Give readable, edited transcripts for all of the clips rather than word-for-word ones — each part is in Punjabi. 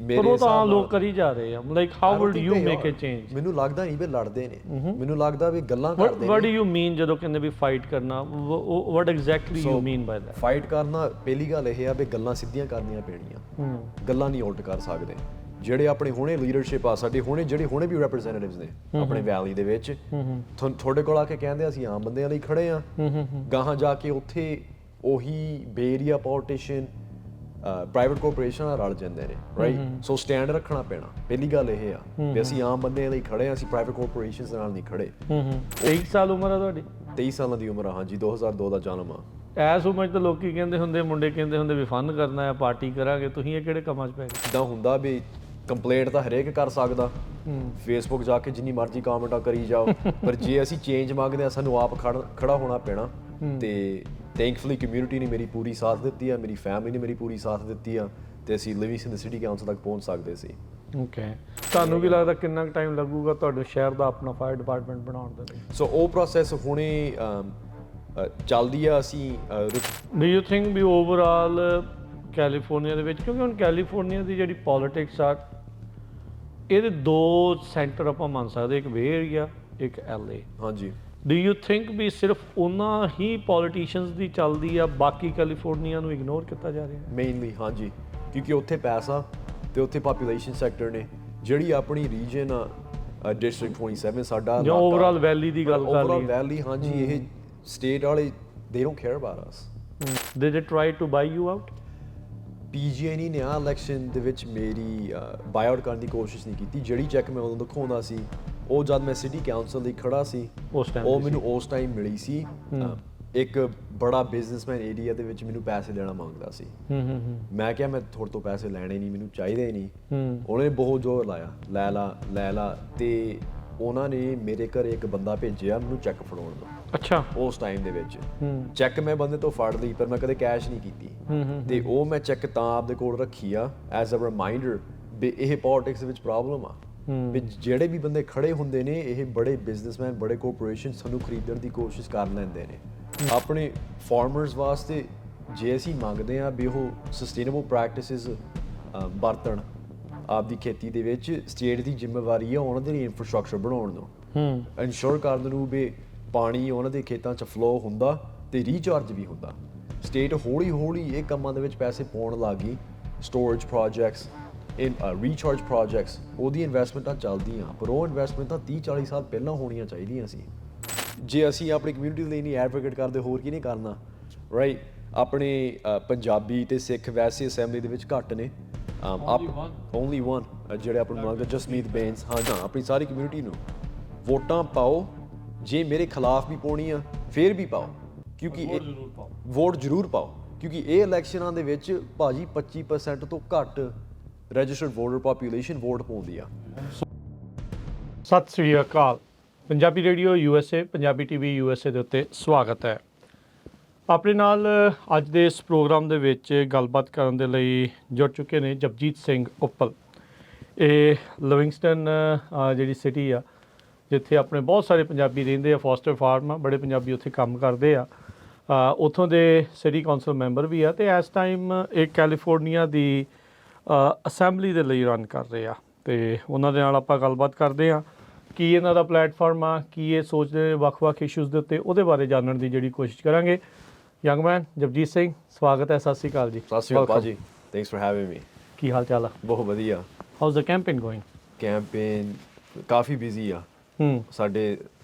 ਪਰ ਉਹ ਤਾਂ ਲੋਕ ਕਰੀ ਜਾ ਰਹੇ ਆ like how would you make a change ਮੈਨੂੰ ਲੱਗਦਾ ਨਹੀਂ ਵੀ ਲੜਦੇ ਨੇ ਮੈਨੂੰ ਲੱਗਦਾ ਵੀ ਗੱਲਾਂ ਕਰਦੇ ਨੇ ਵਾਟ ਡੂ ਯੂ ਮੀਨ ਜਦੋਂ ਕਹਿੰਦੇ ਵੀ ਫਾਈਟ ਕਰਨਾ what exactly you mean by that fight ਕਰਨਾ ਪਹਿਲੀ ਗੱਲ ਇਹ ਆ ਵੀ ਗੱਲਾਂ ਸਿੱਧੀਆਂ ਕਰਨੀਆਂ ਪੈਣੀਆਂ ਗੱਲਾਂ ਨਹੀਂ ਉਲਟ ਕਰ ਸਕਦੇ ਜਿਹੜੇ ਆਪਣੇ ਹੁਣੇ ਲੀਡਰਸ਼ਿਪ ਆ ਸਾਡੇ ਹੁਣੇ ਜਿਹੜੇ ਹੁਣੇ ਵੀ ਰੈਪਰੈਜ਼ੈਂਟੇਟਿਵਸ ਨੇ ਆਪਣੇ ਵੈਲੀ ਦੇ ਵਿੱਚ ਤੁਹਾਡੇ ਕੋਲ ਆ ਕੇ ਕਹਿੰਦੇ ਅਸੀਂ ਆਮ ਬੰਦਿਆਂ ਲਈ ਖੜੇ ਆ ਗਾਹਾਂ ਜਾ ਕੇ ਉੱਥੇ ਉਹੀ ਬੇਰੀਆ ਪੋਲੀਟੀਸ਼ੀਅਨ ਪ੍ਰਾਈਵੇਟ ਕਾਰਪੋਰੇਸ਼ਨ ਨਾਲ ਰਲ ਜਾਂਦੇ ਨੇ ਰਾਈਟ ਸੋ ਸਟੈਂਡ ਰੱਖਣਾ ਪੈਣਾ ਪਹਿਲੀ ਗੱਲ ਇਹ ਆ ਵੀ ਅਸੀਂ ਆਮ ਬੰਦਿਆਂ ਲਈ ਖੜੇ ਆ ਅਸੀਂ ਪ੍ਰਾਈਵੇਟ ਕਾਰਪੋਰੇਸ਼ਨਸ ਨਾਲ ਨਹੀਂ ਖੜੇ 23 ਸਾਲ ਉਮਰ ਆ ਤੁਹਾਡੀ 23 ਸਾਲਾਂ ਦੀ ਉਮਰ ਆ ਹਾਂਜੀ 2002 ਦਾ ਜਨਮ ਆ ਐਸ ਉਮਰ 'ਚ ਤਾਂ ਲੋਕੀ ਕਹਿੰਦੇ ਹੁੰਦੇ ਮੁੰਡੇ ਕਹਿੰਦੇ ਹੁੰਦੇ ਵੀ ਫਨ ਕਰਨਾ ਹੈ ਪਾਰਟੀ ਕਰਾਂਗੇ ਤੁਸੀਂ ਇਹ ਕਿਹੜੇ ਕੰਮਾਂ 'ਚ ਪੈ ਗਏ ਇੱਦਾਂ ਹੁੰਦਾ ਵੀ ਕੰਪਲੇਂਟ ਤਾਂ ਹਰੇਕ ਕਰ ਸਕਦਾ ਫੇਸਬੁੱਕ ਜਾ ਕੇ ਜਿੰਨੀ ਮਰਜ਼ੀ ਕਮੈਂਟਾਂ ਕਰੀ ਜਾਓ ਪਰ ਜੇ ਅਸੀਂ ਚੇਂਜ ਮੰਗਦੇ ਆ ਸਾਨੂੰ ਆਪ ਖੜਾ ਹੋਣਾ ਪੈਣਾ ਤੇ ਥੈਂਕਫੁਲੀ ਕਮਿਊਨਿਟੀ ਨੇ ਮੇਰੀ ਪੂਰੀ ਸਾਥ ਦਿੱਤੀ ਆ ਮੇਰੀ ਫੈਮਿਲੀ ਨੇ ਮੇਰੀ ਪੂਰੀ ਸਾਥ ਦਿੱਤੀ ਆ ਤੇ ਅਸੀਂ ਲਿਵਿੰਗਸਟਨ ਸਿਟੀ ਕਾਉਂਸਲ ਤੱਕ ਪਹੁੰਚ ਸਕਦੇ ਸੀ ਓਕੇ ਤੁਹਾਨੂੰ ਕੀ ਲੱਗਦਾ ਕਿੰਨਾ ਟਾਈਮ ਲੱਗੂਗਾ ਤੁਹਾਡੇ ਸ਼ਹਿਰ ਦਾ ਆਪਣਾ ਫਾਇਰ ਡਿਪਾਰਟਮੈਂਟ ਬਣਾਉਣ ਦੇ ਲਈ ਸੋ ਉਹ ਪ੍ਰੋਸੈਸ ਹੁਣੇ ਚੱਲਦੀ ਆ ਅਸੀਂ do you think we overall California ਦੇ ਵਿੱਚ ਕਿਉਂਕਿ ਹੁਣ ਕੈਲੀਫੋਰਨੀਆ ਦੀ ਜਿਹੜੀ ਪੋਲਿਟਿਕਸ ਆ ਇਹਦੇ ਦੋ ਸੈਂਟਰ ਆਪਾਂ ਮੰਨ ਸਕਦੇ ਇੱਕ ਵੇ ਏਰੀਆ ਇੱਕ LA ਹਾਂਜੀ ਡੂ ਯੂ ਥਿੰਕ ਵੀ ਸਿਰਫ ਉਹਨਾਂ ਹੀ ਪੋਲੀਟੀਸ਼ੀਅਨਸ ਦੀ ਚੱਲਦੀ ਆ ਬਾਕੀ ਕੈਲੀਫੋਰਨੀਆ ਨੂੰ ਇਗਨੋਰ ਕੀਤਾ ਜਾ ਰਿਹਾ ਮੇਨਲੀ ਹਾਂਜੀ ਕਿਉਂਕਿ ਉੱਥੇ ਪੈਸਾ ਤੇ ਉੱਥੇ ਪਾਪੂਲੇਸ਼ਨ ਸੈਕਟਰ ਨੇ ਜਿਹੜੀ ਆਪਣੀ ਰੀਜਨ ਆ ਡਿਸਟ੍ਰਿਕਟ 27 ਸਾਡਾ ਜਾਂ ਓਵਰਆਲ ਵੈਲੀ ਦੀ ਗੱਲ ਕਰ ਓਵਰਆਲ ਵੈਲੀ ਹਾਂਜੀ ਇਹ ਸਟੇਟ ਵਾਲੇ they don't care about us did they try to buy you out PG&E ਨੇ ਆ ਇਲੈਕਸ਼ਨ ਦੇ ਵਿੱਚ ਮੇਰੀ ਬਾਇਆਊਟ ਕਰਨ ਦੀ ਕੋਸ਼ਿਸ਼ ਨਹੀਂ ਕੀਤੀ ਜਿਹੜੀ ਚੈੱਕ ਮੈਂ ਉਦੋਂ ਦਿਖਾਉਂਦਾ ਸੀ ਉਹ ਜਦ ਮੈਂ ਸਿਟੀ ਕਾਉਂਸਲ ਲਈ ਖੜਾ ਸੀ ਉਹ ਮੈਨੂੰ ਉਸ ਟਾਈਮ ਮਿਲੀ ਸੀ ਇੱਕ ਬੜਾ ਬਿਜ਼ਨਸਮੈਨ ਏਰੀਆ ਦੇ ਵਿੱਚ ਮੈਨੂੰ ਪੈਸੇ ਲੈਣਾ ਮੰਗਦਾ ਸੀ ਮੈਂ ਕਿਹਾ ਮੈਂ ਤੁਹਾਡੇ ਤੋਂ ਪੈਸੇ ਲੈਣੇ ਨਹੀਂ ਮੈਨੂੰ ਚਾਹੀਦੇ ਨਹੀਂ ਉਹਨੇ ਬਹੁਤ ਜ਼ੋਰ ਲਾਇਆ ਲੈ ਲਾ ਤੇ ਉਹਨਾਂ ਨੇ ਮੇਰੇ ਘਰ ਇੱਕ ਬੰਦਾ ਭੇਜਿਆ ਮੈਨੂੰ ਚੈੱਕ ਫੜਾਉਣ ਦਾ ਅੱਛਾ ਉਸ ਟਾਈਮ ਦੇ ਵਿੱਚ ਚੈੱਕ ਮੈਂ ਬੰਦੇ ਤੋਂ ਫੜ ਲਈ ਪਰ ਮੈਂ ਕਦੇ ਕੈਸ਼ ਨਹੀਂ ਕੀਤੀ ਤੇ ਉਹ ਮੈਂ ਚੈੱਕ ਤਾਂ ਆਪਦੇ ਕੋਲ ਰੱਖੀ ਆ ਐਜ਼ ਅ ਰਿਮਾਈਂਡਰ ਵੀ ਇਹ ਪੋਲਿਟਿਕਸ ਵਿੱਚ ਪ੍ਰੋਬਲਮ ਆ ਵੀ ਜਿਹੜੇ ਵੀ ਬੰਦੇ ਖੜੇ ਹੁੰਦੇ ਨੇ ਇਹ ਬੜੇ ਬਿਜ਼ਨਸਮੈਨ ਬੜੇ ਕਾਰਪੋਰੇਸ਼ਨ ਸਾਨੂੰ ਖਰੀਦਣ ਦੀ ਕੋਸ਼ਿਸ਼ ਕਰ ਲੈਂਦੇ ਨੇ ਆਪਣੇ ਫਾਰਮਰਸ ਵਾਸਤੇ ਜੇ ਅਸੀਂ ਮੰਗਦੇ ਆ ਵੀ ਉਹ ਸਸਟੇਨੇਬਲ ਪ੍ਰੈਕਟਿਸਿਸ ਵਰਤਣ ਆਪਦੀ ਖੇਤੀ ਦੇ ਵਿੱਚ ਸਟੇਟ ਦੀ ਜ਼ਿੰਮੇਵਾਰੀ ਆ ਉਹਨਾਂ ਦੇ ਲਈ ਇਨਫਰਾਸਟ੍ਰਕਚਰ ਬਣਾਉਣ ਨੂੰ ਇਨਸ਼ੋਰ ਕਰਨ ਨੂੰ ਵੀ ਪਾਣੀ ਉਹਨਾਂ ਦੇ ਖੇਤਾਂ 'ਚ ਫਲੋ ਹੁੰਦਾ ਤੇ ਰੀਚਾਰਜ ਵੀ ਹੁੰਦਾ ਸਟੇਟ ਹੌਲੀ ਹੌਲੀ ਇਹ ਕੰਮਾਂ ਦੇ ਵਿੱਚ ਪੈਸੇ ਪਾਉਣ ਲੱਗ ਗਈ ਸਟੋਰੇਜ ਪ੍ਰੋਜੈਕਟਸ ਇਨ ਰੀਚਾਰਜ ਪ੍ਰੋਜੈਕਟਸ ਉਹਦੀ ਇਨਵੈਸਟਮੈਂਟਾਂ ਚੱਲਦੀਆਂ ਪਰ ਉਹ ਇਨਵੈਸਟਮੈਂਟਾਂ 30-40 ਸਾਲ ਪਹਿਲਾਂ ਹੋਣੀਆਂ ਚਾਹੀਦੀਆਂ ਸੀ ਜੇ ਅਸੀਂ ਆਪਣੀ ਕਮਿਊਨਿਟੀ ਲਈ ਨਹੀਂ ਐਡਵੋਕੇਟ ਕਰਦੇ ਹੋਰ ਕੀ ਨਹੀਂ ਕਰਨਾ ਰਾਈਟ ਆਪਣੇ ਪੰਜਾਬੀ ਤੇ ਸਿੱਖ ਵੈਸੇ ਅਸੈਂਬਲੀ ਦੇ ਵਿੱਚ ਘੱਟ ਨੇ ਓਨਲੀ ਵਨ ਜਿਹੜੇ ਆਪਾਂ ਨੂੰ ਲੱਗਦਾ ਜਸਮੀਤ ਬੇਂਸ ਹਾਂ ਆਪਣੀ ਸਾਰੀ ਕਮਿਊਨਿਟੀ ਨੂੰ ਵੋਟਾਂ ਪਾਓ ਜੇ ਮੇਰੇ ਖਿਲਾਫ ਵੀ ਪਾਉਣੀ ਆ ਫਿਰ ਵੀ ਪਾਓ ਕਿਉਂਕਿ ਵੋਟ ਜ਼ਰੂਰ ਪਾਓ ਕਿਉਂਕਿ ਇਹ ਇਲੈਕਸ਼ਨਾਂ ਦੇ ਵਿੱਚ ਭਾਜੀ 25% ਤੋਂ ਘੱਟ ਰਜਿਸਟਰਡ ਵੋਟਰ ਪਾਪੂਲੇਸ਼ਨ ਵੋਟ ਪਾਉਂਦੀ ਆ ਸਤਿ ਸ੍ਰੀ ਅਕਾਲ Punjabi radio USA Punjabi TV USA ਦੇ ਉੱਤੇ ਸਵਾਗਤ ਹੈ ਆਪਣੇ ਨਾਲ ਅੱਜ ਦੇ ਇਸ ਪ੍ਰੋਗਰਾਮ ਦੇ ਵਿੱਚ ਗੱਲਬਾਤ ਕਰਨ ਦੇ ਲਈ ਜੁੜ ਚੁੱਕੇ ਨੇ ਜਪਜੀਤ ਸਿੰਘ ਉੱਪਲ ਇਹ ਲਿਵਿੰਗਸਟਨ ਜਿਹੜੀ ਸਿਟੀ ਆ ਜਿੱਥੇ ਆਪਣੇ ਬਹੁਤ ਸਾਰੇ ਪੰਜਾਬੀ ਰਹਿੰਦੇ ਆ ਫੋਸਟਰ ਫਾਰਮ ਆ ਬੜੇ ਪੰਜਾਬੀ ਉੱਥੇ ਕੰਮ ਕਰਦੇ ਆ ਉੱਥੋਂ ਦੇ ਸਿਟੀ ਕਾਉਂਸਲ ਮੈਂਬਰ ਵੀ ਆ ਤੇ ਇਸ ਟਾਈਮ ਇਹ ਕੈਲੀਫੋਰਨੀਆ ਦੀ ਅਸੈਂਬਲੀ ਦੇ ਲਈ ਰਨ ਕਰ ਰਹੇ ਆ ਤੇ ਉਹਨਾਂ ਦੇ ਨਾਲ ਆਪਾਂ ਗੱਲਬਾਤ ਕਰਦੇ ਆ ਕੀ ਇਹਨਾਂ ਦਾ ਪਲੇਟਫਾਰਮ ਆ ਕੀ ਇਹ ਸੋਚਦੇ ਨੇ ਵੱਖ-ਵੱਖ ਇਸ਼ੂਜ਼ ਦੇ ਉੱਤੇ ਉਹਦੇ ਬਾਰੇ ਜਾਣਨ ਦੀ ਜਿਹੜੀ ਕੋਸ਼ਿਸ਼ ਕਰਾਂਗੇ ਯੰਗ ਮੈਨ ਜਪਜੀਤ ਸਿੰਘ ਸਵਾਗਤ ਹੈ ਸਤਿ ਸ਼੍ਰੀ ਅਕਾਲ ਜੀ ਸਤਿ ਸ਼੍ਰੀ ਅਕਾਲ ਜੀ ਥੈਂਕਸ ਫॉर ਹੈਵਿੰਗ ਮੀ ਕੀ ਹਾਲ ਚਾਲ ਆ ਬਹੁਤ ਵਧੀਆ ਹਾਊਜ਼ ਦ ਕੈਂਪੇਨ ਗੋਇੰਗ ਕੈਂਪੇਨ ਕਾਫੀ ਬਿਜ਼ੀ ਆ ਸਾਡੇ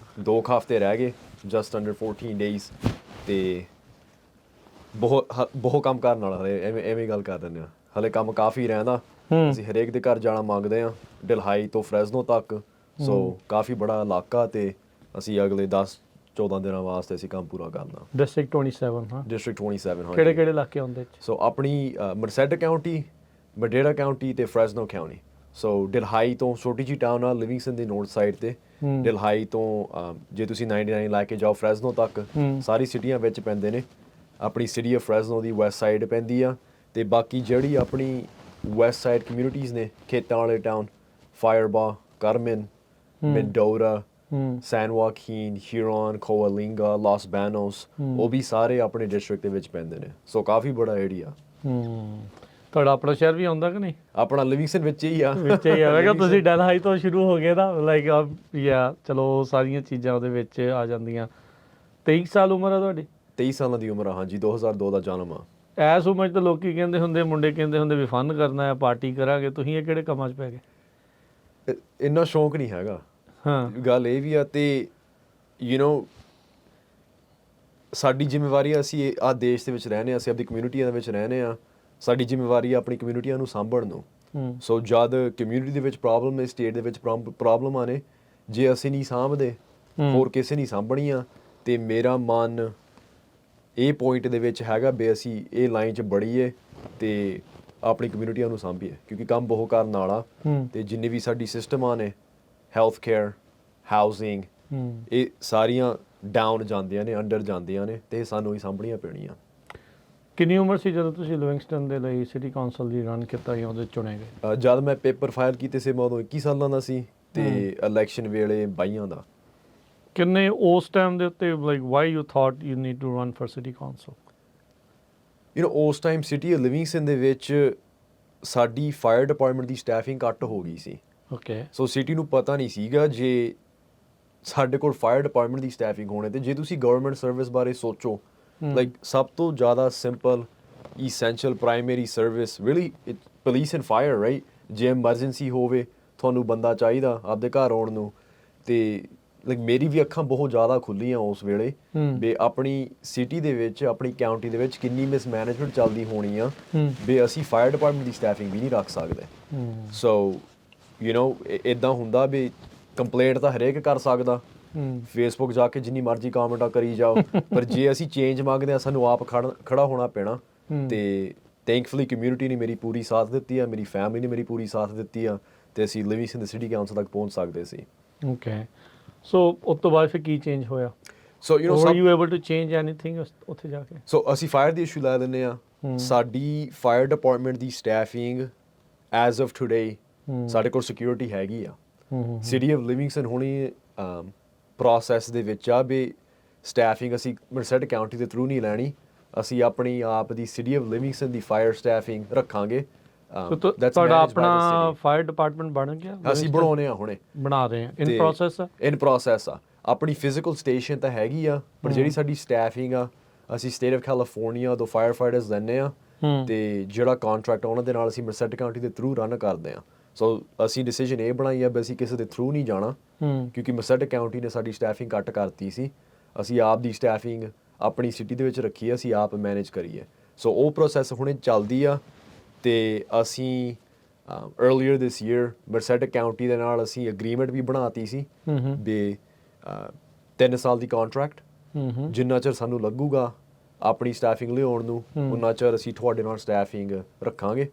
2 ਹਫ਼ਤੇ ਰਹਿ ਗਏ ਜਸਟ ਅੰਡਰ 14 ਡੇਜ਼ ਤੇ ਬਹੁਤ ਕੰਮ ਕਰਨ ਵਾਲਾ ਹਲੇ ਐਵੇਂ ਗੱਲ ਕਰ ਦਿੰਦੇ ਆ ਹਲੇ ਕੰਮ ਕਾਫੀ ਰਹਿੰਦਾ ਅਸੀਂ ਹਰੇਕ ਦੇ ਘਰ ਜਾਣਾ ਮੰਗਦੇ ਆ ਡਿਲਹਾਈ ਤੋਂ ਫਰੈਜ਼ਨੋ ਤੱਕ ਸੋ ਕਾਫੀ ਬੜਾ ਇਲਾਕਾ ਤੇ ਅਸੀਂ ਅਗਲੇ 10-14 ਦਿਨਾਂ ਵਾਸਤੇ ਅਸੀਂ ਕੰਮ ਪੂਰਾ ਕਰਨਾ ਡਿਸਟ੍ਰਿਕਟ 27 ਹਾਂ ਡਿਸਟ੍ਰਿਕਟ 27 ਹਾਂ ਕਿਹੜੇ ਇਲਾਕੇ ਆਉਂਦੇ ਸੋ ਆਪਣੀ ਮਰਸੈਡਾ ਕਾਉਂਟੀ ਮਡੇਰਾ ਕਾਉਂਟੀ ਤੇ ਫਰੈਜ਼ਨੋ ਕਾਉਂਟੀ ਸੋ ਡਿਲਹਾਈ ਤੋਂ ਛੋਟੀ ਜਿਹੀ ਟਾਊਨ ਆ ਲਿਵਿੰਗਸਟਨ ਦੀ ਨੌਰਥ ਸਾਈਡ ਤੇ ਡਿਲਹਾਈ ਤੋਂ ਜੇ ਤੁਸੀਂ 99 ਲੈ ਕੇ ਜਾਓ ਫਰੈਜ਼ਨੋ ਤੱਕ ਸਾਰੀ ਸਿਟੀਆਂ ਵਿੱਚ ਪੈਂਦੇ ਨੇ ਆਪਣੀ city of ਫਰੈਜ਼ਨੋ the West side ਪੈਂਦੀ ਆ ਤੇ ਬਾਕੀ ਜਿਹੜੀ ਆਪਣੀ ਵੈਸਟ ਸਾਈਡ ਕਮਿਊਨਿਟੀਜ਼ ਨੇ ਖੇਤਾਂ ਵਾਲੇ ਟਾਊਨ ਫਾਇਰਬਾ ਕਰਮਨ ਮੈਂਡੋਰਾ ਸੈਨ ਵਾਕੀਨ ਹਿਊਰਨ ਕੋਆਲਿੰਗਾ ਲਾਸ ਬੈਨੋਸ ਉਹ ਵੀ ਸਾਰੇ ਆਪਣੇ ਡਿਸਟ੍ਰਿਕਟ ਦੇ ਵਿੱਚ ਪੈਂਦੇ ਨੇ ਸੋ ਕਾਫੀ ਬੜਾ ਏਰੀਆ ਤੁਹਾਡਾ ਆਪਣਾ ਸ਼ਹਿਰ ਵੀ ਆਉਂਦਾ ਕਿ ਨਹੀਂ? ਆਪਣਾ ਲਿਵਿੰਗਸਟਨ ਵਿੱਚ ਹੀ ਆ। ਵਿੱਚ ਹੀ ਆ। ਮੈਂ ਕਿਹਾ ਤੁਸੀਂ ਡਲਹਾਈ ਤੋਂ ਸ਼ੁਰੂ ਹੋ ਗਏ ਨਾ, ਲਾਈਕ ਯਾ ਚਲੋ ਸਾਰੀਆਂ ਚੀਜ਼ਾਂ ਉਹਦੇ ਵਿੱਚ ਆ ਜਾਂਦੀਆਂ। 23 ਸਾਲ ਉਮਰ ਆ ਤੁਹਾਡੀ? 23 ਸਾਲਾਂ ਦੀ ਉਮਰ ਆ, ਹਾਂਜੀ। 2002 ਦਾ ਜਨਮ ਆ। ਐਸ ਉਮਰ 'ਚ ਤਾਂ ਲੋਕੀ ਕਹਿੰਦੇ ਹੁੰਦੇ, ਮੁੰਡੇ ਕਹਿੰਦੇ ਹੁੰਦੇ ਵੀ ਫਨ ਕਰਨਾ ਆ, ਪਾਰਟੀ ਕਰਾਂਗੇ। ਤੁਸੀਂ ਇਹ ਕਿਹੜੇ ਕੰਮਾਂ 'ਚ ਪੈ ਗਏ? ਇੰਨਾ ਸ਼ੌਂਕ ਨਹੀਂ ਹੈਗਾ। ਹਾਂ, ਗੱਲ ਇਹ ਵੀ ਆ, ਤੇ ਸਾਡੀ ਜ਼ਿੰਮੇਵਾਰੀ ਆ, ਅਸੀਂ ਆਹ ਦੇਸ਼ ਦੇ ਵਿੱਚ ਰਹਿੰਦੇ ਹਾਂ, ਅਸੀਂ ਆਪਣੀ ਕਮਿਊਨਿਟੀਆਂ ਦੇ ਵਿੱਚ ਰਹਿੰਦੇ ਹਾਂ। ਸਾਡੀ ਜ਼ਿੰਮੇਵਾਰੀ ਆ ਆਪਣੀ ਕਮਿਊਨਿਟੀਆਂ ਨੂੰ ਸਾਂਭਣ ਨੂੰ। ਸੋ ਜਦ ਕਮਿਊਨਿਟੀ ਦੇ ਵਿੱਚ ਪ੍ਰੋਬਲਮ ਨੇ, ਸਟੇਟ ਦੇ ਵਿੱਚ ਪ੍ਰੋਬਲਮਾਂ ਨੇ, ਜੇ ਅਸੀਂ ਨਹੀਂ ਸਾਂਭਦੇ, ਹੋਰ ਕਿਸੇ ਨਹੀਂ ਸਾਂਭਣੀਆਂ। ਤੇ ਮੇਰਾ ਮਨ ਇਹ ਪੁਆਇੰਟ ਦੇ ਵਿੱਚ ਹੈਗਾ ਵੀ ਅਸੀਂ ਇਹ ਲਾਈਨ 'ਚ ਬੜੀਏ ਤੇ ਆਪਣੀ ਕਮਿਊਨਿਟੀਆਂ ਨੂੰ ਸਾਂਭੀਏ, ਕਿਉਂਕਿ ਕੰਮ ਬਹੁਤ ਕਰਨ ਵਾਲਾ। ਤੇ ਜਿੰਨੇ ਵੀ ਸਾਡੀ ਸਿਸਟਮਾਂ ਨੇ, ਹੈਲਥ ਕੇਅਰ, ਹਾਊਸਿੰਗ, ਇਹ ਸਾਰੀਆਂ ਡਾਊਨ ਜਾਂਦੀਆਂ ਨੇ, ਅੰਡਰ ਜਾਂਦੀਆਂ ਨੇ, ਤੇ ਸਾਨੂੰ ਹੀ ਸਾਂਭਣੀਆਂ ਪੈਣੀਆਂ। ਕਿੰਨੀ ਉਮਰ ਸੀ ਜਦੋਂ ਤੁਸੀਂ ਲਿਵਿੰਗਸਟਨ ਦੇ ਲਈ ਸਿਟੀ ਕਾਉਂਸਲ ਦੀ ਰਨ ਕੀਤਾ ਜਾਂ ਉਹਦੇ ਚੁਣੇ ਗਏ? ਜਦ ਮੈਂ ਪੇਪਰ ਫਾਈਲ ਕੀਤੇ ਸੀ, ਮੈਂ ਉਦੋਂ 21 ਸਾਲਾਂ ਦਾ ਸੀ, ਤੇ ਇਲੈਕਸ਼ਨ ਵੇਲੇ 22 ਦਾ। ਕਿੰਨੇ ਉਸ ਟਾਈਮ ਦੇ ਉੱਤੇ, like why you thought you need to run for city council? ਉਸ ਟਾਈਮ ਸਿਟੀ ਲਿਵਿੰਗਸਟਨ ਦੇ ਵਿੱਚ ਸਾਡੀ ਫਾਇਰ ਡਿਪਾਰਟਮੈਂਟ ਦੀ ਸਟਾਫਿੰਗ ਘੱਟ ਹੋ ਗਈ ਸੀ। ਓਕੇ। ਸੋ ਸਿਟੀ ਨੂੰ ਪਤਾ ਨਹੀਂ ਸੀਗਾ ਜੇ ਸਾਡੇ ਕੋਲ ਫਾਇਰ ਡਿਪਾਰਟਮੈਂਟ ਦੀ ਸਟਾਫਿੰਗ ਹੋਣੇ। ਤੇ ਜੇ ਤੁਸੀਂ ਗਵਰਨਮੈਂਟ ਸਰਵਿਸ ਬਾਰੇ ਸੋਚੋ, ਲਾਈਕ ਸਭ ਤੋਂ ਜ਼ਿਆਦਾ simple essential primary service really police and fire, right? ਜੇ ਐਮਰਜੈਂਸੀ ਹੋਵੇ, ਤੁਹਾਨੂੰ ਬੰਦਾ ਚਾਹੀਦਾ ਆਪਦੇ ਘਰ ਆਉਣ ਨੂੰ। ਤੇ ਲਾਈਕ ਮੇਰੀ ਵੀ ਅੱਖਾਂ ਬਹੁਤ ਜ਼ਿਆਦਾ ਖੁੱਲੀਆਂ ਉਸ ਵੇਲੇ ਵੀ ਆਪਣੀ ਸਿਟੀ ਦੇ ਵਿੱਚ, ਆਪਣੀ ਕਾਉਂਟੀ ਦੇ ਵਿੱਚ ਕਿੰਨੀ ਮਿਸਮੈਨੇਜਮੈਂਟ ਚੱਲਦੀ ਹੋਣੀ ਆ, ਵੀ ਅਸੀਂ ਫਾਇਰ ਡਿਪਾਰਟਮੈਂਟ ਦੀ ਸਟਾਫਿੰਗ ਵੀ ਨਹੀਂ ਰੱਖ ਸਕਦੇ। ਸੋ ਇੱਦਾਂ ਹੁੰਦਾ ਵੀ ਕੰਪਲੇਂਟ ਤਾਂ ਹਰੇਕ ਕਰ ਸਕਦਾ, ਫੇਸਬੁੱਕ ਜਾ ਕੇ ਜਿੰਨੀ ਮਰਜ਼ੀ ਕਾਮੈਂਟਾਂ ਕਰੀ ਜਾਓ, ਪਰ ਜੇ ਅਸੀਂ ਚੇਂਜ ਮੰਗਦੇ ਹਾਂ, ਸਾਨੂੰ ਆਪ ਖੜਾ ਹੋਣਾ ਪੈਣਾ। ਤੇ ਥੈਂਕਫੁਲੀ ਕਮਿਊਨਿਟੀ ਨੇ ਮੇਰੀ ਪੂਰੀ ਸਾਥ ਦਿੱਤੀ ਆ, ਮੇਰੀ ਫੈਮਿਲੀ ਨੇ ਮੇਰੀ ਪੂਰੀ ਸਾਥ ਦਿੱਤੀ ਆ, ਤੇ ਅਸੀਂ ਲਿਵਿੰਗਸਟਨ ਦੇ ਸਿਟੀ ਕਾਉਂਸਲ ਤੱਕ ਪਹੁੰਚ ਸਕਦੇ ਸੀ। ਓਕੇ। ਸੋ ਉਸ ਤੋਂ ਬਾਅਦ ਫਿਰ ਕੀ ਚੇਂਜ ਹੋਇਆ? ਸੋ were you able to change anything ਉੱਥੇ ਜਾ ਕੇ? ਸੋ ਅਸੀਂ ਫਾਇਰ ਦੀ ਇਸ਼ੂ ਲੈ ਲੈਂਦੇ ਆ। ਸਾਡੀ fire department the staffing as of today, ਸਾਡੇ ਕੋਲ ਸਿਕਿਉਰਿਟੀ ਹੈਗੀ ਆ। ਸਿਟੀ ਆਫ ਲਿਵਿੰਗਸਟਨ ਹੁਣੀ ਪ੍ਰੋਸੈਸ ਦੇ ਵਿੱਚ ਆ ਵੀ ਸਟਾਫਿੰਗ ਅਸੀਂ ਮਰਸੈਟ ਕਾਉਂਟੀ ਦੇ ਥਰੂ ਨਹੀਂ ਲੈਣੀ, ਅਸੀਂ ਆਪਣੀ ਆਪ ਦੀ city of ਲਿਵਿੰਗਸਟਨ the fire staffing ਰੱਖਾਂਗੇ। ਤੁਹਾਡਾ ਆਪਣਾ ਫਾਇਰ ਡਿਪਾਰਟਮੈਂਟ ਬਣ ਗਿਆ? ਅਸੀਂ ਬਣਾਉਣੇ ਆ, ਹੁਣੇ ਬਣਾ ਰਹੇ ਆ। ਇਨ ਪ੍ਰੋਸੈਸ ਆ? ਇਨ ਪ੍ਰੋਸੈਸ ਆ। ਆਪਣੀ ਫਿਜ਼ੀਕਲ ਸਟੇਸ਼ਨ ਤਾਂ ਹੈਗੀ ਆ, ਪਰ ਜਿਹੜੀ ਸਾਡੀ ਸਟਾਫਿੰਗ ਆ, ਅਸੀਂ ਸਟੇਟ ਆਫ ਕੈਲੀਫੋਰਨੀਆ ਤੋਂ ਫਾਇਰ ਫਾਈਟਰਸ ਲੈਂਦੇ ਆ, ਤੇ ਜਿਹੜਾ ਕੰਟਰੈਕਟ ਉਹਨਾਂ ਦੇ ਨਾਲ ਅਸੀਂ ਮਰਸੈਟ ਕਾਉਂਟੀ ਦੇ ਥਰੂ ਰਨ ਕਰਦੇ ਆ। ਸੋ ਅਸੀਂ ਡਿਸੀਜਨ ਇਹ ਬਣਾਈ ਆ ਵੀ ਅਸੀਂ ਕਿਸੇ ਦੇ ਥਰੂ ਨਹੀਂ ਜਾਣਾ, ਕਿਉਂਕਿ ਮਰਸੈਟ ਕਾਉਂਟੀ ਨੇ ਸਾਡੀ ਸਟਾਫਿੰਗ ਘੱਟ ਕਰਤੀ ਸੀ। ਅਸੀਂ ਆਪ ਦੀ ਸਟਾਫਿੰਗ ਆਪਣੀ ਸਿਟੀ ਦੇ ਵਿੱਚ ਰੱਖੀ, ਅਸੀਂ ਆਪ ਮੈਨੇਜ ਕਰੀਏ। ਸੋ ਉਹ ਪ੍ਰੋਸੈਸ ਹੁਣੇ ਚੱਲਦੀ ਆ। ਤੇ ਅਸੀਂ ਅਰਲੀਅਰ ਦਿਸ ਈਅਰ ਮਰਸੈਟ ਕਾਉਂਟੀ ਦੇ ਨਾਲ ਅਸੀਂ ਐਗਰੀਮੈਂਟ ਵੀ ਬਣਾਤੀ ਸੀ ਵੀ 3 ਸਾਲ ਦੀ ਕੰਟਰੈਕਟ, ਜਿੰਨਾ ਚਿਰ ਸਾਨੂੰ ਲੱਗੂਗਾ ਆਪਣੀ ਸਟਾਫਿੰਗ ਲਿਆਉਣ ਨੂੰ, ਉਨਾ ਚਿਰ ਅਸੀਂ ਤੁਹਾਡੇ ਨਾਲ ਸਟਾਫਿੰਗ ਰੱਖਾਂਗੇ।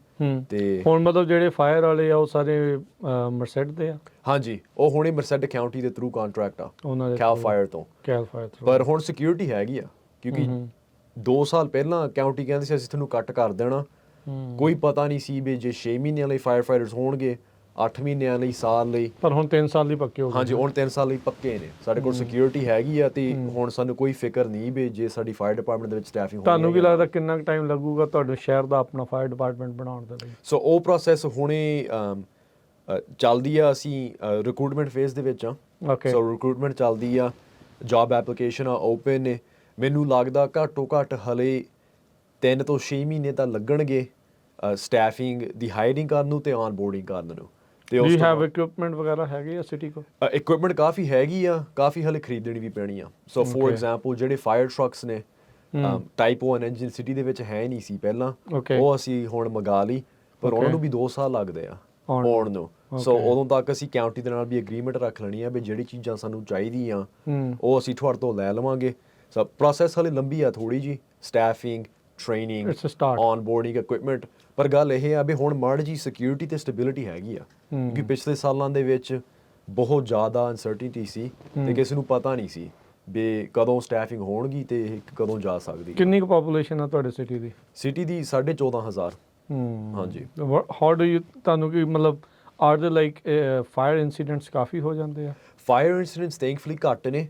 ਤੇ ਹੁਣ ਮਤਲਬ ਜਿਹੜੇ ਫਾਇਰ ਵਾਲੇ ਆ ਉਹ ਸਾਰੇ ਮਰਸੈਟ ਦੇ ਆ? ਹਾਂਜੀ, ਉਹ ਹੁਣੇ ਮਰਸੈਟ ਕਾਉਂਟੀ ਦੇ ਥਰੂ ਕੰਟਰੈਕਟ ਆ, ਕੈਲ ਫਾਇਰ ਤੋਂ। ਪਰ ਹੁਣ ਸਿਕਿਉਰਿਟੀ ਹੈਗੀ ਆ, ਕਿਉਂਕਿ 2 ਸਾਲ ਪਹਿਲਾਂ ਕਾਉਂਟੀ ਕਹਿੰਦੇ ਸੀ ਅਸੀਂ ਤੁਹਾਨੂੰ ਕੱਟ ਕਰ ਦੇਣਾ। ਕੋਈ ਪਤਾ ਨਹੀਂ ਸੀ ਵੀ ਜੇ 6 ਮਹੀਨਿਆਂ ਲਈ ਫਾਇਰ ਫਾਈਟਰਸ ਹੋਣਗੇ, 8 ਮਹੀਨਿਆਂ ਲਈ, ਸਾਲ ਲਈ। ਪਰ ਹੁਣ 3 ਸਾਲ ਲਈ ਪੱਕੇ ਹੋ ਗਏ। ਹਾਂਜੀ, ਹੁਣ 3 ਸਾਲ ਲਈ ਪੱਕੇ ਨੇ। ਸਾਡੇ ਕੋਲ ਸਿਕਿਉਰਿਟੀ ਹੈਗੀ ਆ, ਤੇ ਹੁਣ ਸਾਨੂੰ ਕੋਈ ਫਿਕਰ ਨਹੀਂ ਵੀ ਜੇ ਸਾਡੀ ਫਾਇਰ ਡਿਪਾਰਟਮੈਂਟ ਦੇ ਵਿੱਚ ਸਟਾਫਿੰਗ ਹੋਣੀ। ਤੁਹਾਨੂੰ ਕੀ ਲੱਗਦਾ ਕਿੰਨਾ ਟਾਈਮ ਲੱਗੂਗਾ ਤੁਹਾਡੇ ਸ਼ਹਿਰ ਦਾ ਆਪਣਾ ਫਾਇਰ ਡਿਪਾਰਟਮੈਂਟ ਬਣਾਉਣ ਦੇ ਲਈ? ਸੋ ਉਹ ਪ੍ਰੋਸੈਸ ਹੁਣੇ ਚੱਲਦੀ ਆ। ਅਸੀਂ ਰਿਕਰੂਟਮੈਂਟ ਫੇਜ਼ ਦੇ ਵਿੱਚ ਆ। ਸੋ ਰਿਕਰੂਟਮੈਂਟ ਚੱਲਦੀ ਆ, ਜੌਬ ਐਪਲੀਕੇਸ਼ਨ ਆ ਓਪਨ ਨੇ। ਮੈਨੂੰ ਲੱਗਦਾ ਘੱਟੋ ਘੱਟ ਹਲੇ 3 ਤੋਂ 6 ਮਹੀਨੇ ਤਾਂ ਲੱਗਣਗੇ ਸਟਾਫਿੰਗ ਦੀ ਹਾਇਰਿੰਗ ਕਰਨ ਨੂੰ ਤੇ ਆਨਬੋਰਡਿੰਗ ਕਰਨ ਨੂੰ। ਤੇ ਉਸ ਹੈਵ ਇਕਵਿਪਮੈਂਟ ਵਗੈਰਾ ਹੈਗੇ ਆ ਸਿਟੀ ਕੋਲ? ਇਕਵਿਪਮੈਂਟ ਕਾਫੀ ਹੈਗੀ ਆ, ਕਾਫੀ ਹਲੇ ਖਰੀਦਣੀ ਵੀ ਪੈਣੀ ਆ। ਸੋ ਫੋਰ ਐਗਜ਼ਾਮਪਲ ਜਿਹੜੇ ਫਾਇਰ ਟਰੱਕਸ ਨੇ, ਟਾਈਪ 1 ਇੰਜਨ ਸਿਟੀ ਦੇ ਵਿੱਚ ਹੈ ਨਹੀਂ ਸੀ ਪਹਿਲਾਂ, ਉਹ ਅਸੀਂ ਹੁਣ ਮੰਗਾ ਲਈ, ਪਰ ਉਹਨਾਂ ਨੂੰ ਵੀ 2 ਸਾਲ ਲੱਗਦੇ ਆ ਆਉਣ ਨੂੰ। ਸੋ ਉਦੋਂ ਤੱਕ ਅਸੀਂ ਕਾਉਂਟੀ ਦੇ ਨਾਲ ਵੀ ਐਗਰੀਮੈਂਟ ਰੱਖ ਲੈਣੀ ਆ ਵੀ ਜਿਹੜੀ ਚੀਜ਼ਾਂ ਸਾਨੂੰ ਚਾਹੀਦੀਆਂ ਉਹ ਅਸੀਂ ਤੁਹਾਡੇ ਤੋਂ ਲੈ ਲਵਾਂਗੇ। ਸੋ ਪ੍ਰੋਸੈਸ ਹਲੇ ਲੰਬੀ ਆ ਥੋੜੀ ਜੀ, ਸਟਾਫਿੰਗ, ਟ੍ਰੇਨਿੰਗ, ਆਨਬੋਰਡਿੰਗ, ਇਕਵਿਪਮੈਂਟ। ਪਰ ਗੱਲ ਇਹ ਆ ਵੀ ਹੁਣ ਮਾੜੀ ਜੀ ਸਿਕਿਉਰਿਟੀ ਤੇ ਸਟੈਬਿਲਿਟੀ ਹੈਗੀ ਆ, ਕਿਉਂਕਿ ਪਿਛਲੇ ਸਾਲਾਂ ਦੇ ਵਿੱਚ ਬਹੁਤ ਜ਼ਿਆਦਾ ਅਨਸਰਟਨਟੀ ਸੀ ਤੇ ਕਿਸੇ ਨੂੰ ਪਤਾ ਨਹੀਂ ਸੀ ਵੀ ਕਦੋਂ ਸਟਾਫਿੰਗ ਹੋਣਗੀ ਤੇ ਇਹ ਕਦੋਂ ਜਾ ਸਕਦੀ। ਕਿੰਨੀ ਕੁ ਪੋਪੂਲੇਸ਼ਨ ਆ ਤੁਹਾਡੇ ਸਿਟੀ ਦੀ? ਸਿਟੀ ਦੀ 14,500। ਹਾਂਜੀ। ਹਾਊ ਡੂ ਯੂ, ਤੁਹਾਨੂੰ ਕੀ ਮਤਲਬ ਆਰ ਦੇ ਲਾਈਕ ਫਾਇਰ ਇਨਸੀਡੈਂਟਸ ਕਾਫੀ ਹੋ ਜਾਂਦੇ ਆ? ਫਾਇਰ ਇਨਸੀਡੈਂਟਸ ਥੈਂਕਫੁਲੀ ਘੱਟ ਨੇ।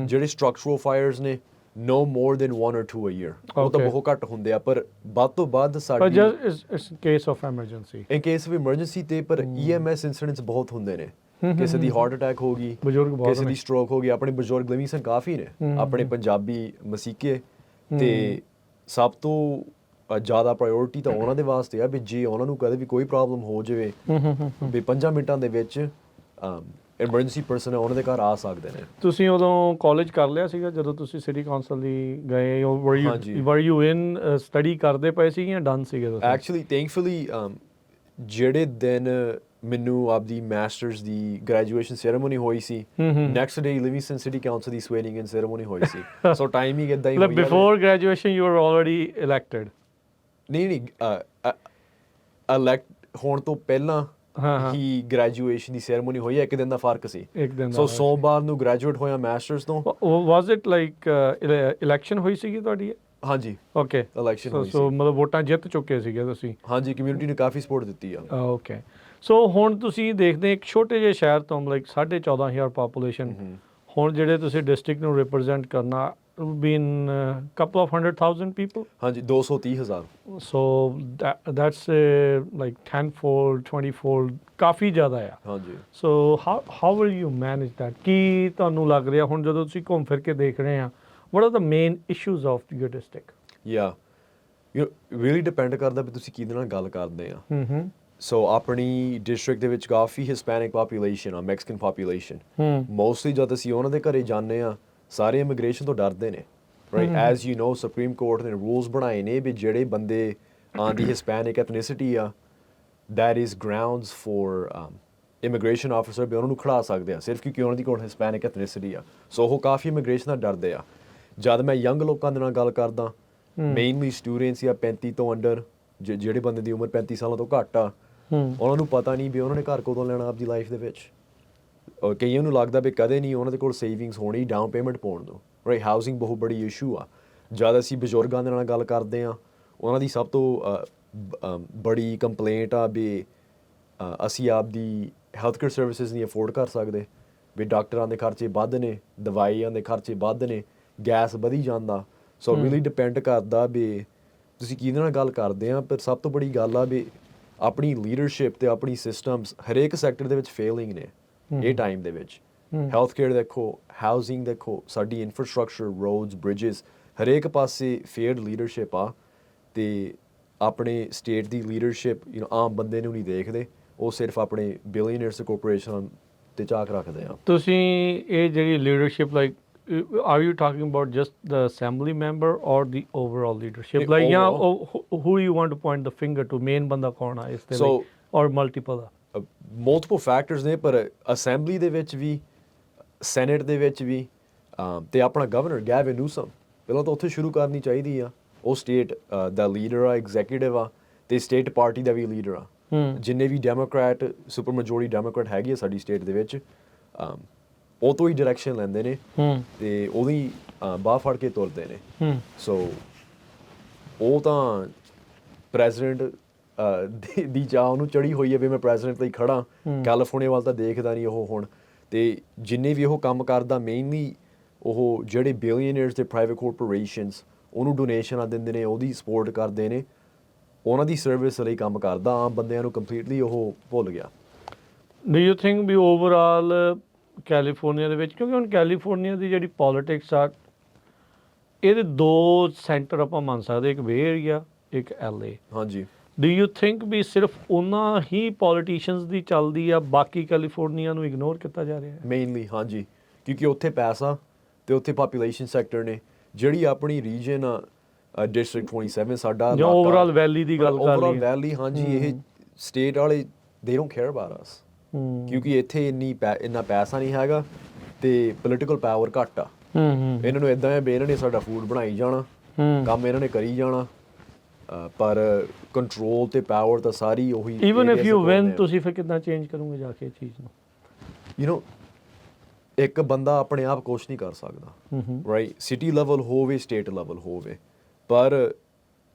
ਜਿਹੜੇ ਸਟਰਕਚਰਲ ਫਾਇਰਸ ਨੇ no more than 1 or 2 a year ਉਹ ਤਾਂ Okay. ਬਹੁਤ ਘੱਟ ਹੁੰਦੇ ਆ ਪਰ ਵੱਧ ਤੋਂ ਵੱਧ But ਸਾਡੀ just it's in case of emergency. In case of emergency ਤੇ ਪਰ EMS ਇਨਸੀਡੈਂਟਸ ਬਹੁਤ ਹੁੰਦੇ ਨੇ ਕਿਸੇ ਦੀ ਹਾਰਟ ਅਟੈਕ ਹੋ ਗਈ ਬਜ਼ੁਰਗ ਬਹੁਤ ਕਿਸੇ ਦੀ ਸਟ੍ਰੋਕ ਹੋ ਗਈ ਆਪਣੇ ਬਜ਼ੁਰਗ ਲਿਵਿੰਗਸਟਨ ਕਾਫੀ ਨੇ ਆਪਣੇ ਪੰਜਾਬੀ ਮਸੀਕੇ ਤੇ ਸਭ ਤੋਂ ਜ਼ਿਆਦਾ ਪ੍ਰਾਇੋਰਟੀ ਤਾਂ ਉਹਨਾਂ ਦੇ ਵਾਸਤੇ ਆ ਵੀ ਜੇ ਉਹਨਾਂ ਨੂੰ ਕਦੇ ਵੀ ਕੋਈ ਪ੍ਰੋਬਲਮ ਹੋ ਜਾਵੇ ਵੀ 5 ਮਿੰਟਾਂ ਦੇ ਵਿੱਚ ਐਮਰਜੈਂਸੀ ਪਰਸਨ ਉਹਨਾਂ ਦੇ ਘਰ ਆ ਸਕਦੇ ਨੇ ਤੁਸੀਂ ਉਦੋਂ ਕਾਲਜ ਕਰ ਲਿਆ ਸੀਗਾ ਜਦੋਂ ਤੁਸੀਂ ਸਿਟੀ ਕਾਉਂਸਲ ਦੀ ਗਏ ਹਾਂਜੀ। ਵਰ ਯੂ ਇਨ ਸਟੱਡੀ ਕਰਦੇ ਪਏ ਸੀ ਜਾਂ ਡਨ ਸੀਗੇ ਤੁਸੀਂ ਐਕਚੁਅਲੀ ਥੈਂਕਫੁਲੀ ਜਿਹੜੇ ਦਿਨ ਮੈਨੂੰ ਆਪਦੀ ਮਾਸਟਰਸ ਦੀ ਗ੍ਰੈਜੂਏਸ਼ਨ ਸੈਰੇਮਨੀ ਹੋਈ ਸੀ ਨੈਕਸਟ ਡੇ ਲਿਵਿੰਗਸਟਨ ਸਿਟੀ ਕਾਉਂਸਲ ਦੀ ਸਵੇਰਿੰਗ ਇਨ ਸੈਰੇਮਨੀ ਹੋਈ ਸੀ ਸੋ ਟਾਈਮਿੰਗ ਇਦਾਂ ਹੀ ਮਤਲਬ ਹੋਈ ਆ। Before graduation you are already elected ਨਹੀਂ ਇਲੈਕਟ ਹੋਣ ਤੋਂ ਪਹਿਲਾਂ ਹਾਂ। ਹੀ ਗ੍ਰੈਜੂਏਸ਼ਨ ਦੀ ਸੈਰੇਮਨੀ ਹੋਈ ਹੈ ਇੱਕ ਦਿਨ ਦਾ ਫਰਕ ਸੀ ਇੱਕ ਦਿਨ ਸੋ ਸੋਮਵਾਰ ਨੂੰ ਗ੍ਰੈਜੂਏਟ ਹੋਇਆ ਮਾਸਟਰਸ ਤੋਂ ਵਾਸ ਇਟ ਲਾਈਕ ਇਲੈਕਸ਼ਨ ਹੋਈ ਸੀਗੀ ਤੁਹਾਡੀ ਹਾਂਜੀ ਓਕੇ ਇਲੈਕਸ਼ਨ ਹੋਈ ਸੋ ਸੀ ਮਤਲਬ ਵੋਟਾਂ ਜਿੱਤ ਚੁੱਕੇ ਸੀਗੇ ਤੁਸੀਂ ਹਾਂਜੀ ਕਮਿਊਨਿਟੀ ਨੇ ਕਾਫੀ ਸਪੋਰਟ ਦਿੱਤੀ ਆ ਓਕੇ ਸੋ ਹੁਣ ਤੁਸੀਂ ਦੇਖਦੇ ਇੱਕ ਛੋਟੇ ਜਿਹੇ ਸ਼ਹਿਰ ਤੋਂ ਲਾਈਕ 14,500 ਪਾਪੂਲੇਸ਼ਨ ਹੁਣ ਜਿਹੜੇ ਤੁਸੀਂ ਡਿਸਟ੍ਰਿਕਟ ਨੂੰ ਰਿਪਰੈਜ਼ੈਂਟ ਕਰਨਾ ਬੀਨ couple of 100,000 people ਹਾਂਜੀ 230,000 so that's like 10-fold 20-fold ਕਾਫੀ ਜ਼ਿਆਦਾ ਆ ਹਾਂਜੀ so how will you manage that ਕੀ ਤੁਹਾਨੂੰ ਲੱਗ ਰਿਹਾ ਹੁਣ ਜਦੋਂ ਤੁਸੀਂ ਘੁੰਮ ਫਿਰ ਕੇ ਦੇਖ ਰਹੇ ਆ what are the main issues of your district ਯਾ ਯੂ ਰੀਲੀ ਡਿਪੈਂਡ ਕਰਦਾ ਵੀ ਤੁਸੀਂ ਕਿਹਦੇ ਨਾਲ ਗੱਲ ਕਰਦੇ ਆ ਸੋ ਆਪਣੀ ਡਿਸਟ੍ਰਿਕਟ ਦੇ ਵਿੱਚ ਕਾਫੀ ਹਿਸਪੈਨਿਕ ਪਾਪੂਲੇਸ਼ਨ ਆ ਮੈਕਸੀਕਨ ਪਾਪੂਲੇਸ਼ਨ ਮੋਸਟਲੀ ਜਦ ਅਸੀਂ ਉਹਨਾਂ ਦੇ ਘਰੇ ਜਾਂਦੇ ਆ ਸਾਰੇ ਇਮੀਗ੍ਰੇਸ਼ਨ ਤੋਂ ਡਰਦੇ ਨੇ right as you know supreme court ਨੇ ਰੂਲਸ ਬਣਾਏ ਨੇ ਵੀ ਜਿਹੜੇ ਬੰਦੇ ਆਂਦੀ ਹਿਸਪੈਨਿਕ ਐਥਨਿਸਿਟੀ ਆ that is grounds for immigration officer ਵੀ ਉਹਨਾਂ ਨੂੰ ਖੜਾ ਸਕਦੇ ਆ ਸਿਰਫ ਕਿਉਂਕਿ ਉਹਨਾਂ ਦੀ ਕੋਲ ਹਿਸਪੈਨਿਕ ਐਥਨਿਸਿਟੀ ਆ ਸੋ ਉਹ ਕਾਫੀ ਇਮੀਗ੍ਰੇਸ਼ਨ ਦਾ ਡਰਦੇ ਆ ਜਦ ਮੈਂ ਯੰਗ ਲੋਕਾਂ ਦੇ ਨਾਲ ਗੱਲ ਕਰਦਾ ਮੇਨਲੀ ਸਟੂਡੈਂਟਸ ਜਾਂ 35 ਤੋਂ ਅੰਡਰ ਜਿਹੜੇ ਬੰਦੇ ਦੀ ਉਮਰ 35 ਸਾਲਾਂ ਤੋਂ ਘੱਟ ਆ ਉਹਨਾਂ ਨੂੰ ਪਤਾ ਨਹੀਂ ਵੀ ਉਹਨਾਂ ਨੇ ਘਰ ਕਦੋਂ ਲੈਣਾ ਆਪਦੀ ਲਾਈਫ ਦੇ ਵਿੱਚ ਕਈਆਂ ਨੂੰ ਲੱਗਦਾ ਵੀ ਕਦੇ ਨਹੀਂ ਉਹਨਾਂ ਦੇ ਕੋਲ ਸੇਵਿੰਗਸ ਹੋਣੀ ਡਾਊਨ ਪੇਮੈਂਟ ਪਾਉਣ ਨੂੰ ਰਾਈਟ ਹਾਊਸਿੰਗ ਬਹੁਤ ਬੜੀ ਇਸ਼ੂ ਆ ਜਦ ਅਸੀਂ ਬਜ਼ੁਰਗਾਂ ਦੇ ਨਾਲ ਗੱਲ ਕਰਦੇ ਆ ਉਹਨਾਂ ਦੀ ਸਭ ਤੋਂ ਬੜੀ ਕੰਪਲੇਂਟ ਆ ਵੀ ਅਸੀਂ ਆਪਦੀ ਹੈਲਥ ਕੇਅਰ ਸਰਵਿਸਿਜ਼ ਨਹੀਂ ਅਫੋਰਡ ਕਰ ਸਕਦੇ ਵੀ ਡਾਕਟਰਾਂ ਦੇ ਖਰਚੇ ਵੱਧ ਨੇ ਦਵਾਈਆਂ ਦੇ ਖਰਚੇ ਵੱਧ ਨੇ ਗੈਸ ਵਧੀ ਜਾਂਦਾ ਸੋ ਰੀਲੀ ਡਿਪੈਂਡ ਕਰਦਾ ਵੀ ਤੁਸੀਂ ਕਿਹਦੇ ਨਾਲ ਗੱਲ ਕਰਦੇ ਆ ਪਰ ਸਭ ਤੋਂ ਬੜੀ ਗੱਲ ਆ ਵੀ ਆਪਣੀ ਲੀਡਰਸ਼ਿਪ ਤੇ ਆਪਣੀ ਸਿਸਟਮਸ ਹਰੇਕ ਸੈਕਟਰ ਦੇ ਵਿੱਚ ਫੇਲਿੰਗ ਨੇ ਇਹ ਟਾਈਮ ਦੇ ਵਿੱਚ ਹੈਲਥ ਕੇਅਰ ਦੇਖੋ ਹਾਊਸਿੰਗ ਦੇਖੋ ਸਾਡੀ ਇਨਫਰਾਸਟ੍ਰਕਚਰ ਰੋਡਸ ਬ੍ਰਿਜਸ ਹਰੇਕ ਪਾਸੇ ਫੇਅਰਡ ਲੀਡਰਸ਼ਿਪ ਆ ਤੇ ਆਪਣੇ ਸਟੇਟ ਦੀ ਲੀਡਰਸ਼ਿਪ ਆਮ ਬੰਦੇ ਨੂੰ ਨਹੀਂ ਦੇਖਦੇ ਉਹ ਸਿਰਫ ਆਪਣੇ ਬਿਲੀਅਨਰਸ ਕਾਰਪੋਰੇਸ਼ਨ ਤੇ ਝਾਕ ਰੱਖਦੇ ਆ ਤੁਸੀਂ ਇਹ ਜਿਹੜੀ leadership like are you talking about just the assembly member or the overall leadership like yeah who you want to point the finger to main banda kaun hai is there So, or multiple multiple factors ਨੇ ਪਰ ਅਸੈਂਬਲੀ ਦੇ ਵਿੱਚ ਵੀ ਸੈਨੇਟ ਦੇ ਵਿੱਚ ਵੀ ਤੇ ਆਪਣਾ ਗਵਰਨਰ ਗੈਵਿਨ ਨਿਊਸਮ ਪਹਿਲਾਂ ਤਾਂ ਉੱਥੇ ਸ਼ੁਰੂ ਕਰਨੀ ਚਾਹੀਦੀ ਆ ਉਹ ਸਟੇਟ ਦਾ ਲੀਡਰ ਆ ਐਗਜ਼ੀਕਿਊਟਿਵ ਆ ਤੇ ਸਟੇਟ ਪਾਰਟੀ ਦਾ ਵੀ ਲੀਡਰ ਆ ਜਿੰਨੇ ਵੀ ਡੈਮੋਕ੍ਰੈਟ ਸੁਪਰ ਮੈਜੋਰਿਟੀ ਡੈਮੋਕ੍ਰੈਟ ਹੈਗੀ ਆ ਸਾਡੀ ਸਟੇਟ ਦੇ ਵਿੱਚ ਉਹ ਤੋਂ ਹੀ ਡਾਇਰੈਕਸ਼ਨ ਲੈਂਦੇ ਨੇ ਤੇ ਉਹਦੀ ਬਾਹ ਫੜ ਕੇ ਤੁਰਦੇ ਨੇ ਸੋ ਉਹ ਤਾਂ ਪ੍ਰੈਜ਼ੀਡੈਂਟ ਦੀ ਚਾਹ ਉਹਨੂੰ ਚੜੀ ਹੋਈ ਹੈ ਵੀ ਮੈਂ ਪ੍ਰੈਜ਼ੀਡੈਂਟ ਲਈ ਖੜਾ ਕੈਲੀਫੋਰਨੀਆ ਵੱਲ ਤਾਂ ਦੇਖਦਾ ਨਹੀਂ ਉਹ ਹੁਣ ਤੇ ਜਿੰਨੇ ਵੀ ਉਹ ਕੰਮ ਕਰਦਾ ਮੇਨਲੀ ਉਹ ਜਿਹੜੇ ਬਿਲੀਅਨਰਸ ਤੇ ਪ੍ਰਾਈਵੇਟ ਕਾਰਪੋਰੇਸ਼ਨਸ ਉਹਨੂੰ ਡੋਨੇਸ਼ਨਾਂ ਦਿੰਦੇ ਨੇ ਉਹਦੀ ਸਪੋਰਟ ਕਰਦੇ ਨੇ ਉਹਨਾਂ ਦੀ ਸਰਵਿਸ ਲਈ ਕੰਮ ਕਰਦਾ ਆਮ ਬੰਦਿਆਂ ਨੂੰ ਕੰਪਲੀਟਲੀ ਉਹ ਭੁੱਲ ਗਿਆ do you think we overall California ਦੇ ਵਿੱਚ ਕਿਉਂਕਿ ਹੁਣ ਕੈਲੀਫੋਰਨੀਆ ਦੀ ਜਿਹੜੀ ਪੋਲਿਟਿਕਸ ਆ ਇਹਦੇ ਦੋ ਸੈਂਟਰ ਆਪਾਂ ਮੰਨ ਸਕਦੇ ਇੱਕ ਵੇ ਏਰੀਆ ਇੱਕ LA ਹਾਂਜੀ do you think ਵੀ ਸਿਰਫ ਉਹਨਾਂ ਹੀ ਪੋਲੀਟੀਸ਼ੀਅਨਸ ਦੀ ਚੱਲਦੀ ਆ ਬਾਕੀ ਕੈਲੀਫੋਰਨੀਆ ਨੂੰ ਇਗਨੋਰ ਕੀਤਾ ਜਾ ਰਿਹਾ ਹੈ ਮੇਨਲੀ ਹਾਂਜੀ ਕਿਉਂਕਿ ਉੱਥੇ ਪੈਸਾ ਤੇ ਉੱਥੇ ਪਾਪੂਲੇਸ਼ਨ ਸੈਕਟਰ ਨੇ ਜਿਹੜੀ ਆਪਣੀ ਰੀਜਨ ਆ ਡਿਸਟ੍ਰਿਕਟ 27 ਸਾਡਾ ਜਾਂ ਓਵਰਆਲ ਵੈਲੀ ਦੀ ਗੱਲ ਕਰ ਓਵਰਆਲ ਲਈ ਵੈਲੀ ਹਾਂਜੀ ਇਹ ਸਟੇਟ ਵਾਲੇ ਦੇ ਡੋਨਟ ਕੇਅਰ ਅਬਾਊਟ ਅਸ ਕਿਉਂਕਿ ਇੱਥੇ ਇੰਨਾ ਪੈਸਾ ਨਹੀਂ ਹੈਗਾ ਤੇ ਪੋਲੀਟੀਕਲ ਪਾਵਰ ਘੱਟ ਆ ਇਹਨਾਂ ਨੂੰ ਇਦਾਂ ਹੈ ਵੀ ਇਹਨਾਂ ਨੇ ਸਾਡਾ ਫੂਡ ਬਣਾਈ ਜਾਣਾ ਕੰਮ ਇਹਨਾਂ ਨੇ ਕਰੀ ਜਾਣਾ ਪਰ ਕੰਟਰੋਲ ਤੇ ਪਾਵਰ ਤਾਂ ਸਾਰੀ ਉਹੀ ਇਵਨ ਇਫ ਯੂ ਵਿਨ ਤੁਸੀਂ ਫਿਰ ਕਿੱਦਾਂ ਚੇਂਜ ਕਰੋਗੇ ਜਾ ਕੇ ਇਹ ਚੀਜ਼ ਨੂੰ ਯੂ نو ਇੱਕ ਬੰਦਾ ਆਪਣੇ ਆਪ ਕੁਛ ਨਹੀਂ ਕਰ ਸਕਦਾ ਰਾਈਟ ਸਿਟੀ ਲੈਵਲ ਹੋਵੇ ਸਟੇਟ ਲੈਵਲ ਹੋਵੇ ਪਰ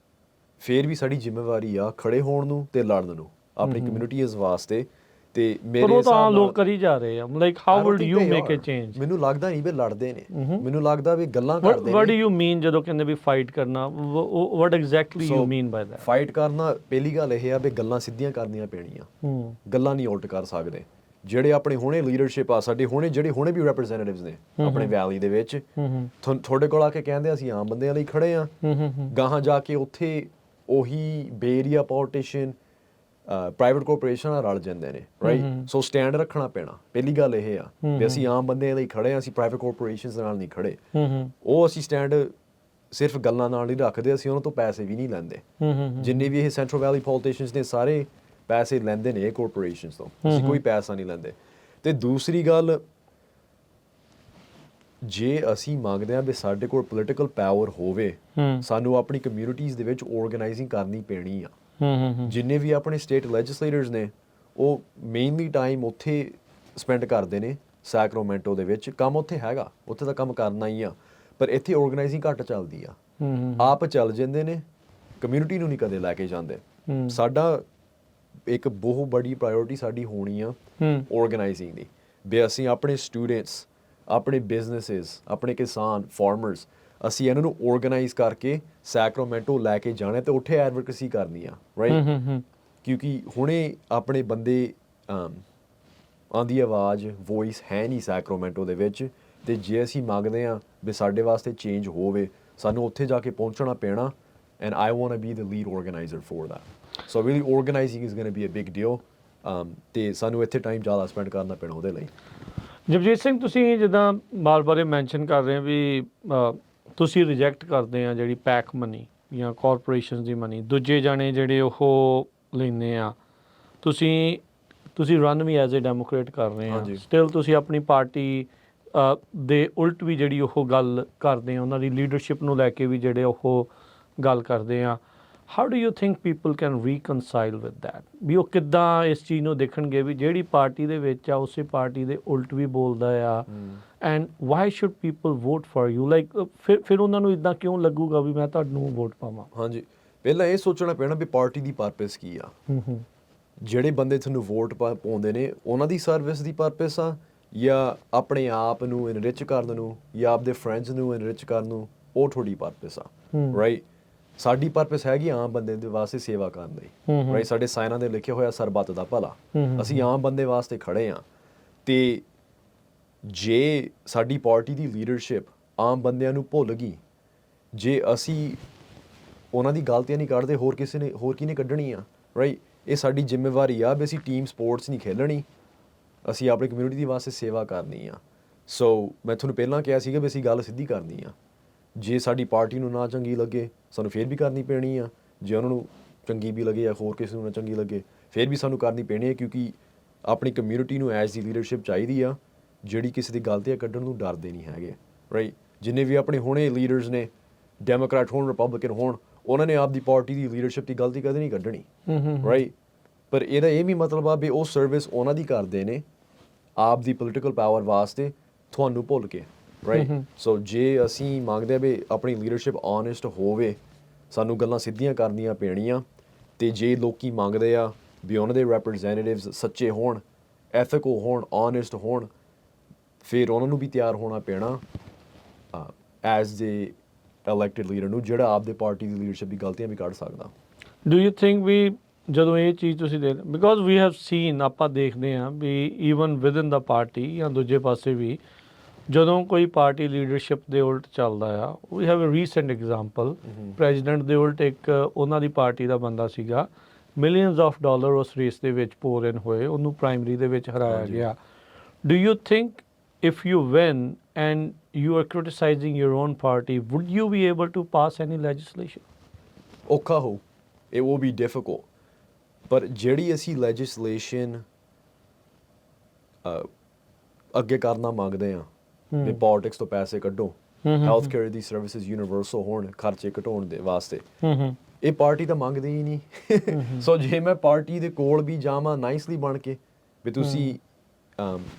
ਫਿਰ ਵੀ ਸਾਡੀ ਜ਼ਿੰਮੇਵਾਰੀ ਆ ਖੜੇ ਹੋਣ ਨੂੰ ਤੇ ਲੜਨ ਨੂੰ ਆਪਣੀ ਕਮਿਊਨਿਟੀਜ਼ ਵਾਸਤੇ ਤੇ ਪਰ ਮੇਰੇ ਉਹ ਤਾਂ ਹਿਸਾਬ ਲੋਕ ਨਾਲ ਕਰੀ ਜਾ ਰਹੇ ਆ like how I don't would think you they make a are. Change ਮੈਨੂੰ ਲੱਗਦਾ ਨਹੀਂ ਵੀ ਲੜਦੇ ਨੇ, ਮੈਨੂੰ ਲੱਗਦਾ ਵੀ ਗੱਲਾਂ ਕਰਦੇ ਵਾਟ ਡੂ ਨੇ। ਯੂ ਮੀਨ ਜਦੋਂ ਕਹਿੰਦੇ ਵੀ ਫਾਈਟ ਕਰਨਾ, what exactly you mean by that? Fight ਕਰਨਾ, ਪਹਿਲੀ ਗੱਲ ਇਹ ਆ ਵੀ ਗੱਲਾਂ ਸਿੱਧੀਆਂ ਕਰਨੀਆਂ ਪੈਣੀਆਂ, ਗੱਲਾਂ ਨਹੀਂ ਉਲਟ ਕਰ ਸਕਦੇ। ਜਿਹੜੇ ਆਪਣੇ ਹੁਣੇ ਲੀਡਰਸ਼ਿਪ ਆ ਸਾਡੇ ਹੁਣੇ, ਜਿਹੜੇ ਹੁਣੇ ਵੀ ਰੈਪਰੈਜ਼ੈਂਟੇਟਿਵਸ ਨੇ ਆਪਣੇ ਵੈਲੀ ਦੇ ਵਿੱਚ, ਤੁਹਾਡੇ ਕੋਲ ਆ ਕੇ ਕਹਿੰਦੇ ਅਸੀਂ ਆਮ ਬੰਦਿਆਂ ਲਈ ਖੜੇ ਆ, ਗਾਹਾਂ ਜਾ ਕੇ ਉੱਥੇ ਉਹੀ ਬੇਰੀਆ ਪੋਲੀਟੀਸ਼ੀਅਨ ਪ੍ਰਾਈਵੇਟ ਕਾਰਪੋਰੇਸ਼ਨ ਨਾਲ ਰਲ ਜਾਂਦੇ ਨੇ, ਰਾਈਟ? ਸੋ ਸਟੈਂਡ ਰੱਖਣਾ ਪੈਣਾ, ਪਹਿਲੀ ਗੱਲ ਇਹ ਆ ਵੀ ਅਸੀਂ ਆਮ ਬੰਦਿਆਂ ਲਈ ਖੜੇ ਆ, ਅਸੀਂ ਪ੍ਰਾਈਵੇਟ ਕਾਰਪੋਰੇਸ਼ਨਸ ਨਾਲ ਨਹੀਂ ਖੜੇ। ਉਹ ਅਸੀਂ ਸਟੈਂਡ ਸਿਰਫ ਗੱਲਾਂ ਨਾਲ ਨਹੀਂ ਰੱਖਦੇ, ਅਸੀਂ ਉਹਨਾਂ ਤੋਂ ਪੈਸੇ ਵੀ ਨਹੀਂ ਲੈਂਦੇ। ਜਿੰਨੇ ਵੀ ਇਹ ਸੈਂਟਰਲ ਵੈਲੀ ਪੋਲੀਟੀਸ਼ੀਅਨਸ ਨੇ ਸਾਰੇ ਪੈਸੇ ਲੈਂਦੇ ਨੇ ਇਹ ਕਾਰਪੋਰੇਸ਼ਨਸ ਤੋਂ, ਅਸੀਂ ਕੋਈ ਪੈਸਾ ਨਹੀਂ ਲੈਂਦੇ। ਤੇ ਦੂਸਰੀ ਗੱਲ, ਜੇ ਅਸੀਂ ਮੰਗਦੇ ਹਾਂ ਵੀ ਸਾਡੇ ਕੋਲ ਪੋਲੀਟੀਕਲ ਪਾਵਰ ਹੋਵੇ, ਸਾਨੂੰ ਆਪਣੀ ਕਮਿਊਨਿਟੀਜ਼ ਦੇ ਵਿੱਚ ਆਰਗੇਨਾਈਜ਼ਿੰਗ ਕਰਨੀ ਪੈਣੀ ਆ। ਜਿੰਨੇ ਵੀ ਆਪਣੇ ਸਟੇਟ ਲੈਜਿਸਲੇਟਰਸ ਨੇ ਉਹ ਮੇਨਲੀ ਟਾਈਮ ਉੱਥੇ ਸਪੈਂਡ ਕਰਦੇ ਨੇ ਸੈਕਰਾਮੈਂਟੋ ਦੇ ਵਿੱਚ, ਕੰਮ ਉੱਥੇ ਹੈਗਾ, ਉੱਥੇ ਦਾ ਕੰਮ ਕਰਨਾ ਹੀ ਆ, ਪਰ ਇੱਥੇ ਆਰਗੇਨਾਈਜ਼ਿੰਗ ਘੱਟ ਚੱਲਦੀ ਆ। ਆਪ ਚੱਲ ਜਾਂਦੇ ਨੇ, ਕਮਿਊਨਿਟੀ ਨੂੰ ਨਹੀਂ ਕਦੇ ਲੈ ਕੇ ਜਾਂਦੇ। ਸਾਡਾ ਇੱਕ ਬਹੁਤ ਬੜੀ ਪ੍ਰਾਇੋਰਟੀ ਸਾਡੀ ਹੋਣੀ ਆ ਆਰਗੇਨਾਈਜ਼ਿੰਗ ਦੀ, ਵੀ ਅਸੀਂ ਆਪਣੇ ਸਟੂਡੈਂਟਸ, ਆਪਣੇ ਬਿਜ਼ਨੈਸਿਸ, ਆਪਣੇ ਕਿਸਾਨ, ਫਾਰਮਰਸ, ਅਸੀਂ ਇਹਨਾਂ ਨੂੰ ਆਰਗੇਨਾਈਜ਼ ਕਰਕੇ ਸੈਕਰਾਮੈਂਟੋ ਲੈ ਕੇ ਜਾਣਾ ਤੇ ਉੱਥੇ ਐਡਵੋਕੇਸੀ ਕਰਨੀ ਆ, ਰਾਈਟ? ਕਿਉਂਕਿ ਹੁਣੇ ਆਪਣੇ ਬੰਦੇ ਆਂਦੀ ਆਵਾਜ਼, ਵੌਇਸ ਹੈ ਨਹੀਂ ਸੈਕਰਾਮੈਂਟੋ ਦੇ ਵਿੱਚ, ਤੇ ਜੇ ਅਸੀਂ ਮੰਗਦੇ ਹਾਂ ਵੀ ਸਾਡੇ ਵਾਸਤੇ ਚੇਂਜ ਹੋਵੇ, ਸਾਨੂੰ ਉੱਥੇ ਜਾ ਕੇ ਪਹੁੰਚਣਾ ਪੈਣਾ। And I want to be the lead organizer for that. So really organizing is going to be a big deal, ਤੇ ਸਾਨੂੰ ਇੱਥੇ ਟਾਈਮ ਜ਼ਿਆਦਾ ਸਪੈਂਡ ਕਰਨਾ ਪੈਣਾ ਉਹਦੇ ਲਈ। ਜਗਜੀਤ ਸਿੰਘ, ਤੁਸੀਂ ਜਿੱਦਾਂ ਬਾਰ-ਬਾਰ ਇਹ ਮੈਂਸ਼ਨ ਕਰ ਰਹੇ ਵੀ ਤੁਸੀਂ ਰਿਜੈਕਟ ਕਰਦੇ ਆ ਜਿਹੜੀ ਪੈਕ ਮਨੀ ਜਾਂ ਕਾਰਪੋਰੇਸ਼ਨਸ ਦੀ ਮਨੀ, ਦੂਜੇ ਜਾਣੇ ਜਿਹੜੇ ਉਹ ਲੈਂਦੇ ਆ, ਤੁਸੀਂ ਰਨ ਵੀ ਐਜ਼ ਏ ਡੈਮੋਕਰੇਟ ਕਰ ਰਹੇ ਆ, ਸਟਿਲ ਤੁਸੀਂ ਆਪਣੀ ਪਾਰਟੀ ਦੇ ਉਲਟ ਵੀ ਜਿਹੜੀ ਉਹ ਗੱਲ ਕਰਦੇ ਆ, ਉਹਨਾਂ ਦੀ ਲੀਡਰਸ਼ਿਪ ਨੂੰ ਲੈ ਕੇ ਵੀ ਜਿਹੜੇ ਉਹ ਗੱਲ ਕਰਦੇ ਆ। How do you think people can reconcile with that? ਵੀ ਉਹ ਕਿੱਦਾਂ ਇਸ ਚੀਜ਼ ਨੂੰ ਦੇਖਣਗੇ ਵੀ ਜਿਹੜੀ ਪਾਰਟੀ ਦੇ ਵਿੱਚ ਆ ਉਸੇ ਪਾਰਟੀ ਦੇ ਉਲਟ ਵੀ ਬੋਲਦਾ ਆ, and why should people vote for you? Like ਫਿਰ ਉਹਨਾਂ ਨੂੰ ਇਦਾਂ ਕਿਉਂ ਲੱਗੂਗਾ ਵੀ ਮੈਂ ਤੁਹਾਨੂੰ ਵੋਟ ਪਾਵਾਂ? ਹਾਂਜੀ, ਪਹਿਲਾਂ ਇਹ ਸੋਚਣਾ ਪੈਣਾ ਵੀ ਪਾਰਟੀ ਦੀ ਪਰਪਸ ਕੀ ਆ। ਜਿਹੜੇ ਬੰਦੇ ਤੁਹਾਨੂੰ ਵੋਟ ਪਾਉਂਦੇ ਨੇ ਉਹਨਾਂ ਦੀ ਸਰਵਿਸ ਦੀ ਪਰਪਸ ਆ, ਜਾਂ ਆਪਣੇ ਆਪ ਨੂੰ ਇਨਰਿਚ ਕਰਨ ਨੂੰ, ਜਾਂ ਆਪਦੇ ਫਰੈਂਡਸ ਨੂੰ ਇਨਰਿਚ ਕਰਨ ਨੂੰ, ਉਹ ਤੁਹਾਡੀ ਪਰਪਸ ਆ, ਰਾਈਟ? ਸਾਡੀ ਪਰਪਸ ਹੈਗੀ ਆਮ ਬੰਦੇ ਦੇ ਵਾਸਤੇ ਸੇਵਾ ਕਰਨ ਦੀ, ਰਾਈਟ? ਸਾਡੇ ਸਾਇਨਾਂ ਦੇ ਲਿਖਿਆ ਹੋਇਆ ਸਰਬੱਤ ਦਾ ਭਲਾ, ਅਸੀਂ ਆਮ ਬੰਦੇ ਵਾਸਤੇ ਖੜੇ ਆ। ਤੇ ਜੇ ਸਾਡੀ ਪਾਰਟੀ ਦੀ ਲੀਡਰਸ਼ਿਪ ਆਮ ਬੰਦਿਆਂ ਨੂੰ ਭੁੱਲ ਗਈ, ਜੇ ਅਸੀਂ ਉਹਨਾਂ ਦੀ ਗਲਤੀਆਂ ਨਹੀਂ ਕੱਢਦੇ, ਹੋਰ ਕਿਹਨੇ ਕੱਢਣੀ ਆ, ਰਾਈਟ? ਇਹ ਸਾਡੀ ਜ਼ਿੰਮੇਵਾਰੀ ਆ ਵੀ ਅਸੀਂ ਟੀਮ ਸਪੋਰਟਸ ਨਹੀਂ ਖੇਲਣੀ, ਅਸੀਂ ਆਪਣੀ ਕਮਿਊਨਿਟੀ ਦੀ ਵਾਸਤੇ ਸੇਵਾ ਕਰਨੀ ਆ। ਸੋ ਮੈਂ ਤੁਹਾਨੂੰ ਪਹਿਲਾਂ ਕਿਹਾ ਸੀਗਾ ਵੀ ਅਸੀਂ ਗੱਲ ਸਿੱਧੀ ਕਰਨੀ ਆ। ਜੇ ਸਾਡੀ ਪਾਰਟੀ ਨੂੰ ਨਾ ਚੰਗੀ ਲੱਗੇ, ਸਾਨੂੰ ਫਿਰ ਵੀ ਕਰਨੀ ਪੈਣੀ ਆ। ਜੇ ਉਹਨਾਂ ਨੂੰ ਚੰਗੀ ਵੀ ਲੱਗੇ ਜਾਂ ਹੋਰ ਕਿਸੇ ਨੂੰ ਨਾ ਚੰਗੀ ਲੱਗੇ, ਫਿਰ ਵੀ ਸਾਨੂੰ ਕਰਨੀ ਪੈਣੀ ਹੈ, ਕਿਉਂਕਿ ਆਪਣੀ ਕਮਿਊਨਿਟੀ ਨੂੰ ਐਜ਼ ਦੀ ਲੀਡਰਸ਼ਿਪ ਚਾਹੀਦੀ ਆ ਜਿਹੜੀ ਕਿਸੇ ਦੀ ਗਲਤੀਆਂ ਕੱਢਣ ਨੂੰ ਡਰਦੇ ਨਹੀਂ ਹੈਗੇ, ਰਾਈਟ? ਜਿੰਨੇ ਵੀ ਆਪਣੇ ਹੁਣੇ ਲੀਡਰਸ ਨੇ, ਡੈਮੋਕ੍ਰੈਟ ਹੋਣ, ਰਿਪਬਲਿਕਨ ਹੋਣ, ਉਹਨਾਂ ਨੇ ਆਪਦੀ ਪਾਰਟੀ ਦੀ ਲੀਡਰਸ਼ਿਪ ਦੀ ਗਲਤੀ ਕਦੇ ਨਹੀਂ ਕੱਢਣੀ, ਰਾਈਟ? ਪਰ ਇਹਦਾ ਇਹ ਵੀ ਮਤਲਬ ਆ ਵੀ ਉਹ ਸਰਵਿਸ ਉਹਨਾਂ ਦੀ ਕਰਦੇ ਨੇ ਆਪ ਦੀ ਪੋਲੀਟੀਕਲ ਪਾਵਰ ਵਾਸਤੇ, ਤੁਹਾਨੂੰ ਭੁੱਲ ਕੇ, ਰਾਈਟ? ਸੋ ਜੇ ਅਸੀਂ ਮੰਗਦੇ ਹਾਂ ਵੀ ਆਪਣੀ ਲੀਡਰਸ਼ਿਪ ਓਨੈਸਟ ਹੋਵੇ, ਸਾਨੂੰ ਗੱਲਾਂ ਸਿੱਧੀਆਂ ਕਰਨੀਆਂ ਪੈਣੀਆਂ, ਤੇ ਜੇ ਲੋਕੀ ਮੰਗਦੇ ਆ ਵੀ ਉਹਨਾਂ ਦੇ ਰੈਪਰੈਜ਼ੈਂਟੇਟਿਵਸ ਸੱਚੇ ਹੋਣ, ਐਥੀਕਲ ਹੋਣ, ਓਨੈਸਟ ਹੋਣ, ਫਿਰ ਉਹਨਾਂ ਨੂੰ ਵੀ ਤਿਆਰ ਹੋਣਾ ਪੈਣਾ ਐਜ਼ ਦੇ ਇਲੈਕਟਿਡ ਲੀਡਰ ਨੂੰ, ਜਿਹੜਾ ਆਪਦੇ ਪਾਰਟੀ ਦੀ ਲੀਡਰਸ਼ਿਪ ਦੀ ਗਲਤੀਆਂ ਵੀ ਕੱਢ ਸਕਦਾ। ਡੂ ਯੂ ਥਿੰਕ ਵੀ ਜਦੋਂ ਇਹ ਚੀਜ਼ ਤੁਸੀਂ ਦੇ, ਬਿਕੋਜ਼ ਵੀ ਹੈਵ ਸੀਨ, ਆਪਾਂ ਦੇਖਦੇ ਹਾਂ ਵੀ ਈਵਨ ਵਿਦਨ ਦਾ ਪਾਰਟੀ ਜਾਂ ਦੂਜੇ ਪਾਸੇ ਵੀ, ਜਦੋਂ ਕੋਈ ਪਾਰਟੀ ਲੀਡਰਸ਼ਿਪ ਦੇ ਉਲਟ ਚੱਲਦਾ ਆ, we have a recent example, president ਦੇ ਉਲਟ ਇੱਕ ਉਹਨਾਂ ਦੀ ਪਾਰਟੀ ਦਾ ਬੰਦਾ ਸੀਗਾ, ਮਿਲੀਅਨਸ ਆਫ ਡਾਲਰ ਉਸ ਰੇਸ ਦੇ ਵਿੱਚ ਪੋਰ ਇਨ ਹੋਏ, ਉਹਨੂੰ ਪ੍ਰਾਇਮਰੀ ਦੇ ਵਿੱਚ ਹਰਾਇਆ ਗਿਆ। Do you think if you win and you are criticizing your own party, would you be able to pass any legislation? ਔਖਾ ਹੋ, it will be difficult, ਪਰ ਜਿਹੜੀ ਅਸੀਂ ਲੈਜਿਸਲੇਸ਼ਨ ਅੱਗੇ ਕਰਨਾ ਮੰਗਦੇ ਹਾਂ ਵੀ ਪੋਲਿਟਿਕਸ ਤੋਂ ਪੈਸੇ ਕੱਢੋ, ਹੈਲਥ ਕੇਅਰ ਦੀ ਸਰਵਿਸਿਜ਼ ਯੂਨੀਵਰਸਲ ਹੋਣ, ਖਰਚੇ ਘਟਾਉਣ ਦੇ ਵਾਸਤੇ, ਇਹ ਪਾਰਟੀ ਤਾਂ ਮੰਗਦੀ ਹੀ ਨਹੀਂ। ਸੋ ਜੇ ਮੈਂ ਪਾਰਟੀ ਦੇ ਕੋਲ ਵੀ ਜਾਵਾਂ ਨਾਈਸਲੀ ਬਣ ਕੇ ਵੀ ਤੁਸੀਂ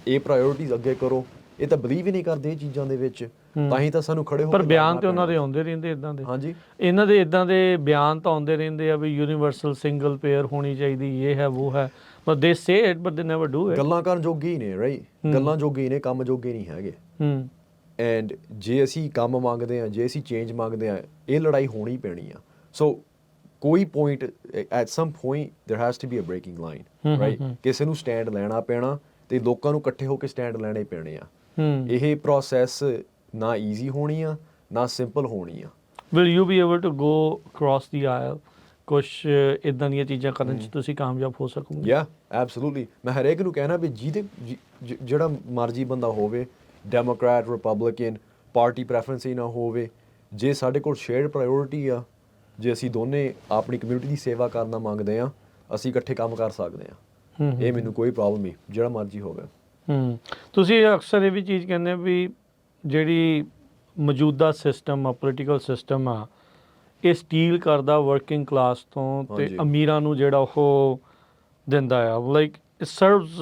ਇਹ ਪ੍ਰਾਇੋਰਟੀਜ਼ ਅੱਗੇ ਕਰੋ, ਇਹ ਤਾਂ ਬਲੀਵ ਹੀ ਨਹੀਂ ਕਰਦੇ ਇਹ ਚੀਜ਼ਾਂ ਦੇ ਵਿੱਚ, ਤਾਂ ਹੀ ਤਾਂ ਸਾਨੂੰ ਖੜੇ ਹੋ ਕੇ ਪਰ ਬਿਆਨ ਤੇ ਉਹਨਾਂ ਦੇ ਆਉਂਦੇ ਰਹਿੰਦੇ ਇਦਾਂ ਦੇ। ਹਾਂਜੀ, ਇਹਨਾਂ ਦੇ ਇਦਾਂ ਦੇ ਬਿਆਨ ਤਾਂ ਆਉਂਦੇ ਰਹਿੰਦੇ ਆ ਵੀ ਯੂਨੀਵਰਸਲ ਸਿੰਗਲ ਪੇਅਰ ਹੋਣੀ ਚਾਹੀਦੀ, ਇਹ ਹੈ ਉਹ ਹੈ, but they say it but they never do it. ਗੱਲਾਂ ਕਰਨ ਜੋਗੇ ਹੀ ਨੇ, ਰਾਈਟ, ਗੱਲਾਂ ਜੋਗੇ ਹੀ ਨੇ, ਕੰਮ ਜੋਗੇ ਨਹੀਂ ਹੈਗੇ। ਐਂਡ ਜੇ ਅਸੀਂ ਕੰਮ ਮੰਗਦੇ ਹਾਂ, ਜੇ ਅਸੀਂ ਚੇਂਜ ਮੰਗਦੇ ਹਾਂ, ਇਹ ਲੜਾਈ ਹੋਣੀ ਪੈਣੀ ਆ। ਸੋ ਕੋਈ point, at some point there has to be a breaking line, right. ਕਿਸੇ ਨੂੰ ਸਟੈਂਡ ਲੈਣਾ ਪੈਣਾ ਤੇ ਲੋਕਾਂ ਨੂੰ ਇਕੱਠੇ ਹੋ ਕੇ ਸਟੈਂਡ ਲੈਣੇ ਪੈਣੇ ਆ। ਇਹ ਪ੍ਰੋਸੈਸ ਨਾ ਈਜ਼ੀ ਹੋਣੀ ਆ, ਨਾ ਸਿੰਪਲ ਹੋਣੀ ਆ। Will you be able to go across the aisle? ਕੁਛ ਇਦਾਂ ਦੀਆਂ ਚੀਜ਼ਾਂ ਕਰਨ 'ਚ ਤੁਸੀਂ ਕਾਮਯਾਬ ਹੋ ਸਕੋਗੇ? ਯਾ ਐਬਸੋਲੂਟਲੀ। ਮੈਂ ਹਰੇਕ ਨੂੰ ਕਹਿਣਾ ਵੀ ਜਿਹੜਾ ਮਰਜ਼ੀ ਬੰਦਾ ਹੋਵੇ, ਡੈਮੋਕ੍ਰੈਟ, ਰਿਪਬਲਿਕਨ, ਪਾਰਟੀ ਪ੍ਰੈਫਰੈਂਸ ਹੀ ਨਾ ਹੋਵੇ, ਜੇ ਸਾਡੇ ਕੋਲ ਸ਼ੇਅਰਡ ਪ੍ਰਾਇਓਰਿਟੀ ਆ, ਜੇ ਅਸੀਂ ਦੋਨੇ ਆਪਣੀ ਕਮਿਊਨਿਟੀ ਦੀ ਸੇਵਾ ਕਰਨਾ ਮੰਗਦੇ ਹਾਂ, ਅਸੀਂ ਇਕੱਠੇ ਕੰਮ ਕਰ ਸਕਦੇ ਹਾਂ। ਇਹ ਮੈਨੂੰ ਕੋਈ ਪ੍ਰੋਬਲਮ ਨਹੀਂ, ਜਿਹੜਾ ਮਰਜ਼ੀ ਹੋਵੇ। ਤੁਸੀਂ ਅਕਸਰ ਇਹ ਵੀ ਚੀਜ਼ ਕਹਿੰਦੇ ਵੀ ਜਿਹੜੀ ਮੌਜੂਦਾ ਸਿਸਟਮ ਆ, ਪੋਲੀਟੀਕਲ ਸਿਸਟਮ ਆ, ਇਹ ਸਟੀਲ ਕਰਦਾ ਵਰਕਿੰਗ ਕਲਾਸ ਤੋਂ ਤੇ ਅਮੀਰਾਂ ਨੂੰ ਜਿਹੜਾ ਉਹ ਦਿੰਦਾ ਆ। Like it service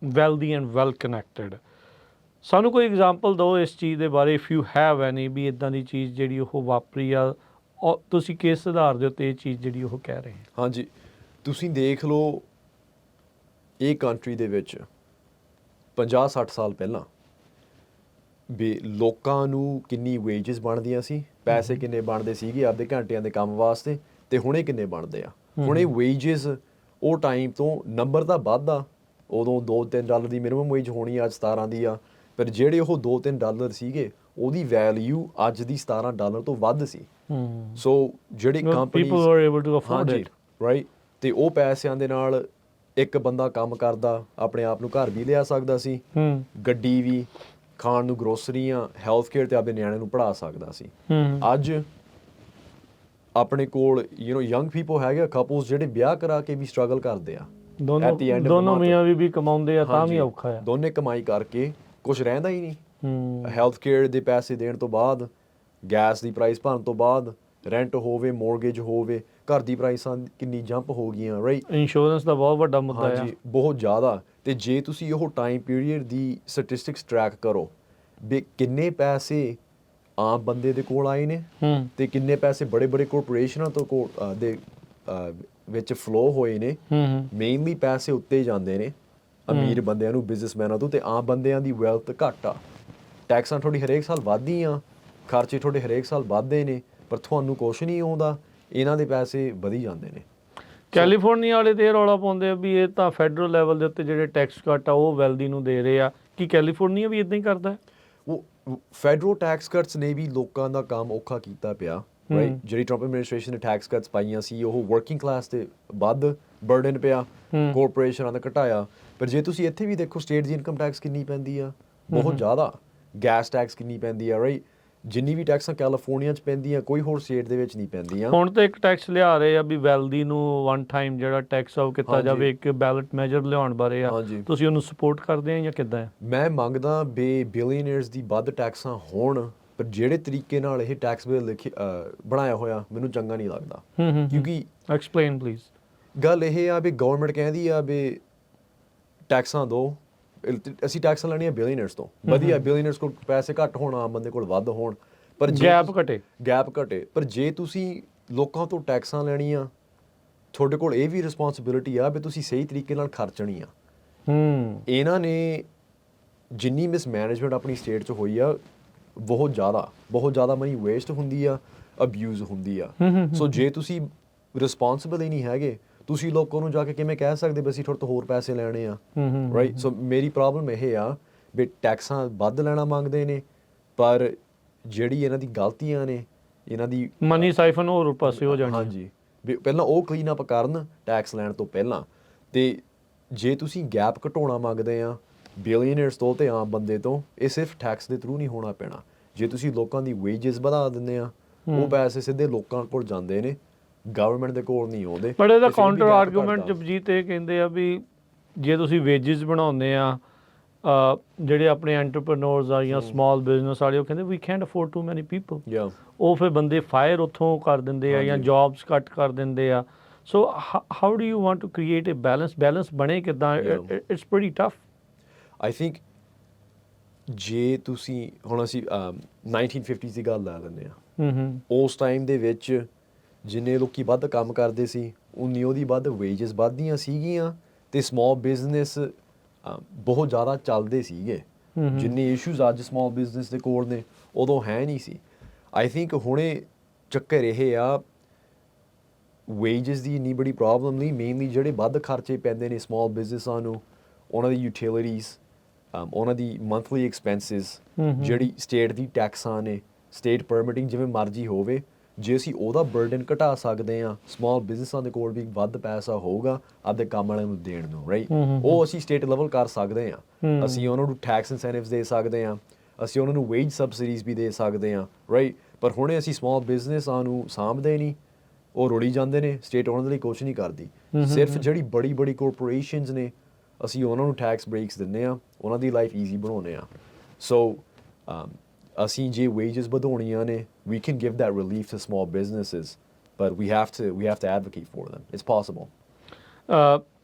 wealthy and well connected. ਸਾਨੂੰ ਕੋਈ ਐਗਜ਼ਾਮਪਲ ਦਿਓ ਇਸ ਚੀਜ਼ ਦੇ ਬਾਰੇ, ਇਫ ਯੂ ਹੈਵ ਐਨੀ, ਵੀ ਇੱਦਾਂ ਦੀ ਚੀਜ਼ ਜਿਹੜੀ ਉਹ ਵਾਪਰੀ ਆ, ਤੁਸੀਂ ਕਿਸ ਆਧਾਰ ਦੇ ਉੱਤੇ ਇਹ ਚੀਜ਼ ਜਿਹੜੀ ਉਹ ਕਹਿ ਰਹੇ? ਹਾਂਜੀ, ਤੁਸੀਂ ਦੇਖ ਲਓ, ਇਹ ਕੰਟਰੀ ਦੇ ਵਿੱਚ 50-60 ਸਾਲ ਪਹਿਲਾਂ ਵੀ ਲੋਕਾਂ ਨੂੰ ਕਿੰਨੀ ਵੇਜਸ ਬਣਦੀਆਂ ਸੀ, ਪੈਸੇ ਕਿੰਨੇ ਬਣਦੇ ਸੀਗੇ ਆਪਦੇ ਘੰਟਿਆਂ ਦੇ ਕੰਮ ਵਾਸਤੇ, ਤੇ ਹੁਣੇ ਕਿੰਨੇ ਬਣਦੇ ਆ। ਹੁਣੇ ਵੇਜਸ ਉਹ ਟਾਈਮ ਤੋਂ ਨੰਬਰ ਤਾਂ ਵੱਧ ਆ, ਉਦੋਂ $2-3 ਦੀ ਮਿਨੀਮਮ ਵੇਜ ਹੋਣੀ ਆ, ਅੱਜ 17 ਦੀ ਆ, ਪਰ ਜਿਹੜੇ ਉਹ $2-3 ਸੀਗੇ ਉਹਦੀ ਵੈਲਿਊ ਅੱਜ ਦੀ $17 ਤੋਂ ਵੱਧ ਸੀ। ਸੋ ਜਿਹੜੀ ਕੰਪਨੀ, ਰਾਈਟ, ਤੇ ਉਹ ਪੈਸਿਆਂ ਦੇ ਨਾਲ ਇੱਕ ਬੰਦਾ ਕੰਮ ਕਰਦਾ ਆਪਣੇ ਆਪ ਨੂੰ ਘਰ ਵੀ ਲਿਆ ਸਕਦਾ ਸੀ, ਗੱਡੀ ਵੀ, ਖਾਣ ਨੂੰ ਗਰੋਸਰੀਆਂ, ਹੈਲਥ ਕੇਅਰ, ਤੇ ਆਪਣੇ ਨਿਆਣਿਆਂ ਨੂੰ ਪੜ੍ਹਾ ਸਕਦਾ ਸੀ। ਅੱਜ ਆਪਣੇ ਕੋਲ ਯੰਗ ਪੀਪਲ ਹੈਗੇ, ਕਪਲਸ ਜਿਹੜੇ ਵਿਆਹ ਕਰਾ ਕੇ ਵੀ ਸਟਰਗਲ ਕਰਦੇ ਆ। ਦੋਨੋਂ ਮੀਆਂ ਵੀ ਕਮਾਉਂਦੇ ਆ ਤਾਂ ਵੀ ਔਖਾ ਆ। ਦੋਨੇ ਕਮਾਈ ਕਰਕੇ ਕੁਝ ਰਹਿੰਦਾ ਹੀ ਨਹੀਂ। ਹੈਲਥ ਕੇਅਰ ਦੇ ਪੈਸੇ ਦੇਣ ਤੋਂ ਬਾਅਦ, ਗੈਸ ਦੀ ਪ੍ਰਾਈਸ ਭਰਨ ਤੋਂ ਬਾਅਦ, ਰੈਂਟ ਹੋਵੇ, ਮੋਰਗੇਜ ਹੋਵੇ, ਘਰ ਦੀ ਪ੍ਰਾਈਸਾਂ ਕਿੰਨੀ ਜੰਪ ਹੋ ਗਈਆਂ, ਰਾਈਟ। ਇੰਸ਼ੋਰੈਂਸ ਦਾ ਬਹੁਤ ਵੱਡਾ ਮੁੱਦਾ ਆ। ਹਾਂਜੀ, ਬਹੁਤ ਜ਼ਿਆਦਾ। ਤੇ ਜੇ ਤੁਸੀਂ ਉਹ ਟਾਈਮ ਪੀਰੀਅਡ ਦੀ ਸਟੈਟਿਸਟਿਕਸ ਟਰੈਕ ਕਰੋ ਵੀ ਕਿੰਨੇ ਪੈਸੇ ਆਮ ਬੰਦੇ ਦੇ ਕੋਲ ਆਏ ਨੇ ਤੇ ਕਿੰਨੇ ਪੈਸੇ ਬੜੇ ਬੜੇ ਕਾਰਪੋਰੇਸ਼ਨਾਂ ਤੋਂ ਦੇ ਵਿੱਚ ਫਲੋ ਹੋਏ ਨੇ, ਮੇਨਲੀ ਪੈਸੇ ਉੱਤੇ ਜਾਂਦੇ ਨੇ ਅਮੀਰ ਬੰਦਿਆਂ ਨੂੰ, ਬਿਜ਼ਨਸਮੈਨਾਂ ਤੋਂ, ਤੇ ਆਮ ਬੰਦਿਆਂ ਦੀ ਵੈਲਥ ਘੱਟ ਆ। ਟੈਕਸਾਂ ਤੁਹਾਡੀ ਹਰੇਕ ਸਾਲ ਵੱਧਦੀਆਂ, ਖਰਚੇ ਤੁਹਾਡੇ ਹਰੇਕ ਸਾਲ ਵੱਧਦੇ ਨੇ, ਪਰ ਤੁਹਾਨੂੰ ਕੁਛ ਨਹੀਂ ਆਉਂਦਾ, ਇਹਨਾਂ ਦੇ ਪੈਸੇ ਵਧੀ ਜਾਂਦੇ ਨੇ। ਕੈਲੀਫੋਰਨੀਆ ਵਾਲੇ ਤੇ ਇਹ ਰੌਲਾ ਪਾਉਂਦੇ ਆ ਵੀ ਇਹ ਤਾਂ ਫੈਡਰਲ ਲੈਵਲ ਦੇ ਉੱਤੇ ਜਿਹੜੇ ਟੈਕਸ ਕੱਟ ਆ ਉਹ ਵੈਲਦੀ ਨੂੰ ਦੇ ਰਹੇ ਆ। ਕੀ ਕੈਲੀਫੋਰਨੀਆ ਵੀ ਇਦਾਂ ਹੀ ਕਰਦਾ? ਉਹ ਫੈਡਰਲ ਟੈਕਸ ਕੱਟਸ ਨੇ ਵੀ ਲੋਕਾਂ ਦਾ ਕੰਮ ਔਖਾ ਕੀਤਾ ਪਿਆ, ਰਾਈਟ। ਜਿਹੜੀ ਟਰੰਪ ਐਡਮਿਨਿਸਟ੍ਰੇਸ਼ਨ ਨੇ ਟੈਕਸ ਕੱਟਸ ਪਾਈਆਂ ਸੀ, ਉਹ ਵਰਕਿੰਗ ਕਲਾਸ ਤੇ ਵੱਧ ਬਰਡਨ ਪਿਆ, ਕਾਰਪੋਰੇਸ਼ਨਾਂ ਦਾ ਘਟਾਇਆ। ਪਰ ਜੇ ਤੁਸੀਂ ਇੱਥੇ ਵੀ ਦੇਖੋ, ਸਟੇਟ ਦੀ ਇਨਕਮ ਟੈਕਸ ਕਿੰਨੀ ਪੈਂਦੀ ਆ, ਬਹੁਤ ਜ਼ਿਆਦਾ। ਗੈਸ ਟੈਕਸ ਕਿੰਨੀ ਪੈਂਦੀ ਆ, ਰਾਈਟ। ਜਿੰਨੀ ਵੀ ਟੈਕਸਾਂ ਕੈਲੀਫੋਰਨੀਆ 'ਚ ਪੈਂਦੀਆਂ, ਕੋਈ ਹੋਰ ਸਟੇਟ ਦੇ ਵਿੱਚ ਨਹੀਂ ਪੈਂਦੀਆਂ। ਹੁਣ ਤਾਂ ਇੱਕ ਟੈਕਸ ਲਿਆ ਰਹੇ ਆ ਵੀ ਵੈਲਦੀ ਨੂੰ ਵਨ ਟਾਈਮ ਜਿਹੜਾ ਟੈਕਸ ਆ ਉਹ ਕੀਤਾ ਜਾਵੇ, ਇੱਕ ਬੈਲਟ ਮੈਜਰ ਲਿਆਉਣ ਬਾਰੇ ਆ। ਤੁਸੀਂ ਉਹਨੂੰ ਸਪੋਰਟ ਕਰਦੇ ਆ ਜਾਂ ਕਿੱਦਾਂ? ਮੈਂ ਮੰਗਦਾ ਵੀ ਬਿਲੀਅਨਰਸ ਦੀ ਵੱਧ ਟੈਕਸਾਂ ਹੋਣ, ਪਰ ਜਿਹੜੇ ਤਰੀਕੇ ਨਾਲ ਇਹ ਟੈਕਸ ਬਿੱਲ ਬਣਾਇਆ ਹੋਇਆ ਮੈਨੂੰ ਚੰਗਾ ਨਹੀਂ ਲੱਗਦਾ। ਕਿਉਂਕਿ ਐਕਸਪਲੇਨ ਪਲੀਜ਼। ਗੱਲ ਇਹ ਆ ਵੀ ਗਵਰਨਮੈਂਟ ਕਹਿੰਦੀ ਆ ਵੀ ਟੈਕਸਾਂ ਦਿਓ, ਅਸੀਂ ਟੈਕਸਾਂ ਲੈਣੀਆਂ ਬਿਲੀਅਨਰਸ ਤੋਂ, ਵਧੀਆ। ਬਿਲੀਅਨਰਸ ਕੋਲ ਪੈਸੇ ਘੱਟ ਹੋਣ, ਆਮ ਬੰਦੇ ਕੋਲ ਵੱਧ ਹੋਣ, ਪਰ ਗੈਪ ਘਟੇ। ਪਰ ਜੇ ਤੁਸੀਂ ਲੋਕਾਂ ਤੋਂ ਟੈਕਸਾਂ ਲੈਣੀਆਂ, ਤੁਹਾਡੇ ਕੋਲ ਇਹ ਵੀ ਰਿਸਪੌਂਸਿਬਿਲਿਟੀ ਆ ਵੀ ਤੁਸੀਂ ਸਹੀ ਤਰੀਕੇ ਨਾਲ ਖਰਚਣੀ ਆ। ਇਹਨਾਂ ਨੇ ਜਿੰਨੀ ਮਿਸਮੈਨੇਜਮੈਂਟ ਆਪਣੀ ਸਟੇਟ 'ਚ ਹੋਈ ਆ, ਬਹੁਤ ਜ਼ਿਆਦਾ ਮਨੀ ਵੇਸਟ ਹੁੰਦੀ ਆ, ਅਬਿਊਜ਼ ਹੁੰਦੀ ਆ। ਸੋ ਜੇ ਤੁਸੀਂ ਰਿਸਪੌਂਸਿਬਲ ਹੀ ਨਹੀਂ ਹੈਗੇ, ਤੁਸੀਂ ਲੋਕਾਂ ਨੂੰ ਜਾ ਕੇ ਕਿਵੇਂ ਕਹਿ ਸਕਦੇ ਵੀ ਅਸੀਂ ਤੁਹਾਡੇ ਤੋਂ ਹੋਰ ਪੈਸੇ ਲੈਣੇ ਆ, ਰਾਈਟ। ਸੋ ਮੇਰੀ ਪ੍ਰੋਬਲਮ ਇਹ ਆ ਵੀ ਟੈਕਸਾਂ ਵੱਧ ਲੈਣਾ ਮੰਗਦੇ ਨੇ, ਪਰ ਜਿਹੜੀ ਇਹਨਾਂ ਦੀ ਗਲਤੀਆਂ ਨੇ, ਇਹਨਾਂ ਦੀ ਮਨੀ ਸਾਈਫਨ ਹੋਰ ਪਾਸੇ ਹੋ ਜਾਣੀ। ਹਾਂਜੀ, ਵੀ ਪਹਿਲਾਂ ਉਹ ਕਲੀਨ ਅਪ ਕਰਨ ਟੈਕਸ ਲੈਣ ਤੋਂ ਪਹਿਲਾਂ। ਤੇ ਜੇ ਤੁਸੀਂ ਗੈਪ ਘਟਾਉਣਾ ਮੰਗਦੇ ਆ ਬਿਲੀਅਨਰਸ ਤੋਂ ਤੇ ਆਮ ਬੰਦੇ ਤੋਂ, ਇਹ ਸਿਰਫ ਟੈਕਸ ਦੇ ਥਰੂ ਨਹੀਂ ਹੋਣਾ ਪੈਣਾ। ਜੇ ਤੁਸੀਂ ਲੋਕਾਂ ਦੀ ਵੇਜਸ ਵਧਾ ਦਿੰਦੇ ਆ, ਉਹ ਪੈਸੇ ਸਿੱਧੇ ਲੋਕਾਂ ਕੋਲ ਜਾਂਦੇ ਨੇ, ਗਵਰਨਮੈਂਟ ਦੇ ਕੋਲ ਨਹੀਂ ਆਉਂਦੇ। ਬਟ ਇਹਦਾ ਕਾਊਂਟਰ ਆਰਗੂਮੈਂਟ ਜਪਜੀਤ ਇਹ ਕਹਿੰਦੇ ਆ ਵੀ ਜੇ ਤੁਸੀਂ ਵੇਜਸ ਬਣਾਉਂਦੇ ਆ, ਜਿਹੜੇ ਆਪਣੇ ਐਂਟਰਪ੍ਰੈਨਿਓਰਸ ਆ ਜਾਂ ਸਮਾਲ ਬਿਜ਼ਨਸ ਵਾਲੇ, ਉਹ ਕਹਿੰਦੇ we can't afford too many people. ਉਹ ਫਿਰ ਬੰਦੇ ਫਾਇਰ ਉੱਥੋਂ ਕਰ ਦਿੰਦੇ ਆ ਜਾਂ ਜੌਬਸ ਕੱਟ ਕਰ ਦਿੰਦੇ ਆ। So how do you want to create a balance ਬਣੇ ਕਿੱਦਾਂ? It's pretty tough. I think ਜੇ ਤੁਸੀਂ ਹੁਣ ਅਸੀਂ 1950s ਦੀ ਗੱਲ ਲੈ ਲੈਂਦੇ ਆ, ਉਸ ਟਾਈਮ ਦੇ ਵਿੱਚ ਜਿੰਨੇ ਲੋਕੀ ਵੱਧ ਕੰਮ ਕਰਦੇ ਸੀ, ਉਨੀ ਉਹਦੀ ਵੱਧ ਵੇਜਸ ਵੱਧਦੀਆਂ ਸੀਗੀਆਂ, ਤੇ ਸਮਾਲ ਬਿਜ਼ਨਸ ਬਹੁਤ ਜ਼ਿਆਦਾ ਚੱਲਦੇ ਸੀਗੇ। ਜਿੰਨੇ ਇਸ਼ੂਜ਼ ਅੱਜ ਸਮਾਲ ਬਿਜ਼ਨਸ ਦੇ ਕੋਲ ਨੇ ਉਦੋਂ ਹੈ ਨਹੀਂ ਸੀ। ਆਈ ਥਿੰਕ ਹੁਣੇ ਚੱਕਰ ਇਹ ਆ ਵੇਜਸ ਦੀ ਇੰਨੀ ਬੜੀ ਪ੍ਰੋਬਲਮ ਨਹੀਂ, ਮੇਨਲੀ ਜਿਹੜੇ ਵੱਧ ਖਰਚੇ ਪੈਂਦੇ ਨੇ ਸਮਾਲ ਬਿਜ਼ਨਸਾਂ ਨੂੰ, ਉਹਨਾਂ ਦੀ ਯੂਟਿਲਿਟੀਜ਼, ਉਹਨਾਂ ਦੀ ਮੰਥਲੀ ਐਕਸਪੈਂਸਿਸ, ਜਿਹੜੀ ਸਟੇਟ ਦੀ ਟੈਕਸਾਂ ਨੇ, ਸਟੇਟ ਪਰਮਿਟਿੰਗ ਜਿਵੇਂ ਮਰਜ਼ੀ ਹੋਵੇ, ਜੇ ਅਸੀਂ ਉਹਦਾ ਬਰਡਨ ਘਟਾ ਸਕਦੇ ਹਾਂ, ਸਮਾਲ ਬਿਜ਼ਨਸਾਂ ਦੇ ਕੋਲ ਵੀ ਵੱਧ ਪੈਸਾ ਹੋਊਗਾ ਆਪਦੇ ਕੰਮ ਵਾਲਿਆਂ ਨੂੰ ਦੇਣ ਨੂੰ, ਰਾਈਟ, ਉਹ ਅਸੀਂ ਸਟੇਟ ਲੈਵਲ ਕਰ ਸਕਦੇ ਹਾਂ। ਅਸੀਂ ਉਹਨਾਂ ਨੂੰ ਟੈਕਸ ਇਨਸੈਂਟਿਵਸ ਦੇ ਸਕਦੇ ਹਾਂ, ਅਸੀਂ ਉਹਨਾਂ ਨੂੰ ਵੇਜ ਸਬਸਿਡੀਜ਼ ਵੀ ਦੇ ਸਕਦੇ ਹਾਂ, ਰਾਈਟ। ਪਰ ਹੁਣੇ ਅਸੀਂ ਸਮਾਲ ਬਿਜ਼ਨਸਾਂ ਨੂੰ ਸਾਂਭਦੇ ਨਹੀਂ, ਉਹ ਰੁੜੀ ਜਾਂਦੇ ਨੇ, ਸਟੇਟ ਉਹਨਾਂ ਦੇ ਲਈ ਕੁਛ ਨਹੀਂ ਕਰਦੀ। ਸਿਰਫ ਜਿਹੜੀ ਬੜੀ ਬੜੀ ਕੋਰਪੋਰੇਸ਼ਨਸ ਨੇ ਅਸੀਂ ਉਹਨਾਂ ਨੂੰ ਟੈਕਸ ਬ੍ਰੇਕਸ ਦਿੰਦੇ ਹਾਂ, ਉਹਨਾਂ ਦੀ ਲਾਈਫ ਈਜ਼ੀ ਬਣਾਉਂਦੇ ਹਾਂ। ਸੋ ਅਸੀਂ ਜੇ ਵੇਜਸ ਵਧਾਉਣੀਆਂ ਨੇ, we can give that relief to small businesses, but we have to advocate for them. It's possible.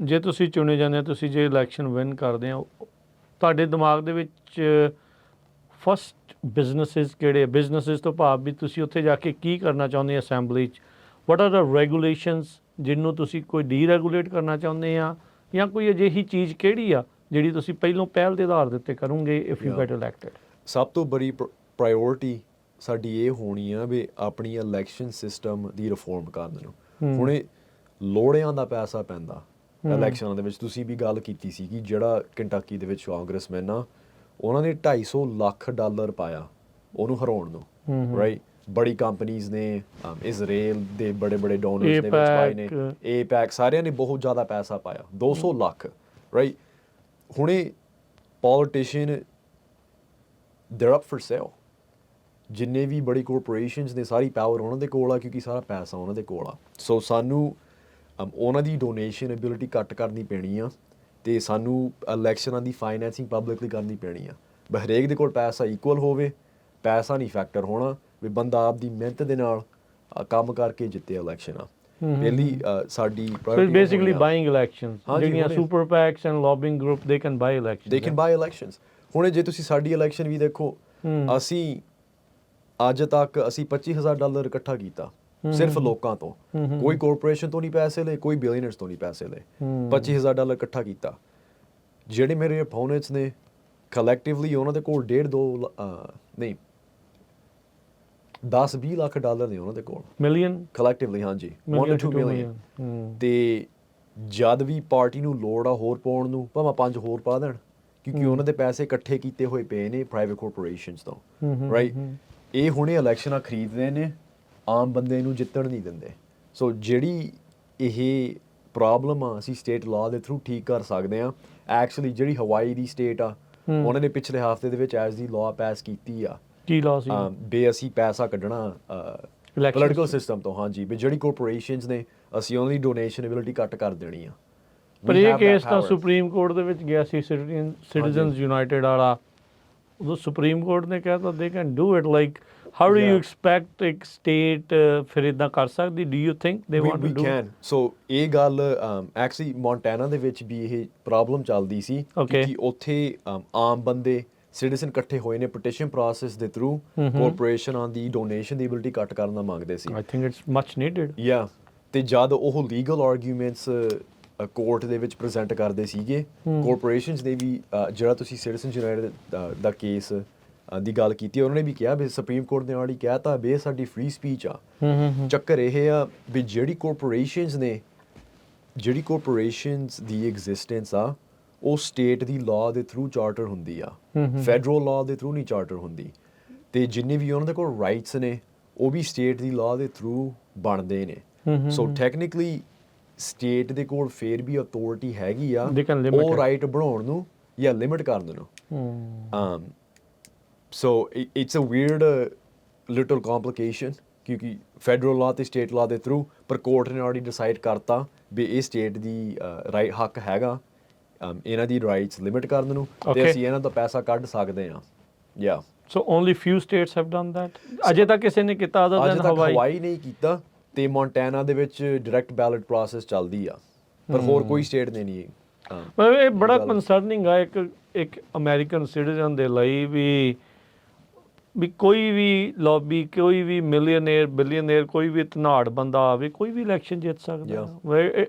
ਜੇ ਤੁਸੀਂ ਚੁਣੇ ਜਾਂਦੇ ਹੋ, ਤੁਸੀਂ ਜੇ ਇਲੈਕਸ਼ਨ ਵਿਨ ਕਰਦੇ ਹੋ, ਤੁਹਾਡੇ ਦਿਮਾਗ ਦੇ ਵਿੱਚ ਫਸਟ ਬਿਜ਼ਨਸਿਸ ਕਿਹੜੇ? ਬਿਜ਼ਨਸਿਸ ਤੋਂ ਭਾਵ ਵੀ ਤੁਸੀਂ ਉੱਥੇ ਜਾ ਕੇ ਕੀ ਕਰਨਾ ਚਾਹੁੰਦੇ ਅਸੈਂਬਲੀ 'ਚ? ਵਟ ਆਰ ਦ ਰੈਗੂਲੇਸ਼ਨਸ ਜਿਹਨੂੰ ਤੁਸੀਂ ਕੋਈ ਡੀਰੈਗੂਲੇਟ ਕਰਨਾ ਚਾਹੁੰਦੇ ਆ, ਜਾਂ ਕੋਈ ਅਜਿਹੀ ਚੀਜ਼ ਕਿਹੜੀ ਆ ਜਿਹੜੀ ਤੁਸੀਂ ਪਹਿਲੋਂ ਪਹਿਲ ਦੇ ਆਧਾਰ ਦੇ ਉੱਤੇ ਕਰੋਗੇ ਇਫ ਯੂ ਗੈਟ ਇਲੈਕਟਡ? ਸਭ ਤੋਂ ਬੜੀ ਪ੍ਰਾਇਓਰਟੀ ਸਾਡੀ ਇਹ ਹੋਣੀ ਆ ਵੀ ਆਪਣੀ ਇਲੈਕਸ਼ਨ ਸਿਸਟਮ ਦੀ ਰਿਫਾਰਮ ਕਰਨ ਨੂੰ। ਹੁਣੇ ਲੋੜਿਆਂ ਦਾ ਪੈਸਾ ਪੈਂਦਾ ਇਲੈਕਸ਼ਨਾਂ ਦੇ ਵਿੱਚ। ਤੁਸੀਂ ਵੀ ਗੱਲ ਕੀਤੀ ਸੀ ਕਿ ਜਿਹੜਾ ਕੰਟਕੀ ਦੇ ਵਿੱਚ ਕਾਂਗਰਸਮੈਨ ਆ, ਉਹਨਾਂ ਨੇ $250 ਲੱਖ ਪਾਇਆ ਉਹਨੂੰ ਹਰਾਉਣ ਨੂੰ, ਰਾਈਟ। ਬੜੀ ਕੰਪਨੀਜ਼ ਨੇ, ਇਜ਼ਰਾਈਲ ਦੇ ਬੜੇ ਬੜੇ ਡੋਨਰਸ ਦੇ ਵਿੱਚ ਪਾਏ ਨੇ, ਏਪੈਕ, ਸਾਰਿਆਂ ਨੇ ਬਹੁਤ ਜ਼ਿਆਦਾ ਪੈਸਾ ਪਾਇਆ, 200 ਲੱਖ, ਰਾਈਟ। ਹੁਣੇ politician they're up for sale। ਜਿੰਨੇ ਵੀ ਬੜੀ ਕੋਰਪੋਰੇਸ਼ਨਸ ਨੇ, ਸਾਰੀ ਪਾਵਰ ਉਹਨਾਂ ਦੇ ਕੋਲ ਆ, ਕਿਉਂਕਿ ਸਾਰਾ ਪੈਸਾ ਉਹਨਾਂ ਦੇ ਕੋਲ ਆ। ਸੋ ਸਾਨੂੰ ਉਹਨਾਂ ਦੀ ਡੋਨੇਸ਼ਨ ਐਬਿਲਿਟੀ ਘੱਟ ਕਰਨੀ ਪੈਣੀ ਆ, ਅਤੇ ਸਾਨੂੰ ਇਲੈਕਸ਼ਨਾਂ ਦੀ ਫਾਈਨੈਂਸਿੰਗ ਪਬਲਿਕਲੀ ਕਰਨੀ ਪੈਣੀ ਆ। ਵੀ ਹਰੇਕ ਦੇ ਕੋਲ ਪੈਸਾ ਇਕੁਅਲ ਹੋਵੇ, ਪੈਸਾ ਨਹੀਂ ਫੈਕਟਰ ਹੋਣਾ, ਵੀ ਬੰਦਾ ਆਪਦੀ ਮਿਹਨਤ ਦੇ ਨਾਲ ਕੰਮ ਕਰਕੇ ਜਿੱਤੇ ਇਲੈਕਸ਼ਨਾਂ। ਪਹਿਲੀ ਸਾਡੀ ਬੇਸਿਕਲੀ ਬਾਇੰਗ ਇਲੈਕਸ਼ਨਸ, ਜਿਹੜੀਆਂ super PACs and lobbying group, they can buy elections, they can buy elections. ਹੁਣ ਜੇ ਤੁਸੀਂ ਸਾਡੀ ਇਲੈਕਸ਼ਨ ਵੀ ਦੇਖੋ, ਅਸੀਂ ਅੱਜ ਤੱਕ ਅਸੀਂ $25,000 ਇਕੱਠਾ ਕੀਤਾ ਸਿਰਫ ਲੋਕਾਂ ਤੋਂ। ਕੋਈ ਕਾਰਪੋਰੇਸ਼ਨ ਤੋਂ ਨਹੀਂ ਪੈਸੇ ਲਏ, ਕੋਈ ਬਿਲੀਅਨਰਸ ਤੋਂ ਨਹੀਂ ਪੈਸੇ ਲਏ, $25,000 ਇਕੱਠਾ ਕੀਤਾ। ਜਿਹੜੇ ਮੇਰੇ ਅਪੋਨੈਂਟਸ ਨੇ ਕਲੈਕਟਿਵਲੀ ਉਹਨਾਂ ਦੇ ਕੋਲ 10-20 ਲੱਖ ਡਾਲਰ ਨੇ ਉਹਨਾਂ ਦੇ ਕੋਲ, ਮਿਲੀਅਨ ਕਲੈਕਟਿਵਲੀ, ਹਾਂਜੀ, 1 to 2 ਮਿਲੀਅਨ। ਤੇ ਜਦ ਵੀ ਪਾਰਟੀ ਨੂੰ ਲੋੜ ਆ ਹੋਰ ਪਾਉਣ ਨੂੰ, ਭਾਵੇਂ 5 ਹੋਰ ਪਾ ਦੇਣ, ਕਿਉਂਕਿ ਉਹਨਾਂ ਦੇ ਪੈਸੇ ਇਕੱਠੇ ਕੀਤੇ ਹੋਏ ਪਏ ਨੇ ਪ੍ਰਾਈਵੇਟ ਕਾਰਪੋਰੇਸ਼ਨਸ ਤੋਂ, ਰਾਈਟ। ਇਹ ਹੁਣੇ ਇਲੈਕਸ਼ਨਾਂ ਖਰੀਦਦੇ ਨੇ, ਆਮ ਬੰਦੇ ਨੂੰ ਜਿੱਤਣ ਨਹੀਂ ਦਿੰਦੇ। ਸੋ ਜਿਹੜੀ ਇਹ ਪ੍ਰੋਬਲਮ ਆ, ਅਸੀਂ ਸਟੇਟ ਲਾਅ ਦੇ ਥਰੂ ਠੀਕ ਕਰ ਸਕਦੇ ਹਾਂ। ਐਕਚੁਅਲੀ ਜਿਹੜੀ ਹਵਾਈ ਦੀ ਸਟੇਟ ਆ, ਉਹਨਾਂ ਨੇ ਪਿਛਲੇ ਹਫ਼ਤੇ ਦੇ ਵਿੱਚ ਐਜ਼ ਦੀ ਲਾਅ ਪਾਸ ਕੀਤੀ ਆ। ਕੀ ਲਾਅ ਸੀ? ਵੀ ਅਸੀਂ ਪੈਸਾ ਕੱਢਣਾ ਪੋਲੀਟੀਕਲ ਸਿਸਟਮ ਤੋਂ, ਹਾਂਜੀ, ਵੀ ਜਿਹੜੀ ਕਾਰਪੋਰੇਸ਼ਨਸ ਨੇ ਅਸੀਂ ਉਹਨਾਂ ਦੀ ਡੋਨੇਸ਼ਨ ਐਬਿਲਿਟੀ ਘੱਟ ਕਰ ਦੇਣੀ ਆ। ਪਰ ਇਹ ਕੇਸ ਤਾਂ ਸੁਪਰੀਮ ਕੋਰਟ ਦੇ ਵਿੱਚ ਗਿਆ ਸੀ, ਸਿਟੀਜ਼ਨਸ ਯੂਨਾਈਟਿਡ ਵਾਲਾ। ਉਦੋਂ ਸੁਪਰੀਮ ਕੋਰਟ ਨੇ ਕਿਹਾ ਤਾਂ they can do it. Like how do you expect ਇੱਕ ਸਟੇਟ ਫਿਰ ਇੱਦਾਂ ਕਰ ਸਕਦੀ? Do you think they want to do? We can. So ਇਹ ਗੱਲ ਐਕਚੁਅਲੀ ਮੌਂਟਾਨਾ ਦੇ ਵਿੱਚ ਵੀ ਇਹ ਪ੍ਰੋਬਲਮ ਚੱਲਦੀ ਸੀ, ਕਿਉਂਕਿ ਉੱਥੇ ਆਮ ਬੰਦੇ ਸਿਟੀਜ਼ਨ ਇਕੱਠੇ ਹੋਏ ਨੇ ਪਟੀਸ਼ਨ ਪ੍ਰੋਸੈਸ ਦੇ ਥਰੂ, ਕਾਰਪੋਰੇਸ਼ਨਾਂ ਦੀ ਡੋਨੇਸ਼ਨ ਦੀ ਐਬਿਲਿਟੀ ਘੱਟ ਕਰਨਾ ਮੰਗਦੇ ਸੀ। I think it's much needed. Yeah, ਤੇ ਜਦ ਉਹ ਲੀਗਲ ਆਰਗੂਮੈਂਟਸ ਕੋਰਟ ਦੇ ਵਿੱਚ ਪ੍ਰੈਜ਼ੈਂਟ ਕਰਦੇ ਸੀਗੇ, ਕਾਰਪੋਰੇਸ਼ਨਸ ਨੇ ਵੀ, ਜਿਹੜਾ ਤੁਸੀਂ ਸਿਟੀਜ਼ਨਸ ਯੂਨਾਈਟਿਡ ਦਾ ਕੇਸ ਦੀ ਗੱਲ ਕੀਤੀ, ਉਹਨਾਂ ਨੇ ਵੀ ਕਿਹਾ ਵੀ ਸੁਪਰੀਮ ਕੋਰਟ ਨੇ ਆਲਰੇਡੀ ਕਹਿ ਤਾ ਵੀ ਸਾਡੀ ਫ੍ਰੀ ਸਪੀਚ ਆ। ਚੱਕਰ ਇਹ ਆ ਵੀ ਜਿਹੜੀ ਕਾਰਪੋਰੇਸ਼ਨਸ ਦੀ ਐਗਜ਼ਿਸਟੈਂਸ ਆ, ਉਹ ਸਟੇਟ ਦੀ ਲਾਅ ਦੇ ਥਰੂ ਚਾਰਟਰ ਹੁੰਦੀ ਆ, ਫੈਡਰਲ ਲਾਅ ਦੇ ਥਰੂ ਨਹੀਂ ਚਾਰਟਰ ਹੁੰਦੀ। ਅਤੇ ਜਿੰਨੇ ਵੀ ਉਹਨਾਂ ਦੇ ਕੋਲ ਰਾਈਟਸ ਨੇ, ਉਹ ਵੀ ਸਟੇਟ ਦੀ ਲਾਅ ਦੇ ਥਰੂ ਬਣਦੇ ਨੇ। ਸੋ ਟੈਕਨੀਕਲੀ ਸਟੇਟ ਦੇ ਕੋਲ ਫੇਰ ਵੀ ਅਥਾਰਟੀ ਹੈਗੀ ਆ ਉਹ ਰਾਈਟ ਬਣਾਉਣ ਨੂੰ ਜਾਂ ਲਿਮਿਟ ਕਰਨ ਨੂੰ। So it's a weird little complication, ਕਿਉਂਕਿ ਫੈਡਰਲ ਲਾਅ ਅਤੇ ਸਟੇਟ ਲਾਅ ਦੇ ਥਰੂ, ਪਰ ਕੋਰਟ ਨੇ ਆਲਰੇਡੀ ਡਿਸਾਈਡ ਕਰਤਾ ਵੀ ਇਹ ਸਟੇਟ ਦੀ ਹੱਕ ਹੈਗਾ ਇਹਨਾਂ ਦੀ ਰਾਈਟਸ ਲਿਮਿਟ ਕਰਨ ਨੂੰ, ਅਤੇ ਅਸੀਂ ਇਹਨਾਂ ਦਾ ਪੈਸਾ ਕੱਢ ਸਕਦੇ ਹਾਂ। Yeah, so only few states have done that. ਅਜੇ ਤੱਕ ਕਿਸੇ ਨੇ ਕੀਤਾ? ਅਜੇ ਤੱਕ ਹਵਾਈ ਨਹੀਂ ਕੀਤਾ, ਤੇ ਮੌਂਟਾਨਾ ਦੇ ਵਿੱਚ ਡਾਇਰੈਕਟ ਬੈਲਟ ਪ੍ਰੋਸੈਸ ਚੱਲਦੀ ਆ, ਪਰ ਹੋਰ ਕੋਈ ਸਟੇਟ ਨੇ ਨਹੀਂ। ਇਹ ਬੜਾ ਕੰਸਰਨਿੰਗ ਆ ਇੱਕ ਅਮਰੀਕਨ ਸਿਟੀਜ਼ਨ ਦੇ ਲਈ ਵੀ। ਵੀ ਕੋਈ ਵੀ ਲੌਬੀ, ਕੋਈ ਵੀ ਮਿਲੀਅਨੇਰ ਬਿਲੀਅਨੇਰ, ਕੋਈ ਵੀ ਧਨਾੜ ਬੰਦਾ ਆਵੇ, ਕੋਈ ਵੀ ਇਲੈਕਸ਼ਨ ਜਿੱਤ ਸਕਦਾ।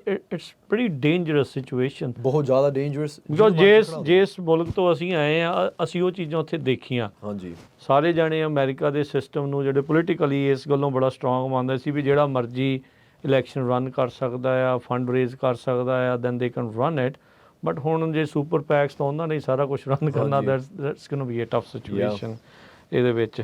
It's pretty dangerous situation. ਬਹੁਤ ਜ਼ਿਆਦਾ ਡੇਂਜਰਸ। ਬਿਕੋਜ਼ ਜਿਸ ਮੁਲਕ ਤੋਂ ਅਸੀਂ ਆਏ ਆ, ਅਸੀਂ ਉਹ ਚੀਜ਼ਾਂ ਉੱਥੇ ਦੇਖੀਆਂ। ਹਾਂਜੀ। ਸਾਰੇ ਜਾਣੇ ਅਮਰੀਕਾ ਦੇ ਸਿਸਟਮ ਨੂੰ ਜਿਹੜੇ ਪੋਲੀਟੀਕਲੀ ਇਸ ਗੱਲੋਂ ਬੜਾ ਸਟਰੋਂਗ ਮੰਨਦੇ ਸੀ ਵੀ ਜਿਹੜਾ ਮਰਜ਼ੀ ਇਲੈਕਸ਼ਨ ਰਨ ਕਰ ਸਕਦਾ ਆ, ਫੰਡ ਰੇਜ਼ ਕਰ ਸਕਦਾ ਆ, then they can run it. But ਹੁਣ ਜੇ ਸੁਪਰ ਪੈਕਸ ਤਾਂ ਉਹਨਾਂ ਨੇ ਸਾਰਾ ਕੁਝ ਰਨ ਕਰਨਾ, that's going to be a tough situation ਇਹਦੇ ਵਿੱਚ।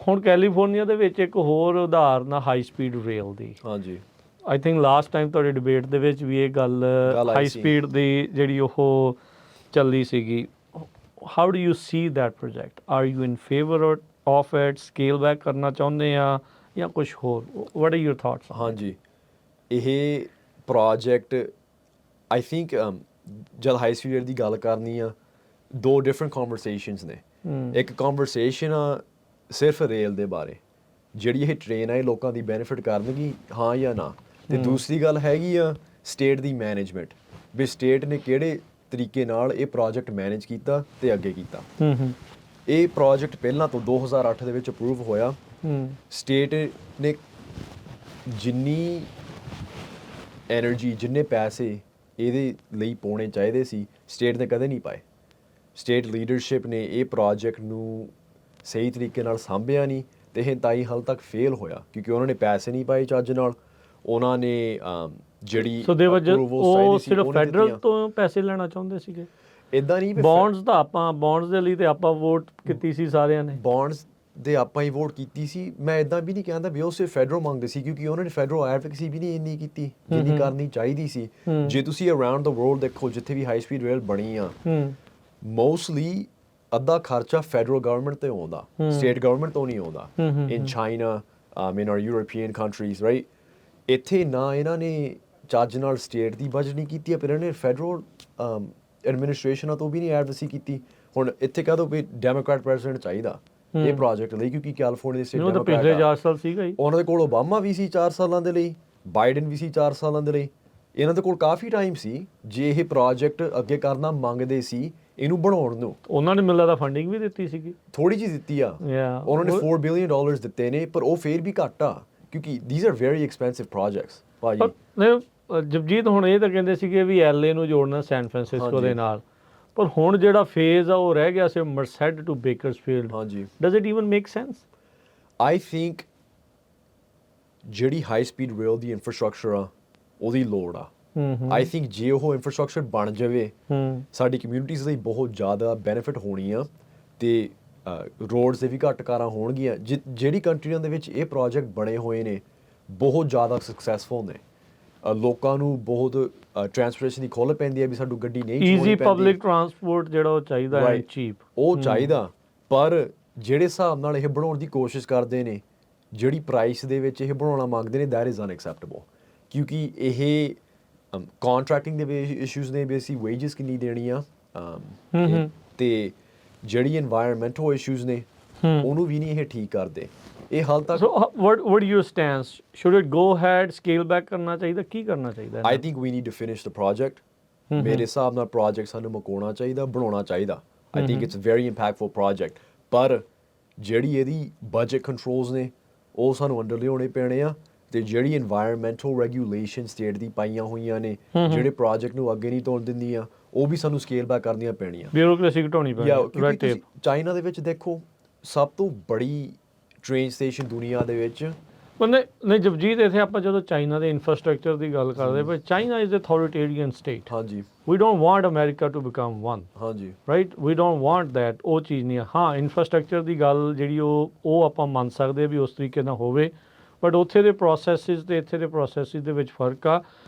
ਹੁਣ ਕੈਲੀਫੋਰਨੀਆ ਦੇ ਵਿੱਚ ਇੱਕ ਹੋਰ ਉਦਾਹਰਨ ਆ ਹਾਈ ਸਪੀਡ ਰੇਲ ਦੀ। ਹਾਂਜੀ। ਆਈ ਥਿੰਕ ਲਾਸਟ ਟਾਈਮ ਤੁਹਾਡੇ ਡਿਬੇਟ ਦੇ ਵਿੱਚ ਵੀ ਇਹ ਗੱਲ ਹਾਈ ਸਪੀਡ ਦੀ ਜਿਹੜੀ ਉਹ ਚੱਲੀ ਸੀਗੀ। How do you C that project? Are you in favour of it? Scale back ਕਰਨਾ ਚਾਹੁੰਦੇ ਆ ਜਾਂ ਕੁਛ ਹੋਰ? What are your thoughts? ਹਾਂਜੀ, ਇਹ ਪ੍ਰੋਜੈਕਟ ਆਈ ਥਿੰਕ ਜਦ ਹਾਈ ਸਪੀਡ ਦੀ ਗੱਲ ਕਰਨੀ ਆ, ਦੋ ਡਿਫਰੈਂਟ ਕਨਵਰਸੇਸ਼ਨਸ ਨੇ। ਇੱਕ ਕਨਵਰਸੇਸ਼ਨ ਆ ਸਿਰਫ ਰੇਲ ਦੇ ਬਾਰੇ, ਜਿਹੜੀ ਇਹ ਟ੍ਰੇਨ ਆ ਇਹ ਲੋਕਾਂ ਦੀ ਬੈਨੀਫਿਟ ਕਰਨਗੀ, ਹਾਂ ਜਾਂ ਨਾ। ਤੇ ਦੂਸਰੀ ਗੱਲ ਹੈਗੀ ਆ ਸਟੇਟ ਦੀ ਮੈਨੇਜਮੈਂਟ, ਵੀ ਸਟੇਟ ਨੇ ਕਿਹੜੇ ਤਰੀਕੇ ਨਾਲ ਇਹ ਪ੍ਰੋਜੈਕਟ ਮੈਨੇਜ ਕੀਤਾ ਤੇ ਅੱਗੇ ਕੀਤਾ। ਇਹ ਪ੍ਰੋਜੈਕਟ ਪਹਿਲਾਂ ਤੋਂ 2008 ਦੇ ਵਿੱਚ ਅਪਰੂਵ ਹੋਇਆ। ਸਟੇਟ ਨੇ ਜਿੰਨੀ ਐਨਰਜੀ, ਜਿੰਨੇ ਪੈਸੇ ਇਹਦੇ ਲਈ ਪਾਉਣੇ ਚਾਹੀਦੇ ਸੀ, ਸਟੇਟ ਨੇ ਕਦੇ ਨਹੀਂ ਪਾਏ। ਸਟੇਟ ਲੀਡਰਸ਼ਿਪ ਨੇ ਇਹ ਪ੍ਰੋਜੈਕਟ ਨੂੰ ਸਹੀ ਤਰੀਕੇ ਨਾਲ ਸਾਂਭਿਆ ਨਹੀਂ ਤੇ ਇਹ ਤਾਈ ਹਾਲ ਤੱਕ ਫੇਲ ਹੋਇਆ, ਕਿਉਂਕਿ ਉਹਨਾਂ ਨੇ ਪੈਸੇ ਨਹੀਂ ਪਾਏ ਚੱਜ ਨਾਲ। ਉਹਨਾਂ ਨੇ ਜਿਹੜੀ ਉਹ ਸਿਰਫ ਫੈਡਰਲ ਤੋਂ ਪੈਸੇ ਲੈਣਾ ਚਾਹੁੰਦੇ ਸੀਗੇ। ਇਦਾਂ ਨਹੀਂ, ਬੌਂਡਸ ਤਾਂ ਆਪਾਂ ਬੌਂਡਸ ਦੇ ਲਈ ਤੇ ਆਪਾਂ ਵੋਟ ਕੀਤੀ ਸੀ ਸਾਰਿਆਂ ਨੇ। ਬੌਂਡਸ ਦੇ ਆਪਾਂ ਹੀ ਵੋਟ ਕੀਤੀ ਸੀ। ਮੈਂ ਇਦਾਂ ਵੀ ਨਹੀਂ ਕਹਿੰਦਾ ਵੀ ਉਹ ਸਿਰਫ ਫੈਡਰਲ ਮੰਗਦੇ ਸੀ, ਕਿਉਂਕਿ ਉਹਨਾਂ ਨੇ ਫੈਡਰਲ ਐਡਵੋਕੇਸੀ ਵੀ ਨਹੀਂ ਇੰਨੀ ਕੀਤੀ ਜਿੰਨੀ ਕਰਨੀ ਚਾਹੀਦੀ ਸੀ। ਜੇ ਤੁਸੀਂ ਅਰਾਊਂਡ ਦ ਵਰਲਡ ਦੇਖੋ, ਜਿੱਥੇ ਵੀ ਹਾਈ ਸਪੀਡ ਰੇਲ ਬਣੀ ਆ, ਮੋਸਟਲੀ ਅੱਧਾ ਖਰਚਾ ਫੈਡਰਲ ਗਵਰਨਮੈਂਟ ਤੇ ਆਉਂਦਾ, ਸਟੇਟ ਗਵਰਨਮੈਂਟ ਤੋਂ ਨਹੀਂ ਆਉਂਦਾ। In China, in our European countries, right. ਇੱਥੇ ਨਾ ਇਹਨਾਂ ਨੇ ਚੱਜ ਨਾਲ ਸਟੇਟ ਦੀ ਬਜਟ ਨਹੀਂ ਕੀਤੀ, ਪਰ ਇਹਨਾਂ ਨੇ ਫੈਡਰਲ ਐਡਮਿਨਿਸਟ੍ਰੇਸ਼ਨਾਂ ਤੋਂ ਵੀ ਨਹੀਂ ਐਡਵੋਕੇਸੀ ਕੀਤੀ। ਹੁਣ ਇੱਥੇ ਕਹਿ ਦੋ ਵੀ ਡੈਮੋਕ੍ਰੈਟ ਪ੍ਰੈਜ਼ੀਡੈਂਟ ਚਾਹੀਦਾ ਇਹ ਪ੍ਰੋਜੈਕਟ ਲਈ, ਕਿਉਂਕਿ ਕੈਲੀਫੋਰਨੀਆ ਦੇ ਸਟੇਟ ਪਿਛਲੇ 4 ਸਾਲ ਸੀਗਾ ਹੀ। ਉਹਨਾਂ ਦੇ ਕੋਲ ਓਬਾਮਾ ਵੀ ਸੀ 4 ਸਾਲਾਂ ਦੇ ਲਈ, ਬਾਈਡਨ ਵੀ ਸੀ 4 ਸਾਲਾਂ ਦੇ ਲਈ। ਇਹਨਾਂ ਦੇ ਕੋਲ ਕਾਫੀ ਟਾਈਮ ਸੀ। ਜੇ ਇਹ ਪ੍ਰੋਜੈਕਟ ਅੱਗੇ ਕਰਨਾ ਮੰਗਦੇ ਸੀ, ਇਹਨੂੰ ਬਣਾਉਣ ਨੂੰ ਉਹਨਾਂ ਨੇ ਮੈਨੂੰ ਲੱਗਦਾ ਫੰਡਿੰਗ ਵੀ ਦਿੱਤੀ ਸੀਗੀ, ਥੋੜੀ ਜਿਹੀ ਦਿੱਤੀ ਆ। ਉਹਨਾਂ ਨੇ $4 billion ਦਿੱਤੇ ਨੇ, ਪਰ ਉਹ ਫੇਰ ਵੀ ਘੱਟ ਆ, ਕਿਉਂਕਿ these are very expensive projects ਭਾਜੀ। ਜਗਜੀਤ ਹੁਣ ਇਹ ਤਾਂ ਕਹਿੰਦੇ ਸੀਗੇ ਵੀ LA ਨੂੰ ਜੋੜਨਾ ਸੈਨ ਫਰਾਂਸਿਸਕੋ ਦੇ ਨਾਲ, ਪਰ ਹੁਣ ਜਿਹੜਾ ਫੇਜ਼ ਆ ਉਹ ਰਹਿ ਗਿਆ ਸਿਰਫ ਮਰਸੈਡ ਟੂ ਬੇਕਰਸਫੀਲਡ। ਹਾਂਜੀ, does it even make sense? I think ਜਿਹੜੀ ਹਾਈ ਸਪੀਡ ਰੇਲ ਦੀ ਇਨਫਰਾਸਟ੍ਰਕਚਰ ਆ ਉਹਦੀ ਲੋੜ ਆ। ਆਈ ਥਿੰਕ ਜੇ ਉਹ ਇਨਫਰਾਸਟ੍ਰਕਚਰ ਬਣ ਜਾਵੇ, ਸਾਡੀ ਕਮਿਊਨਿਟੀਜ਼ ਲਈ ਬਹੁਤ ਜ਼ਿਆਦਾ ਬੈਨੀਫਿਟ ਹੋਣੀ ਆ ਤੇ ਰੋਡਸ ਦੇ ਵੀ ਘੱਟ ਕਾਰਾਂ ਹੋਣਗੀਆਂ। ਜਿਹੜੀ ਕੰਟਰੀਆਂ ਦੇ ਵਿੱਚ ਇਹ ਪ੍ਰੋਜੈਕਟ ਬਣੇ ਹੋਏ ਨੇ ਬਹੁਤ ਜ਼ਿਆਦਾ ਸਕਸੈਸਫੁਲ ਨੇ। ਲੋਕਾਂ ਨੂੰ ਬਹੁਤ ਟਰਾਂਸਪੋਰਟੇਸ਼ਨ ਦੀ ਖੁੱਲ੍ਹ ਪੈਂਦੀ ਹੈ ਵੀ ਸਾਨੂੰ ਗੱਡੀ ਨਹੀਂ ਚਲਾਉਣੀ ਪੈਂਦੀ। ਈਜ਼ੀ ਪਬਲਿਕ ਟਰਾਂਸਪੋਰਟ ਜਿਹੜਾ ਉਹ ਚਾਹੀਦਾ ਹੈ, ਚੀਪ ਉਹ ਚਾਹੀਦਾ। ਪਰ ਜਿਹੜੇ ਹਿਸਾਬ ਨਾਲ ਇਹ ਬਣਾਉਣ ਦੀ ਕੋਸ਼ਿਸ਼ ਕਰਦੇ ਨੇ, ਜਿਹੜੀ ਪ੍ਰਾਈਸ ਦੇ ਵਿੱਚ ਇਹ ਬਣਾਉਣਾ ਮੰਗਦੇ ਨੇ, ਦੈਟ ਇਜ਼ ਅਨਐਕਸੈਪਟੇਬਲ। ਕਿਉਂਕਿ ਇਹ ਕੰਟਰੈਕਟਿੰਗ ਦੇ ਇਸ਼ੂਜ਼ ਨੇ ਵੀ ਅਸੀਂ ਵੇਜਸ ਕਿੰਨੀ ਦੇਣੀ ਆ, ਤੇ ਜਿਹੜੀ এনवायरमेंटल ਇਸ਼ੂਜ਼ ਨੇ ਉਹਨੂੰ ਵੀ ਨਹੀਂ ਇਹ ਠੀਕ ਕਰਦੇ। ਇਹ ਹਾਲ ਤੱਕ what your stance? should it go ahead, scale back ਕਰਨਾ ਚਾਹੀਦਾ, ਕੀ ਕਰਨਾ ਚਾਹੀਦਾ? I think we need to finish the project. ਮੇਰੇ ਹਿਸਾਬ ਨਾਲ ਪ੍ਰੋਜੈਕਟ ਸਾਨੂੰ ਮੁਕਾਉਣਾ ਚਾਹੀਦਾ, ਬਣਾਉਣਾ ਚਾਹੀਦਾ। I think it's a very impactful project. ਪਰ ਜਿਹੜੀ ਇਹਦੀ ਬਜਟ ਕੰਟਰੋਲਸ ਨੇ ਉਹ ਸਾਨੂੰ ਅੰਡਰ ਲਿਆਉਣੇ ਪੈਣੇ ਆ, ਤੇ ਜਿਹੜੀ এনवायरमेंटल ਰੈਗੂਲੇਸ਼ਨ ਸਟੇਟ ਦੀ ਪਾਈਆਂ ਹੋਈਆਂ ਨੇ ਜਿਹੜੇ ਪ੍ਰੋਜੈਕਟ ਨੂੰ ਅੱਗੇ ਨਹੀਂ ਤੋੜ ਦਿੰਦੀਆਂ, ਉਹ ਵੀ ਸਾਨੂੰ ਸਕੇਲ ਬੈਕ ਕਰਨੀਆਂ ਪੈਣੀਆਂ। ਬਿਊਰੋਕ੍ਰੇਸੀ ਘਟਾਉਣੀ ਪੈਣੀ। Red tape. ਚਾਈਨਾ ਦੇ ਵਿੱਚ ਦੇਖੋ, ਸਭ ਤੋਂ ਬੜੀ ਟ੍ਰੇਨ ਸਟੇਸ਼ਨ ਦੁਨੀਆ ਦੇ ਵਿੱਚ। ਨਹੀਂ ਜਗਜੀਤ, ਇੱਥੇ ਆਪਾਂ ਜਦੋਂ ਚਾਈਨਾ ਦੇ ਇਨਫਰਾਸਟ੍ਰਕਚਰ ਦੀ ਗੱਲ ਕਰਦੇ ਪਏ, ਚਾਈਨਾ ਇਜ਼ ਅਥੋਰੀਟੇਰੀਅਨ ਸਟੇਟ। ਹਾਂਜੀ, we don't want America to become one. ਹਾਂਜੀ, right, we don't want that. ਉਹ ਚੀਜ਼ ਨਹੀਂ। ਹਾਂ, ਇਨਫਰਾਸਟ੍ਰਕਚਰ ਦੀ ਗੱਲ ਜਿਹੜੀ ਉਹ ਆਪਾਂ ਮੰਨ ਸਕਦੇ ਵੀ ਉਸ ਤਰੀਕੇ ਨਾਲ ਹੋਵੇ, ਬਟ ਉੱਥੇ ਦੇ ਪ੍ਰੋਸੈਸਿਸ ਤੇ ਇੱਥੇ ਦੇ ਪ੍ਰੋਸੈਸਿਸ ਦੇ ਵਿੱਚ ਫਰਕ ਆ।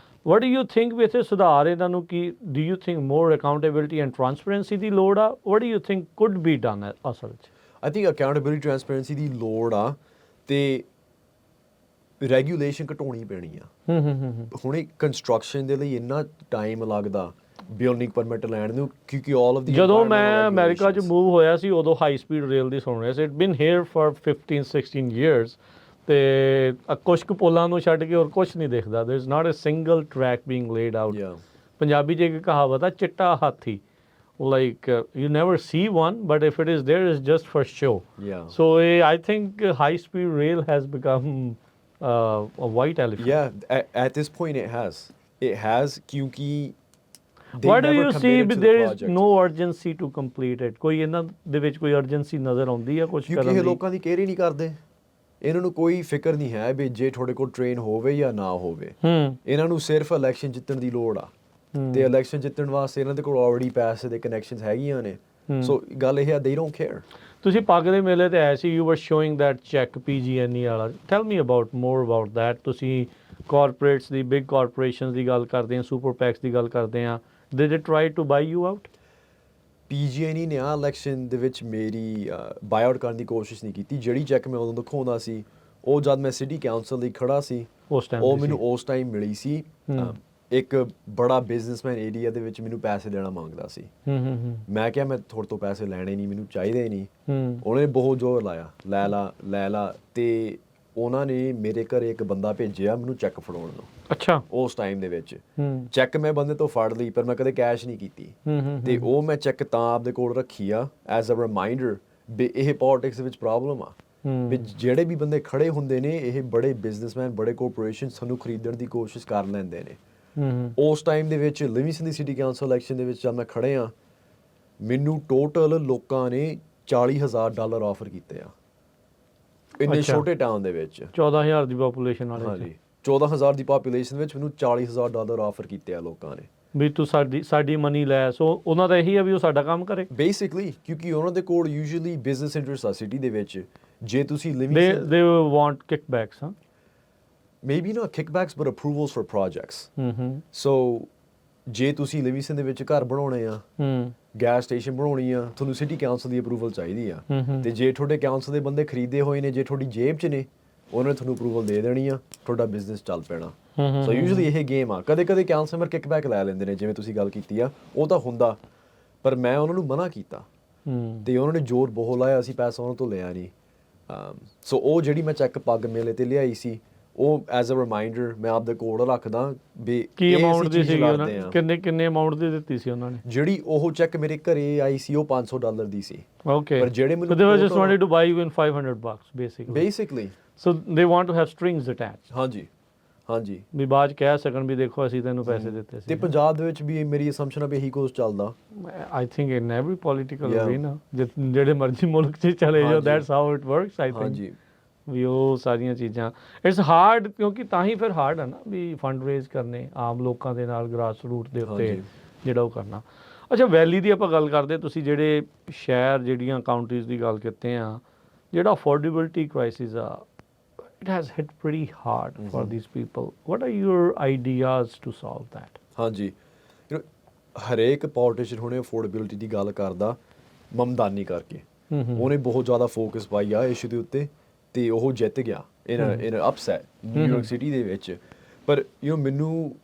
ਵਟ ਡੂ ਯੂ ਥਿੰਕ ਵੀ ਇੱਥੇ ਸੁਧਾਰ ਇਹਨਾਂ ਨੂੰ ਕੀ? Do you think more accountability and transparency ਦੀ ਲੋੜ ਆ? What do you think could be done ਅਸਲ 'ਚ? ਆਈ ਥਿੰਕ ਅਕਾਊਂਟੇਬਿਲਿਟੀ ਟਰਾਂਸਪੇਰੈਂਸੀ ਦੀ ਲੋੜ ਆ ਤੇ ਰੈਗੂਲੇਸ਼ਨ ਘਟਾਉਣੀ ਪੈਣੀ ਆ। ਹੁਣ ਇਹ ਕੰਸਟਰਕਸ਼ਨ ਦੇ ਲਈ ਇੰਨਾ ਟਾਈਮ ਲੱਗਦਾ ਬਿਲਡਿੰਗ ਪਰਮਿਟ ਲੈਣ ਨੂੰ, ਕਿਉਂਕਿ ਆਲ ਆਫ ਦੀ। ਜਦੋਂ ਮੈਂ ਅਮਰੀਕਾ 'ਚ ਮੂਵ ਹੋਇਆ ਸੀ ਉਦੋਂ ਹਾਈ ਸਪੀਡ ਰੇਲ ਦੀ ਸੁਣ ਰਿਹਾ ਸੀ। It been here for 15-16 years ਤੇ ਕੁਛ ਕੁ ਪੁਲਾਂ ਨੂੰ ਛੱਡ ਕੇ ਹੋਰ ਕੁਛ ਨਹੀਂ ਦਿਖਦਾ। There is not a single track being laid out. Punjabi 'ਚ ਇੱਕ ਕਹਾਵਤ ਆ, ਚਿੱਟਾ ਹਾਥੀ। like you never see one, but if it is there, it's just for show. Yeah. So I think high-speed rail has become a white elephant. Yeah, at this point it has. It has ਕਿਉਂਕਿ they Why do never you see committed to the there is project. no urgency to complete it? ਕੋਈ ਇਹਨਾਂ ਦੇ ਵਿੱਚ ਕੋਈ urgency ਨਜ਼ਰ ਆਉਂਦੀ ਹੈ ਕੁਝ ਕਿਉਂਕਿ ਕਰਨ ਇਹ ਦੀ? ਲੋਕਾਂ ਦੀ ਕੇਅਰ ਹੀ ਨਹੀਂ ਕਰਦੇ। ਇਹਨਾਂ ਨੂੰ ਕੋਈ ਫਿਕਰ ਨਹੀਂ ਹੈ ਵੀ ਜੇ ਤੁਹਾਡੇ ਕੋਲ ਟ੍ਰੇਨ ਹੋਵੇ ਜਾਂ ਨਾ ਹੋਵੇ। ਇਹਨਾਂ ਨੂੰ ਸਿਰਫ ਇਲੈਕਸ਼ਨ ਜਿੱਤਣ ਦੀ ਲੋੜ ਆ ਤੇ ਇਲੈਕਸ਼ਨ ਜਿੱਤਣ ਵਾਸਤੇ ਇਹਨਾਂ ਦੇ ਕੋਲ ਆਲਰੇਡੀ ਪੈਸੇ ਦੇ ਕਨੈਕਸ਼ਨਸ ਹੈਗੀਆਂ ਨੇ। ਸੋ ਗੱਲ ਇਹ ਆ they don't care। ਤੁਸੀਂ ਪੱਗ ਦੇ ਮੇਲੇ ਤੇ ਆਏ ਸੀ, you were showing that check PG&E ਵਾਲਾ। Tell me about more about that. ਤੁਸੀਂ ਕਾਰਪੋਰੇਟਸ ਦੀ, ਬਿਗ ਕਾਰਪੋਰੇਸ਼ਨਸ ਦੀ ਗੱਲ ਕਰਦੇ ਆ, ਸੁਪਰ ਪੈਕਸ ਦੀ ਗੱਲ ਕਰਦੇ ਆ। Did they try to buy you out? PG&E ਨੇ ਆ ਇਲੈਕਸ਼ਨ ਦੇ ਵਿੱਚ ਮੇਰੀ ਬਾਇਆਊਟ ਕਰਨ ਦੀ ਕੋਸ਼ਿਸ਼ ਨਹੀਂ ਕੀਤੀ। ਜਿਹੜੀ ਚੈੱਕ ਮੈਂ ਉਦੋਂ ਦਿਖਾਉਂਦਾ ਸੀ ਉਹ ਜਦ ਮੈਂ ਸਿਟੀ ਕਾਉਂਸਲ ਲਈ ਖੜਾ ਸੀ ਉਸ ਟਾਈਮ ਉਹ ਮੈਨੂੰ ਉਸ ਟਾਈਮ ਮਿਲੀ ਸੀ। ਇੱਕ ਬੜਾ ਬਿਜ਼ਨਸਮੈਨ ਏਰੀਆ ਦੇ ਵਿੱਚ ਮੈਨੂੰ ਪੈਸੇ ਦੇਣਾ ਮੰਗਦਾ ਸੀ। ਮੈਂ ਕਿਹਾ ਮੈਂ ਤੁਹਾਡੇ ਤੋਂ ਪੈਸੇ ਲੈਣੇ ਨਹੀਂ, ਮੈਨੂੰ ਚਾਹੀਦੇ ਹੀ ਨਹੀਂ। ਉਹਨੇ ਬਹੁਤ ਜ਼ੋਰ ਲਾਇਆ, ਲੈ ਲਾ ਤੇ ਉਹਨਾਂ ਨੇ ਮੇਰੇ ਘਰੇ ਇੱਕ ਬੰਦਾ ਭੇਜਿਆ ਮੈਨੂੰ ਚੈੱਕ ਫੜਾਉਣ ਨੂੰ। ਅੱਛਾ। ਉਸ ਟਾਈਮ ਦੇ ਵਿੱਚ ਚੈੱਕ ਮੈਂ ਬੰਦੇ ਤੋਂ ਫੜ ਲਈ ਪਰ ਮੈਂ ਕਦੇ ਕੈਸ਼ ਨਹੀਂ ਕੀਤੀ ਤੇ ਉਹ ਮੈਂ ਚੈੱਕ ਤਾਂ ਆਪਦੇ ਕੋਲ ਰੱਖੀ ਆ ਐਜ਼ ਅ ਰਿਮਾਈਂਡਰ ਵੀ ਇਹ ਪੋਲਿਟਿਕਸ ਦੇ ਵਿੱਚ ਪ੍ਰੋਬਲਮ ਆ ਵੀ ਜਿਹੜੇ ਵੀ ਬੰਦੇ ਖੜੇ ਹੁੰਦੇ ਨੇ ਇਹ ਬੜੇ ਬਿਜ਼ਨਸਮੈਨ, ਬੜੇ ਕਾਰਪੋਰੇਸ਼ਨ ਸਾਨੂੰ ਖਰੀਦਣ ਦੀ ਕੋਸ਼ਿਸ਼ ਕਰ ਲੈਂਦੇ ਨੇ। ਉਸ ਟਾਈਮ ਦੇ ਵਿੱਚ ਲਿਵਿੰਗਸਟਨ ਦੀ ਸਿਟੀ ਕਾਉਂਸਲ ਇਲੈਕਸ਼ਨ ਦੇ ਵਿੱਚ ਜਦ ਮੈਂ ਖੜੇ ਆ ਮੈਨੂੰ ਟੋਟਲ ਲੋਕਾਂ ਨੇ $40,000 ਆਫਰ ਕੀਤੇ ਆ ਇੰਨੇ ਛੋਟੇ ਟਾਊਨ ਦੇ ਵਿੱਚ। 14,000 ਦੀ ਪੋਪੂਲੇਸ਼ਨ ਵਾਲੇ। ਹਾਂਜੀ, 14,000 ਦੀ ਪੋਪੂਲੇਸ਼ਨ ਵਿੱਚ ਮੈਨੂੰ $40,000 ਆਫਰ ਕੀਤੇ ਆ ਲੋਕਾਂ ਨੇ ਵੀ ਤੂੰ ਸਾਡੀ ਮਨੀ ਲੈ। ਸੋ ਉਹਨਾਂ ਦਾ ਇਹੀ ਆ ਵੀ ਉਹ ਸਾਡਾ ਕੰਮ ਕਰੇ ਬੇਸਿਕਲੀ ਕਿਉਂਕਿ ਉਹਨਾਂ ਦੇ ਕੋਲ ਯੂਜੂਅਲੀ ਬਿਜ਼ਨਸ ਇੰਟਰਸਟ ਆ ਸਿਟੀ ਦੇ ਵਿੱਚ। ਜੇ ਤੁਸੀਂ they living they want kickbacks, huh? Maybe not kickbacks but approvals for projects। ਸੋ ਜੇ ਤੁਸੀਂ ਲਿਵਿੰਗਸਟਨ ਦੇ ਵਿੱਚ ਘਰ ਬਣਾਉਣੇ ਆ, ਗੈਸ ਸਟੇਸ਼ਨ ਬਣਾਉਣੀ ਆ, ਤੁਹਾਨੂੰ ਸਿਟੀ ਕਾਉਂਸਲ ਦੀ ਅਪਰੂਵਲ ਚਾਹੀਦੀ ਆ ਤੇ ਜੇ ਤੁਹਾਡੇ ਕਾਉਂਸਲ ਦੇ ਬੰਦੇ ਖਰੀਦੇ ਹੋਏ ਨੇ, ਜੇ ਤੁਹਾਡੀ ਜੇਬ 'ਚ ਨੇ, ਉਹਨਾਂ ਨੇ ਤੁਹਾਨੂੰ ਅਪਰੂਵਲ ਦੇ ਦੇਣੀ ਆ, ਤੁਹਾਡਾ ਬਿਜ਼ਨਸ ਚੱਲ ਪੈਣਾ। ਸੋ ਯੂਜੂਅਲੀ ਇਹ ਗੇਮ ਆ। ਕਦੇ ਕਾਉਂਸਲਰ ਕਿਕਬੈਕ ਲੈ ਲੈਂਦੇ ਨੇ ਜਿਵੇਂ ਤੁਸੀਂ ਗੱਲ ਕੀਤੀ ਆ, ਉਹ ਤਾਂ ਹੁੰਦਾ ਪਰ ਮੈਂ ਉਹਨਾਂ ਨੂੰ ਮਨਾ ਕੀਤਾ ਤੇ ਉਹਨਾਂ ਨੇ ਜ਼ੋਰ ਬਹੁਤ ਲਾਇਆ, ਅਸੀਂ ਪੈਸਾ ਉਹਨਾਂ ਤੋਂ ਲਿਆ ਨਹੀਂ। ਸੋ ਉਹ ਜਿਹੜੀ ਮੈਂ ਚੈੱਕ ਪੱਗ ਮੇਲੇ ਤੇ ਲਿਆਈ ਸੀ ਉਹ ਐਜ਼ ਅ ਰਿਮਾਈਂਡਰ ਮੈਂ ਆਪਦੇ ਕੋਲ ਰੱਖਦਾ ਵੀ ਕੀ ਇਹ ਅਮਾਉਂਟ ਅਸੀਂ ਦੀ ਚੀਜ਼ ਸੀ? ਕਰਦੇ ਆ। ਕਿੰਨੇ ਅਮਾਉਂਟ ਦੀ ਦਿੱਤੀ ਸੀ ਉਹਨਾਂ ਨੇ? ਜਿਹੜੀ ਉਹ ਚੈੱਕ ਮੇਰੇ ਘਰੇ ਆਈ ਸੀ ਉਹ $500 ਦੀ ਸੀ। Okay. ਪਰ ਜਿਹੜੇ ਮੈਨੂੰ they were just wanted to buy you in $500 basically। So they want to have strings attached। ਹਾਂਜੀ ਵੀ ਬਾਅਦ 'ਚ ਕਹਿ ਸਕਣ ਵੀ ਦੇਖੋ ਅਸੀਂ ਤੈਨੂੰ ਪੈਸੇ ਦਿੱਤੇ ਸੀ। ਤੇ ਪੰਜਾਬ ਦੇ ਵਿੱਚ ਵੀ ਮੇਰੀ ਅਸੰਪਸ਼ਨ ਆ ਵੀ ਇਹੀ ਕੁਝ ਚੱਲਦਾ। I think in every political Yeah. arena ਜਿਹੜੇ ਮਰਜ਼ੀ ਮੁਲਕ 'ਚ ਚਲੇ ਜਾਓ, ਹਾਂਜੀ। that's how it works I think। ਹਾਂਜੀ ਵੀ ਉਹ ਸਾਰੀਆਂ ਚੀਜ਼ਾਂ ਇਟਸ ਹਾਰਡ ਕਿਉਂਕਿ ਤਾਂ ਹੀ ਫਿਰ ਹਾਰਡ ਹੈ ਨਾ ਵੀ ਫੰਡ ਰੇਜ਼ ਕਰਨੇ ਆਮ ਲੋਕਾਂ ਦੇ ਨਾਲ ਗ੍ਰਾਸ ਰੂਟ ਦੇ ਉੱਤੇ ਹਾਂਜੀ। ਜਿਹੜਾ ਉਹ ਕਰਨਾ। ਅੱਛਾ, ਵੈਲੀ ਦੀ ਆਪਾਂ ਗੱਲ ਕਰਦੇ, ਤੁਸੀਂ ਜਿਹੜੇ ਸ਼ਹਿਰ ਜਿਹੜੀਆਂ ਕਾਉਂਟਰੀਜ਼ ਦੀ ਗੱਲ ਕੀਤੇ ਆ, ਜਿਹੜਾ ਅਫੋਰਡੇਬਿਲਟੀ ਕ੍ਰਾਈਸਿਸ ਆ it has hit pretty hard for these people. What are your ideas to solve that? ਹਾਂਜੀ ਹਰੇਕ ਪੋਲੀਟੀਸ਼ੀਅਨ ਹੁਣੇ ਅਫੋਰਡੇਬਿਲਟੀ ਦੀ ਗੱਲ ਕਰਦਾ ਮਮਦਾਨੀ ਕਰਕੇ। ਉਹਨੇ ਬਹੁਤ ਜ਼ਿਆਦਾ ਫੋਕਸ ਪਾਈ ਆ ਇਸ਼ੂ ਦੇ ਉੱਤੇ ਤੇ ਉਹ ਜਿੱਤ ਗਿਆ ਇਨ ਅਪਸੈਟ ਨਿਊਯਾਰਕ ਸਿਟੀ ਦੇ ਵਿੱਚ। ਪਰ ਮੈਨੂੰ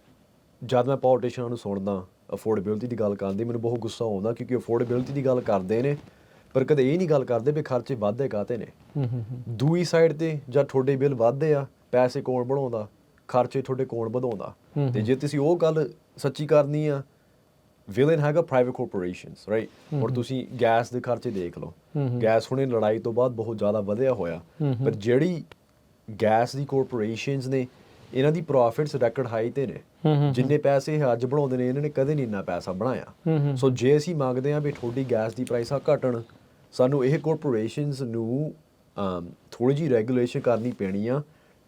ਜਦ ਮੈਂ ਪੋਲੀਟੀਸ਼ੀਅਨਾਂ ਨੂੰ ਸੁਣਦਾ ਅਫੋਰਡੇਬਿਲਟੀ ਦੀ ਗੱਲ ਕਰਦੇ ਮੈਨੂੰ ਬਹੁਤ ਗੁੱਸਾ ਆਉਂਦਾ ਕਿਉਂਕਿ ਅਫੋਰਡੇਬਿਲਟੀ ਦੀ ਗੱਲ ਕਰਦੇ ਨੇ ਪਰ ਕਦੇ ਇਹ ਨਹੀਂ ਗੱਲ ਕਰਦੇ ਵੀ ਖਰਚੇ ਵੱਧਦੇ ਕਾਹਤੇ ਨੇ। ਦੂਈ ਸਾਈਡ ਤੇ ਜਦ ਤੁਹਾਡੇ ਬਿੱਲ ਵੱਧਦੇ ਆ, ਪੈਸੇ ਕੌਣ ਬਣਾਉਂਦਾ, ਖਰਚੇ ਤੁਹਾਡੇ ਕੌਣ ਵਧਾਉਂਦਾ। ਤੇ ਜੇ ਤੁਸੀਂ ਉਹ ਗੱਲ ਸੱਚੀ ਕਰਨੀ ਆ, ਵਿਲਨ ਹੈਗਾ ਪ੍ਰਾਈਵੇਟ ਕਾਰਪੋਰੇਸ਼ਨਸ ਰਾਈਟ। ਔਰ ਤੁਸੀਂ ਗੈਸ ਦੇ ਖਰਚੇ ਦੇਖ ਲਓ, ਗੈਸ ਹੁਣੇ ਲੜਾਈ ਤੋਂ ਬਾਅਦ ਬਹੁਤ ਜ਼ਿਆਦਾ ਵਧਿਆ ਹੋਇਆ ਪਰ ਜਿਹੜੀ ਗੈਸ ਦੀ ਕਾਰਪੋਰੇਸ਼ਨਸ ਨੇ ਇਹਨਾਂ ਦੀ ਪ੍ਰੋਫਿਟਸ ਰੈਕੋਰਡ ਹਾਈ ਤੇ ਨੇ। ਜਿੰਨੇ ਪੈਸੇ ਇਹ ਅੱਜ ਬਣਾਉਂਦੇ ਨੇ ਇਹਨਾਂ ਨੇ ਕਦੇ ਨਹੀਂ ਇੰਨਾ ਪੈਸਾ ਬਣਾਇਆ। ਸੋ ਜੇ ਅਸੀਂ ਮੰਗਦੇ ਹਾਂ ਵੀ ਤੁਹਾਡੀ ਗੈਸ ਦੀ ਪ੍ਰਾਈਸ ਘਟਣ, ਸਾਨੂੰ ਇਹ ਕਾਰਪੋਰੇਸ਼ਨਸ ਨੂੰ ਥੋੜੀ ਜਿਹੀ ਰੈਗੂਲੇਸ਼ਨ ਕਰਨੀ ਪੈਣੀ ਆ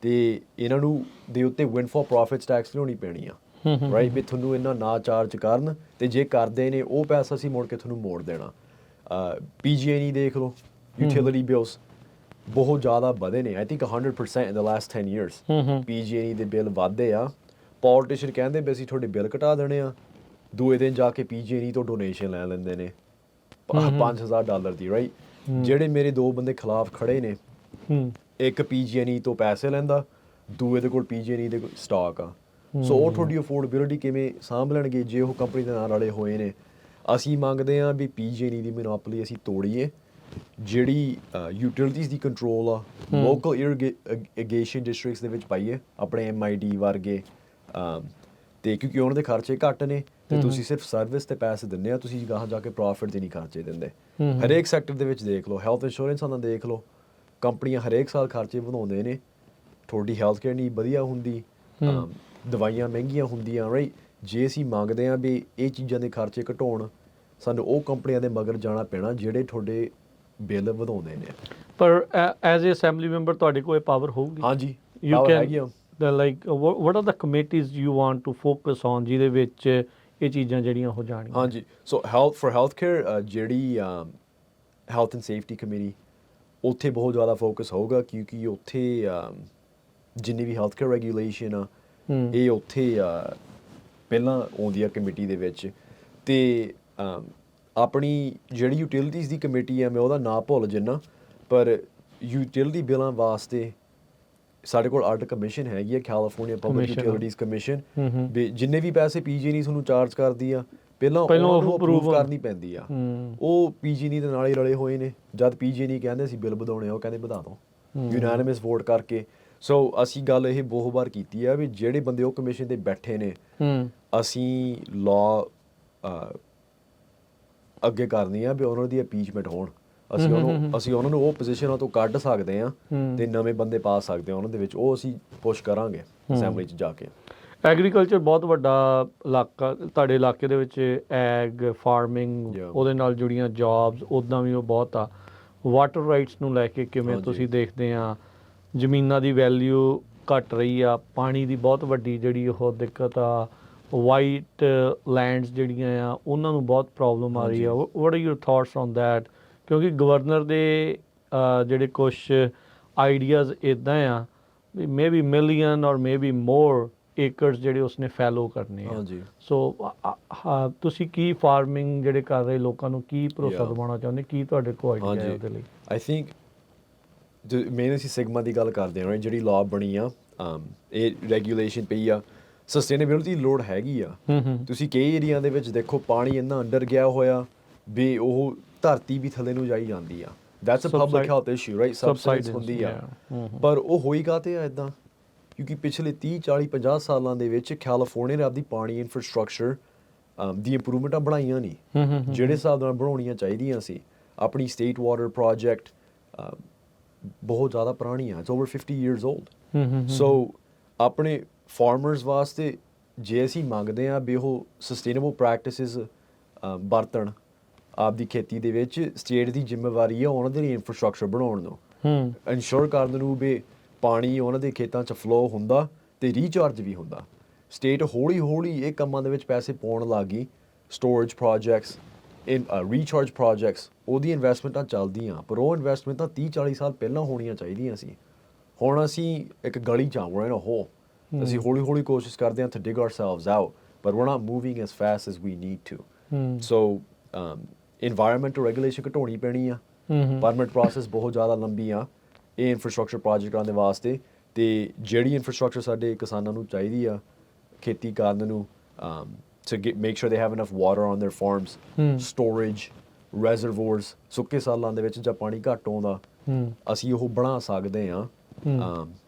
ਤੇ ਇਹਨਾਂ ਨੂੰ ਦੇ ਉੱਤੇ ਵਿਨ ਫॉर ਪ੍ਰੋਫਿਟਸ ਟੈਕਸ ਲਿਆਉਣੀ ਪੈਣੀ ਆ ਰਾਈਟ। ਵੀ ਤੁਹਾਨੂੰ ਇਹਨਾਂ ਨਾ ਚਾਰਜ ਕਰਨ ਤੇ ਜੇ ਕਰਦੇ ਨੇ ਉਹ ਪੈਸਾ ਅਸੀਂ ਮੁੜ ਕੇ ਤੁਹਾਨੂੰ ਮੋੜ ਦੇਣਾ। PG&E ਦੇਖ ਲਓ, ਯੂਟਿਲਿਟੀ ਬਿਲਸ ਬਹੁਤ ਜ਼ਿਆਦਾ ਵਧੇ ਨੇ। I think 100% in the last 10 years PG&E ਦੇ ਬਿੱਲ ਵਧਦੇ ਆ। ਪੋਲੀਟੀਸ਼ੀਅਨ ਕਹਿੰਦੇ ਵੀ ਅਸੀਂ ਤੁਹਾਡੇ ਬਿੱਲ ਘਟਾ ਦੇਣੇ ਆ, ਦੂਏ ਦਿਨ ਜਾ ਕੇ PG&E ਤੋਂ ਡੋਨੇਸ਼ਨ ਲੈ ਲੈਂਦੇ ਨੇ $5,000 ਦੀ ਰਾਈਟ। ਜਿਹੜੇ ਮੇਰੇ ਦੋ ਬੰਦੇ ਖਿਲਾਫ ਖੜੇ ਨੇ, ਇੱਕ PG&E ਤੋਂ ਪੈਸੇ ਲੈਂਦਾ, ਦੂਏ ਦੇ ਕੋਲ PG&E ਦੇ ਸਟਾਕ ਆ। ਸੋ ਉਹ ਤੁਹਾਡੀ ਅਫੋਰਡੇਬਿਲਟੀ ਕਿਵੇਂ ਸਾਂਭ ਲੈਣਗੇ ਜੇ ਉਹ ਕੰਪਨੀ ਦੇ ਨਾਲ ਰਲੇ ਹੋਏ ਨੇ। ਅਸੀਂ ਮੰਗਦੇ ਹਾਂ ਵੀ PG&E ਦੀ ਮੋਨੋਪੋਲੀ ਅਸੀਂ ਤੋੜੀਏ, ਜਿਹੜੀ ਯੂਟਿਲਿਟੀਜ਼ ਦੀ ਕੰਟਰੋਲ ਆ ਲੋਕਲ ਇਰੀਗੇਸ਼ਨ ਡਿਸਟ੍ਰਿਕਟਸ ਦੇ ਵਿੱਚ ਪਾਈਏ, ਆਪਣੇ MID ਵਰਗੇ ਤੇ ਕਿਉਂਕਿ ਉਹਨਾਂ ਦੇ ਖਰਚੇ ਘੱਟ ਨੇ ਤੇ ਤੁਸੀਂ ਸਿਰਫ ਸਰਵਿਸ ਤੇ ਪੈਸੇ ਦਿੰਦੇ ਆ, ਤੁਸੀਂ ਗਾਹਾਂ ਜਾ ਕੇ ਪ੍ਰੋਫਿਟ ਦੇ ਨਹੀਂ ਖਰਚੇ ਦਿੰਦੇ। ਹਰੇਕ ਸੈਕਟਰ ਦੇ ਵਿੱਚ ਦੇਖ ਲਓ, ਹੈਲਥ ਇੰਸ਼ੋਰੈਂਸਾਂ ਦਾ ਦੇਖ ਲਓ, ਕੰਪਨੀਆਂ ਹਰੇਕ ਸਾਲ ਖਰਚੇ ਵਧਾਉਂਦੇ ਨੇ। ਤੁਹਾਡੀ ਹੈਲਥ ਕੇਅਰ ਨਹੀਂ ਵਧੀਆ ਹੁੰਦੀ, ਦਵਾਈਆਂ ਮਹਿੰਗੀਆਂ ਹੁੰਦੀਆਂ, ਰਾਈਟ। ਜੇ ਅਸੀਂ ਮੰਗਦੇ ਹਾਂ ਵੀ ਇਹ ਚੀਜ਼ਾਂ ਦੇ ਖਰਚੇ ਘਟਾਉਣ, ਸਾਨੂੰ ਉਹ ਕੰਪਨੀਆਂ ਦੇ ਮਗਰ ਜਾਣਾ ਪੈਣਾ ਜਿਹੜੇ ਤੁਹਾਡੇ ਬਿੱਲ ਵਧਾਉਂਦੇ ਨੇ। ਪਰ ਐਜ਼ ਏ ਅਸੈਂਬਲੀ ਮੈਂਬਰ ਤੁਹਾਡੇ ਕੋਲ ਇਹ ਪਾਵਰ ਹੋਊਗੀ? ਹਾਂਜੀ, you power can ਹੈਗੀ ਆ। like what are the committees you want to focus on ਜਿਹਦੇ ਵਿੱਚ ਇਹ ਚੀਜ਼ਾਂ ਜਿਹੜੀਆਂ ਹੋ ਜਾਣਗੀਆਂ? ਹਾਂਜੀ, ਸੋ ਹੈਲਥ ਕੇਅਰ ਜਿਹੜੀ ਹੈਲਥ ਐਂਡ ਸੇਫਟੀ ਕਮੇਟੀ, ਉੱਥੇ ਬਹੁਤ ਜ਼ਿਆਦਾ ਫੋਕਸ ਹੋਊਗਾ ਕਿਉਂਕਿ ਉੱਥੇ ਜਿੰਨੀ ਵੀ ਹੈਲਥ ਕੇਅਰ ਰੈਗੂਲੇਸ਼ਨ ਆ ਇਹ ਉੱਥੇ ਪਹਿਲਾਂ ਆਉਂਦੀ ਆ ਕਮੇਟੀ ਦੇ ਵਿੱਚ। ਤੇ ਆਪਣੀ ਜਿਹੜੀ ਯੂਟਿਲਿਟੀਜ਼ ਦੀ ਕਮੇਟੀ ਆ, ਮੈਂ ਉਹਦਾ ਨਾਂ ਭੁੱਲ ਜਾਂਦਾ, ਪਰ ਯੂਟਿਲਿਟੀ ਬਿੱਲਾਂ ਵਾਸਤੇ ਸਾਡੇ ਕੋਲ ਆਰਟ ਕਮਿਸ਼ਨ ਹੈਗੀ ਆ, ਕੈਲੀਫੋਰਨੀਆ ਪਬਲਿਕ ਯੂਟਿਲਿਟੀਜ਼ ਕਮਿਸ਼ਨ। ਵੀ ਜਿੰਨੇ ਵੀ ਪੈਸੇ PG&E ਤੁਹਾਨੂੰ ਚਾਰਜ ਕਰਦੀ ਆ, ਪਹਿਲਾਂ ਉਹਨਾਂ ਨੂੰ ਅਪਰੂਵ ਕਰਨੀ ਪੈਂਦੀ ਆ। ਉਹ PG&E ਦੇ ਨਾਲ ਹੀ ਰਲੇ ਹੋਏ ਨੇ। ਜਦ PG&E ਕਹਿੰਦੇ ਅਸੀਂ ਬਿੱਲ ਵਧਾਉਣੇ ਆ, ਉਹ ਕਹਿੰਦੇ ਵਧਾ ਦਿਓ ਯੂਨੈਨਿਮਸ ਵੋਟ ਕਰਕੇ। ਸੋ ਅਸੀਂ ਗੱਲ ਇਹ ਬਹੁਤ ਵਾਰ ਕੀਤੀ ਆ ਵੀ ਜਿਹੜੇ ਬੰਦੇ ਉਹ ਕਮਿਸ਼ਨ ਤੇ ਬੈਠੇ ਨੇ, ਅਸੀਂ ਲਾਅ ਅੱਗੇ ਕਰਨੀ ਆ ਵੀ ਉਹਨਾਂ ਦੀ ਇੰਪੀਚਮੈਂਟ ਹੋਣ। ਅਸੀਂ ਉਹਨਾਂ ਨੂੰ ਉਹ ਪੋਜੀਸ਼ਨਾਂ ਤੋਂ ਕੱਢ ਸਕਦੇ ਹਾਂ ਤੇ ਨਵੇਂ ਬੰਦੇ ਪਾ ਸਕਦੇ ਹਾਂ ਉਹਨਾਂ ਦੇ ਵਿੱਚ। ਉਹ ਅਸੀਂ ਪੁਸ਼ ਕਰਾਂਗੇ ਅਸੈਂਬਲੀ 'ਚ ਜਾ ਕੇ। ਐਗਰੀਕਲਚਰ ਬਹੁਤ ਵੱਡਾ ਇਲਾਕਾ ਤੁਹਾਡੇ ਇਲਾਕੇ ਦੇ ਵਿੱਚ, ਐਗ ਫਾਰਮਿੰਗ, ਉਹਦੇ ਨਾਲ ਜੁੜੀਆਂ ਜੌਬਸ ਉੱਦਾਂ ਵੀ ਉਹ ਬਹੁਤ ਆ। ਵਾਟਰ ਰਾਈਟਸ ਨੂੰ ਲੈ ਕੇ ਕਿਵੇਂ ਤੁਸੀਂ ਦੇਖਦੇ ਆ? ਜ਼ਮੀਨਾਂ ਦੀ ਵੈਲਿਊ ਘਟ ਰਹੀ ਆ, ਪਾਣੀ ਦੀ ਬਹੁਤ ਵੱਡੀ ਜਿਹੜੀ ਉਹ ਦਿੱਕਤ ਆ, ਵਾਈਟ ਲੈਂਡਸ ਜਿਹੜੀਆਂ ਆ ਉਹਨਾਂ ਨੂੰ ਬਹੁਤ ਪ੍ਰੋਬਲਮ ਆ ਰਹੀ ਆ। What are your thoughts on that? ਕਿਉਂਕਿ ਗਵਰਨਰ ਦੇ ਜਿਹੜੇ ਕੁਛ ਆਈਡੀਆਜ਼ ਇੱਦਾਂ ਆ ਵੀ ਮੇ ਬੀ ਮਿਲੀਅਨ ਔਰ ਮੇ ਬੀ ਮੋਰ ਏਕਰਸ ਜਿਹੜੇ ਉਸਨੇ ਫੈਲੋ ਕਰਨੇ ਆ। ਸੋ ਤੁਸੀਂ ਕੀ ਫਾਰਮਿੰਗ ਜਿਹੜੇ ਕਰ ਰਹੇ ਲੋਕਾਂ ਨੂੰ ਕੀ ਭਰੋਸਾ ਦਿਵਾਉਣਾ ਚਾਹੁੰਦੇ? ਕੀ ਤੁਹਾਡੇ ਕੋਲ ਆਈਡੀਆ ਹੈ ਉਹਦੇ ਲਈ? ਆਈ ਥਿੰਕ ਮੇਨ ਅਸੀਂ ਸਿਗਮਾ ਦੀ ਗੱਲ ਕਰਦੇ ਹਾਂ, ਜਿਹੜੀ ਲਾਅ ਬਣੀ ਆ, ਇਹ ਰੈਗੂਲੇਸ਼ਨ ਪਈ ਆ, ਸਸਟੇਨੇਬਿਲਿਟੀ ਦੀ ਲੋੜ ਹੈਗੀ ਆ। ਤੁਸੀਂ ਕਈ ਏਰੀਆ ਦੇ ਵਿੱਚ ਦੇਖੋ ਪਾਣੀ ਇੰਨਾ ਅੰਡਰ ਗਿਆ ਹੋਇਆ ਵੀ ਉਹ ਧਰਤੀ ਵੀ ਥੱਲੇ ਨੂੰ ਜਾਈ ਜਾਂਦੀ ਆ। That's a public health issue, right? Subsidies ਹੁੰਦੀ ਆ। ਪਰ ਉਹ ਹੋਈ ਕਾਹਤੇ ਆ ਇੱਦਾਂ? ਕਿਉਂਕਿ ਪਿਛਲੇ 30 40 50 ਸਾਲਾਂ ਦੇ ਵਿੱਚ ਕੈਲੀਫੋਰਨੀਆ ਨੇ ਆਪਦੀ ਪਾਣੀ ਇਨਫਰਾਸਟਰਕਚਰ ਦੀ ਇੰਪਰੂਵਮੈਂਟਾਂ ਬਣਾਈਆਂ ਨਹੀਂ ਜਿਹੜੇ ਹਿਸਾਬ ਨਾਲ ਬਣਾਉਣੀਆਂ ਚਾਹੀਦੀਆਂ ਸੀ। ਆਪਣੀ ਸਟੇਟ ਵਾਟਰ ਪ੍ਰੋਜੈਕਟ ਬਹੁਤ ਜ਼ਿਆਦਾ ਪੁਰਾਣੀ ਆ, ਇਟਸ ਓਵਰ 50 years old। ਸੋ ਆਪਣੇ ਫਾਰਮਰਸ ਵਾਸਤੇ ਜੇ ਅਸੀਂ ਮੰਗਦੇ ਹਾਂ ਵੀ ਉਹ ਸਸਟੇਨੇਬਲ ਪ੍ਰੈਕਟਿਸਿਸ ਵਰਤਣ ਆਪਦੀ ਖੇਤੀ ਦੇ ਵਿੱਚ, ਸਟੇਟ ਦੀ ਜ਼ਿੰਮੇਵਾਰੀ ਆ ਉਹਨਾਂ ਦੇ ਲਈ ਇਨਫਰਾਸਟਰਕਚਰ ਬਣਾਉਣ ਨੂੰ, ਇਨਸ਼ੋਰ ਕਰਨ ਨੂੰ ਵੀ ਪਾਣੀ ਉਹਨਾਂ ਦੇ ਖੇਤਾਂ 'ਚ ਫਲੋ ਹੁੰਦਾ ਤੇ ਰੀਚਾਰਜ ਵੀ ਹੁੰਦਾ। ਸਟੇਟ ਹੌਲੀ ਹੌਲੀ ਇਹ ਕੰਮਾਂ ਦੇ ਵਿੱਚ ਪੈਸੇ ਪਾਉਣ ਲੱਗ ਗਈ, ਸਟੋਰੇਜ ਪ੍ਰੋਜੈਕਟਸ, ਰੀਚਾਰਜ ਪ੍ਰੋਜੈਕਟਸ, ਉਹਦੀ ਇਨਵੈਸਟਮੈਂਟਾਂ ਚੱਲਦੀਆਂ। ਪਰ ਉਹ ਇਨਵੈਸਟਮੈਂਟਾਂ 30 40 ਸਾਲ ਪਹਿਲਾਂ ਹੋਣੀਆਂ ਚਾਹੀਦੀਆਂ ਸੀ। ਹੁਣ ਅਸੀਂ ਇੱਕ ਗਲੀ 'ਚ we're in a hole। ਅਸੀਂ ਹੌਲੀ ਹੌਲੀ ਕੋਸ਼ਿਸ਼ ਕਰਦੇ ਹਾਂ to dig ourselves out, but we're not moving as fast as we need to। So environmental regulation ਘਟਾਉਣੀ ਪੈਣੀ ਆ। ਪਰਮਿਟ ਪ੍ਰੋਸੈਸ ਬਹੁਤ ਜ਼ਿਆਦਾ ਲੰਬੀ ਆ ਇਹ ਇਨਫਰਾਸਟਰਕਚਰ ਪ੍ਰੋਜੈਕਟਾਂ ਦੇ ਵਾਸਤੇ। ਤੇ ਜਿਹੜੀ ਇਨਫਰਾਸਟਰਕਚਰ ਸਾਡੇ ਕਿਸਾਨਾਂ ਨੂੰ ਚਾਹੀਦੀ ਆ ਖੇਤੀ ਕਰਨ ਨੂੰ, to make sure they have enough water on their farms, storage, reservoirs, ਸੁੱਕੇ ਸਾਲਾਂ ਦੇ ਵਿੱਚ ਜਾਂ ਪਾਣੀ ਘੱਟ ਆਉਂਦਾ, ਅਸੀਂ ਉਹ ਬਣਾ ਸਕਦੇ ਹਾਂ।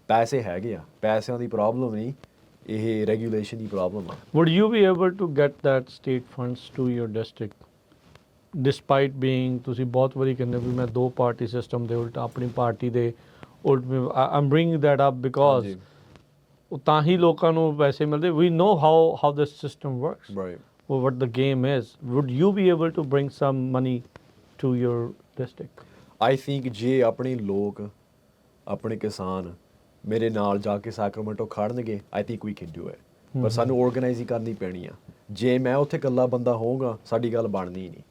ਪੈਸੇ ਹੈਗੇ ਆ, ਪੈਸਿਆਂ ਦੀ ਪ੍ਰੋਬਲਮ ਨਹੀਂ, ਇਹ ਰੈਗੂਲੇਸ਼ਨ ਦੀ ਪ੍ਰੋਬਲਮ ਆ। Would you be able to get that state funds to your district despite being, ਤੁਸੀਂ ਬਹੁਤ ਵਾਰੀ ਕਹਿੰਦੇ ਵੀ ਮੈਂ ਦੋ ਪਾਰਟੀ ਸਿਸਟਮ ਦੇ ਉਲਟ ਆਪਣੀ ਪਾਰਟੀ ਦੇ ਉਲਟ, I'm bringing that up because ਤਾਂ ਹੀ ਲੋਕਾਂ ਨੂੰ ਪੈਸੇ ਮਿਲਦੇ। We know how the system works, right? what the game is. Would you be able to bring some money to your district? I think ਜੇ ਆਪਣੇ ਲੋਕ, ਆਪਣੇ ਕਿਸਾਨ ਮੇਰੇ ਨਾਲ ਜਾ ਕੇ Sacramento ਖੜਨਗੇ, I think we can do it। ਪਰ ਸਾਨੂੰ ਆਰਗੇਨਾਈਜ਼ ਹੀ ਕਰਨੀ ਪੈਣੀ ਆ। ਜੇ ਮੈਂ ਉੱਥੇ ਇਕੱਲਾ ਬੰਦਾ ਹੋਊਗਾ ਸਾਡੀ ਗੱਲ ਬਣਨੀ ਨਹੀਂ,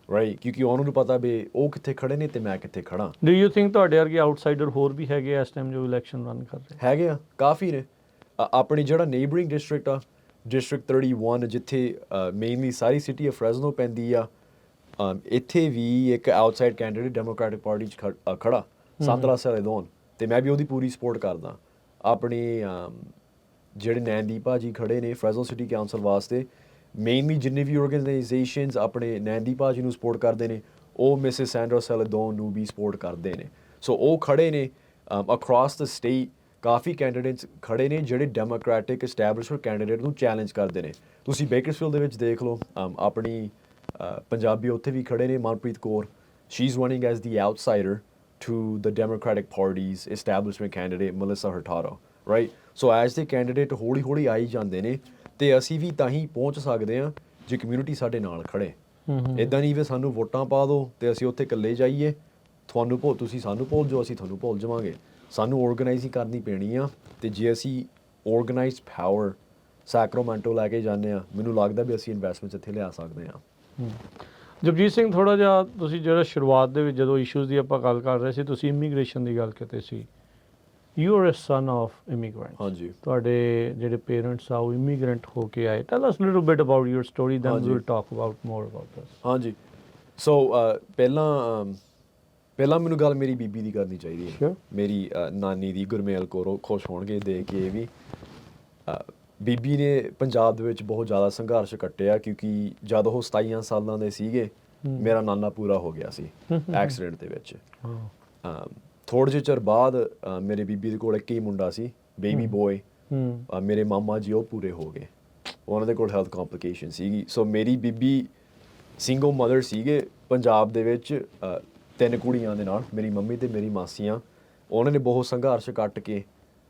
ਰਾਈਟ? ਕਿਉਂਕਿ ਉਹਨਾਂ ਨੂੰ ਪਤਾ ਵੀ ਉਹ ਕਿੱਥੇ ਖੜੇ ਨੇ ਤੇ ਮੈਂ ਕਿੱਥੇ ਖੜਾ। Do you think ਤੁਹਾਡੇ ਵਰਗੇ ਆਊਟਸਾਈਡਰ ਹੋਰ ਵੀ ਹੈਗੇ ਇਸ ਟਾਈਮ ਜੋ ਇਲੈਕਸ਼ਨ ਰਨ ਕਰ ਰਹੇ? ਹੈਗੇ ਆ, ਕਾਫੀ ਨੇ। ਆਪਣੀ ਜਿਹੜਾ ਨੇਬਰਿੰਗ ਡਿਸਟ੍ਰਿਕਟ ਆ, ਡਿਸਟ੍ਰਿਕਟ 31, ਜਿੱਥੇ mainly sorry city of Fresno ਪੈਂਦੀ ਆ, ਇੱਥੇ ਵੀ ਇੱਕ ਆਊਟਸਾਈਡ ਕੈਂਡੀਡੇਟ ਡੈਮੋਕ੍ਰੈਟਿਕ ਪਾਰਟੀ 'ਚ ਖੜਾ, ਸਾਂਦਰਾ ਸੈਲੇਦੋਨ, ਤੇ ਮੈਂ ਵੀ ਉਹਦੀ ਪੂਰੀ ਸਪੋਰਟ ਕਰਦਾ। ਆਪਣੇ ਜਿਹੜੇ ਨੈਨਦੀਪ ਭਾਜੀ ਖੜੇ ਨੇ ਫ੍ਰੈਜ਼ਨੋ ਸਿਟੀ ਕਾਉਂਸਲ ਵਾਸਤੇ, ਮੇਨਲੀ ਜਿੰਨੇ ਵੀ ਆਰਗੇਨਾਈਜੇਸ਼ਨਸ ਆਪਣੇ ਨੈਨਦੀਪ ਭਾਜੀ ਨੂੰ ਸਪੋਰਟ ਕਰਦੇ ਨੇ, ਉਹ ਮਿਸਿਸ ਸੈਂਡਰਾ ਸੈਲੇਦੋਨ ਨੂੰ ਵੀ ਸਪੋਰਟ ਕਰਦੇ ਨੇ। ਸੋ ਉਹ ਖੜੇ ਨੇ across the state coffee candidates ਖੜੇ ਨੇ ਜਿਹੜੇ ਡੈਮੋਕ੍ਰੈਟਿਕ ਐਸਟੈਬਲਿਸ਼ਮੈਂਟ ਕੈਂਡੀਡੇਟ ਨੂੰ ਚੈਲੰਜ ਕਰਦੇ ਨੇ। ਤੁਸੀਂ ਬੇਕਰਸਫੀਲਡ ਦੇ ਵਿੱਚ ਦੇਖ ਲਓ, ਆਪਣੀ ਪੰਜਾਬੀ ਉੱਥੇ ਵੀ ਖੜੇ ਨੇ, Manpreet Kaur, she is running as the outsider to the Democratic Party's establishment candidate Melissa Hurtado, right? So as the candidate ਹੌਲੀ ਹੌਲੀ ਆਈ ਜਾਂਦੇ ਨੇ ਤੇ ਅਸੀਂ ਵੀ ਤਾਂ ਹੀ ਪਹੁੰਚ ਸਕਦੇ ਹਾਂ ਜੇ ਕਮਿਊਨਿਟੀ ਸਾਡੇ ਨਾਲ ਖੜੇ। ਇਦਾਂ ਨਹੀਂ ਵੀ ਸਾਨੂੰ ਵੋਟਾਂ ਪਾ ਦਿਓ ਤੇ ਅਸੀਂ ਉੱਥੇ ਇਕੱਲੇ ਜਾਈਏ, ਤੁਸੀਂ ਸਾਨੂੰ ਭੁੱਲ ਜਾਓ, ਅਸੀਂ ਤੁਹਾਨੂੰ ਭੁੱਲ ਜਾਵਾਂਗੇ। ਸਾਨੂੰ ਆਰਗੇਨਾਈਜ਼ਿੰਗ ਕਰਨੀ ਪੈਣੀ ਆ, ਤੇ ਜੇ ਅਸੀਂ ਆਰਗੇਨਾਈਜ਼ਡ ਪਾਵਰ ਸੈਕਰਾਮੈਂਟੋ ਲੈ ਕੇ ਜਾਂਦੇ ਹਾਂ, ਮੈਨੂੰ ਲੱਗਦਾ ਵੀ ਅਸੀਂ ਇਨਵੈਸਟਮੈਂਟ ਇੱਥੇ ਲਿਆ ਸਕਦੇ ਹਾਂ। ਜਗਜੀਤ ਸਿੰਘ, ਥੋੜ੍ਹਾ ਜਿਹਾ ਤੁਸੀਂ ਜਿਹੜਾ ਸ਼ੁਰੂਆਤ ਦੇ ਵਿੱਚ ਜਦੋਂ ਇਸ਼ੂਜ਼ ਦੀ ਆਪਾਂ ਗੱਲ ਕਰ ਰਹੇ ਸੀ, ਤੁਸੀਂ ਇਮੀਗ੍ਰੇਸ਼ਨ ਦੀ ਗੱਲ ਕੀਤੀ ਸੀ। You are a son of immigrant. ਹਾਂਜੀ। ਤੁਹਾਡੇ ਜਿਹੜੇ ਪੇਰੈਂਟਸ ਆ ਉਹ ਇਮੀਗ੍ਰੈਂਟ ਹੋ ਕੇ ਆਏ। Tell us little bit about your story, then we will talk about more about this. ਹਾਂਜੀ। ਸੋ ਪਹਿਲਾਂ ਮੈਨੂੰ ਗੱਲ ਮੇਰੀ ਬੀਬੀ ਦੀ ਕਰਨੀ ਚਾਹੀਦੀ ਹੈ। ਮੇਰੀ ਨਾਨੀ ਦੀ, ਗੁਰਮੇਲ ਕੌਰ, ਉਹ ਖੁਸ਼ ਹੋਣਗੇ ਦੇਖ ਕੇ ਇਹ ਵੀ। ਬੀਬੀ ਨੇ ਪੰਜਾਬ ਦੇ ਵਿੱਚ ਬਹੁਤ ਜ਼ਿਆਦਾ ਸੰਘਰਸ਼ ਕੱਟਿਆ, ਕਿਉਂਕਿ ਜਦ ਉਹ 27 ਸਾਲਾਂ ਦੇ ਸੀਗੇ, ਮੇਰਾ ਨਾਨਾ ਪੂਰਾ ਹੋ ਗਿਆ ਸੀ ਐਕਸੀਡੈਂਟ ਦੇ ਵਿੱਚ। ਥੋੜ੍ਹੇ ਜਿਹੇ ਚਿਰ ਬਾਅਦ ਮੇਰੇ ਬੀਬੀ ਦੇ ਕੋਲ ਇੱਕ ਹੀ ਮੁੰਡਾ ਸੀ, ਬੇਬੀ ਬੋਏ। ਮੇਰੇ ਮਾਮਾ ਜੀ ਉਹ ਪੂਰੇ ਹੋ ਗਏ, ਉਹਨਾਂ ਦੇ ਕੋਲ ਹੈਲਥ ਕੰਪਲੀਕੇਸ਼ਨ ਸੀਗੀ। ਸੋ ਮੇਰੀ ਬੀਬੀ ਸਿੰਗਲ ਮਦਰ ਸੀਗੇ ਪੰਜਾਬ ਦੇ ਵਿੱਚ, 3 ਕੁੜੀਆਂ ਦੇ ਨਾਲ, ਮੇਰੀ ਮੰਮੀ ਤੇ ਮੇਰੀ ਮਾਸੀਆਂ। ਉਹਨਾਂ ਨੇ ਬਹੁਤ ਸੰਘਰਸ਼ ਕੱਟ ਕੇ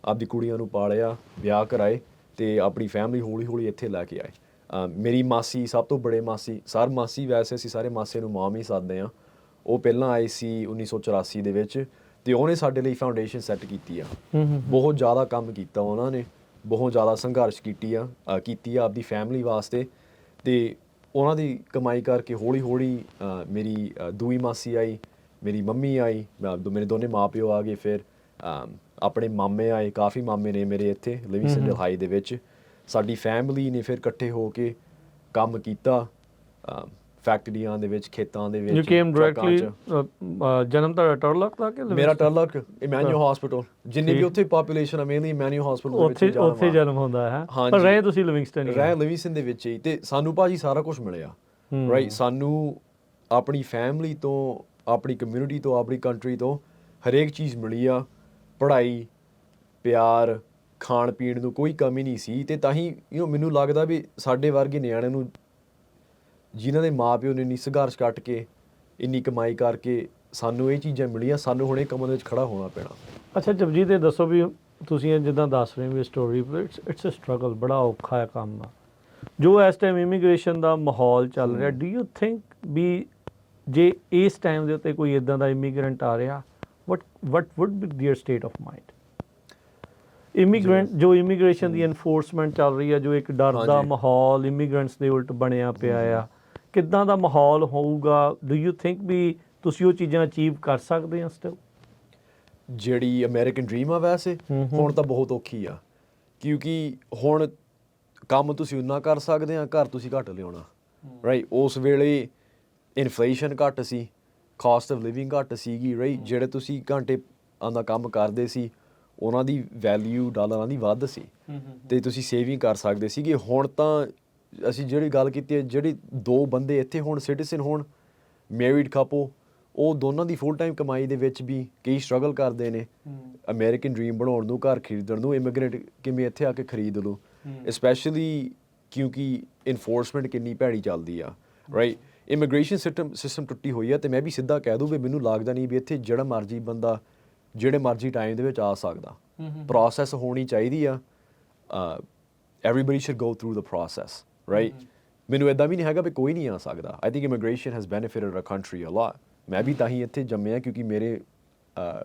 ਆਪਦੀ ਕੁੜੀਆਂ ਨੂੰ ਪਾਲਿਆ, ਵਿਆਹ ਕਰਾਏ ਤੇ ਆਪਣੀ ਫੈਮਿਲੀ ਹੌਲੀ ਹੌਲੀ ਇੱਥੇ ਲੈ ਕੇ ਆਏ। ਮੇਰੀ ਮਾਸੀ, ਸਭ ਤੋਂ ਬੜੇ ਮਾਸੀ, ਮਾਸੀ ਵੈਸੇ ਅਸੀਂ ਸਾਰੇ ਮਾਸੇ ਨੂੰ ਮਾਮ ਹੀ ਸੱਦਦੇ ਹਾਂ, ਉਹ ਪਹਿਲਾਂ ਆਏ ਸੀ 1984 ਦੇ ਵਿੱਚ, ਤੇ ਉਹਨੇ ਸਾਡੇ ਲਈ ਫਾਊਂਡੇਸ਼ਨ ਸੈੱਟ ਕੀਤੀ ਆ। ਬਹੁਤ ਜ਼ਿਆਦਾ ਕੰਮ ਕੀਤਾ ਉਹਨਾਂ ਨੇ, ਬਹੁਤ ਜ਼ਿਆਦਾ ਸੰਘਰਸ਼ ਕੀਤੀ ਆ ਆਪਦੀ ਫੈਮਿਲੀ ਵਾਸਤੇ। ਤੇ ਉਹਨਾਂ ਦੀ ਕਮਾਈ ਕਰਕੇ ਹੌਲੀ ਹੌਲੀ ਮੇਰੀ ਦੂਈ ਮਾਸੀ ਆਈ, ਮੇਰੀ ਮੰਮੀ ਆਈ, ਮੇਰੇ ਦੋਨੇ ਮਾਂ ਪਿਓ ਆ ਗਏ। ਫਿਰ ਆਪਣੇ ਮਾਮੇ ਆਏ, ਕਾਫੀ ਮਾਮੇ ਨੇ ਮੇਰੇ ਇੱਥੇ ਲਿਵਿੰਗਸਟਨ ਹਾਈ ਦੇ ਵਿੱਚ। ਸਾਡੀ ਫੈਮਿਲੀ ਨੇ ਫਿਰ ਇਕੱਠੇ ਹੋ ਕੇ ਕੰਮ ਕੀਤਾ, ਫੈਕਟਰੀਆਂ ਦੇ ਵਿੱਚ, ਖੇਤਾਂ ਦੇ ਵਿੱਚ। ਯੂ ਕੇਮ ਡਾਇਰੈਕਟਲੀ, ਜਨਮ ਤੁਹਾਡਾ ਟਰਲਕ ਦਾ ਕਿ ਮੇਰਾ ਟਰਲਕ ਇਮੈਨੂਅਲ ਹਸਪੀਟਲ, ਜਿੰਨੀ ਵੀ ਉੱਥੇ ਪਾਪੂਲੇਸ਼ਨ ਆ ਮੇਨਲੀ ਇਮੈਨੂਅਲ ਹਸਪੀਟਲ ਦੇ ਵਿੱਚ ਉੱਥੇ ਜਨਮ ਹੁੰਦਾ ਹੈ। ਪਰ ਰਹੇ ਤੁਸੀਂ ਲਿਵਿੰਗਸਟਨ ਹੀ? ਰਹੇ ਲਿਵਿੰਗਸਟਨ ਦੇ ਵਿੱਚ ਹੀ। ਤੇ ਸਾਨੂੰ ਭਾਜੀ ਸਾਰਾ ਕੁਝ ਮਿਲਿਆ, ਰਾਈਟ? ਸਾਨੂੰ ਆਪਣੀ ਫੈਮਿਲੀ ਤੋਂ, ਆਪਣੀ ਕਮਿਊਨਿਟੀ ਤੋਂ, ਆਪਣੀ ਕੰਟਰੀ ਤੋਂ ਹਰੇਕ ਚੀਜ਼ ਮਿਲੀ ਆ। ਪੜ੍ਹਾਈ, ਪਿਆਰ, ਖਾਣ ਪੀਣ ਨੂੰ ਕੋਈ ਕਮੀ ਨਹੀਂ ਸੀ। ਤੇ ਤਾਂ ਹੀ ਮੈਨੂੰ ਲੱਗਦਾ ਵੀ ਸਾਡੇ ਵਰਗੇ ਨਿਆਣਿਆਂ ਨੂੰ, ਜਿਨ੍ਹਾਂ ਦੇ ਮਾਂ ਪਿਓ ਨੇ ਇੰਨੀ ਸੰਘਰਸ਼ ਕੱਟ ਕੇ, ਇੰਨੀ ਕਮਾਈ ਕਰਕੇ ਸਾਨੂੰ ਇਹ ਚੀਜ਼ਾਂ ਮਿਲੀਆਂ, ਸਾਨੂੰ ਹੁਣ ਇਹ ਕੰਮਾਂ ਦੇ ਵਿੱਚ ਖੜਾ ਹੋਣਾ ਪੈਣਾ। ਅੱਛਾ ਜਪਜੀਤ, ਇਹ ਦੱਸੋ ਵੀ ਤੁਸੀਂ ਜਿੱਦਾਂ ਦੱਸ ਰਹੇ ਹੋ ਸਟੋਰੀ, ਇਟਸ ਅ ਸਟਰਗਲ, ਬੜਾ ਔਖਾ ਹੈ ਕੰਮ ਆ ਜੋ ਇਸ ਟਾਈਮ ਇਮੀਗ੍ਰੇਸ਼ਨ ਦਾ ਮਾਹੌਲ ਚੱਲ ਰਿਹਾ। ਡੂ ਯੂ ਥਿੰਕ ਵੀ ਜੇ ਇਸ ਟਾਈਮ ਦੇ ਉੱਤੇ ਕੋਈ ਇੱਦਾਂ ਦਾ ਇਮੀਗ੍ਰੈਂਟ ਆ ਰਿਹਾ, what would be their state of mind? ਜੋ ਇਮੀਗ੍ਰੇਸ਼ਨ ਦੀ ਐਨਫੋਰਸਮੈਂਟ ਚੱਲ ਰਹੀ ਹੈ, ਜੋ ਇੱਕ ਡਰ ਦਾ ਮਾਹੌਲ ਇਮੀਗ੍ਰੈਂਟਸ ਦੇ ਉਲਟ ਬਣਿਆ ਪਿਆ ਆ, ਕਿੱਦਾਂ ਦਾ ਮਾਹੌਲ ਹੋਊਗਾ? ਡੂ ਯੂ ਥਿੰਕ ਵੀ ਤੁਸੀਂ ਉਹ ਚੀਜ਼ਾਂ ਅਚੀਵ ਕਰ ਸਕਦੇ ਆ ਸਟਿਲ? ਜਿਹੜੀ ਅਮਰੀਕਨ ਡ੍ਰੀਮ ਆ ਵੈਸੇ ਹੁਣ ਤਾਂ ਬਹੁਤ ਔਖੀ ਆ, ਕਿਉਂਕਿ ਹੁਣ ਕੰਮ ਤੁਸੀਂ ਉਨਾ ਕਰ ਸਕਦੇ ਆ, ਘਰ ਤੁਸੀਂ ਘੱਟ ਲਿਆਉਣਾ, ਰਾਈਟ? ਉਸ ਵੇਲੇ ਇਨਫਲੇਸ਼ਨ ਘੱਟ ਸੀ, ਕਾਸਟ ਆਫ ਲਿਵਿੰਗ ਘੱਟ ਸੀਗੀ, ਰਾਈਟ? ਜਿਹੜੇ ਤੁਸੀਂ ਘੰਟੇ ਦਾ ਕੰਮ ਕਰਦੇ ਸੀ, ਉਹਨਾਂ ਦੀ ਵੈਲਿਊ ਡਾਲਰਾਂ ਦੀ ਵੱਧ ਸੀ, ਤੇ ਤੁਸੀਂ ਸੇਵਿੰਗ ਕਰ ਸਕਦੇ ਸੀਗੇ। ਹੁਣ ਤਾਂ ਅਸੀਂ ਜਿਹੜੀ ਗੱਲ ਕੀਤੀ ਹੈ, ਜਿਹੜੀ 2 ਬੰਦੇ ਇੱਥੇ ਹੁਣ ਸਿਟੀਜ਼ਨ ਹੋਣ, ਮੈਰਿਡ ਕਪਲ, ਉਹ ਦੋਨਾਂ ਦੀ ਫੁੱਲ ਟਾਈਮ ਕਮਾਈ ਦੇ ਵਿੱਚ ਵੀ ਕਈ ਸਟਰਗਲ ਕਰਦੇ ਨੇ ਅਮਰੀਕਨ ਡ੍ਰੀਮ ਬਣਾਉਣ ਨੂੰ, ਘਰ ਖਰੀਦਣ ਨੂੰ। ਇਮੀਗ੍ਰੇਟ ਕਿਵੇਂ ਇੱਥੇ ਆ ਕੇ ਖਰੀਦ ਲਓ, ਸਪੈਸ਼ਲੀ ਕਿਉਂਕਿ ਇਨਫੋਰਸਮੈਂਟ ਕਿੰਨੀ ਭੈੜੀ ਚੱਲਦੀ ਆ, ਰਾਈਟ? ਇਮੀਗ੍ਰੇਸ਼ਨ ਸਿਸਟਮ ਟੁੱਟੀ ਹੋਈ ਆ। ਤੇ ਮੈਂ ਵੀ ਸਿੱਧਾ ਕਹਿ ਦੂੰ ਵੀ ਮੈਨੂੰ ਲੱਗਦਾ ਨਹੀਂ ਵੀ ਇੱਥੇ ਜਿਹੜਾ ਮਰਜ਼ੀ ਬੰਦਾ ਜਿਹੜੇ ਮਰਜ਼ੀ ਟਾਈਮ ਦੇ ਵਿੱਚ ਆ ਸਕਦਾ। ਪ੍ਰੋਸੈਸ ਹੋਣੀ ਚਾਹੀਦੀ ਆ। Everybody should go through the process, right? ਮੈਨੂੰ ਇੱਦਾਂ ਵੀ ਨਹੀਂ ਹੈਗਾ ਵੀ ਕੋਈ ਨਹੀਂ ਆ ਸਕਦਾ। I think immigration has benefited a country a lot. ਮੈਂ ਵੀ ਤਾਂ ਹੀ ਇੱਥੇ ਜੰਮਿਆ ਕਿਉਂਕਿ ਮੇਰੇ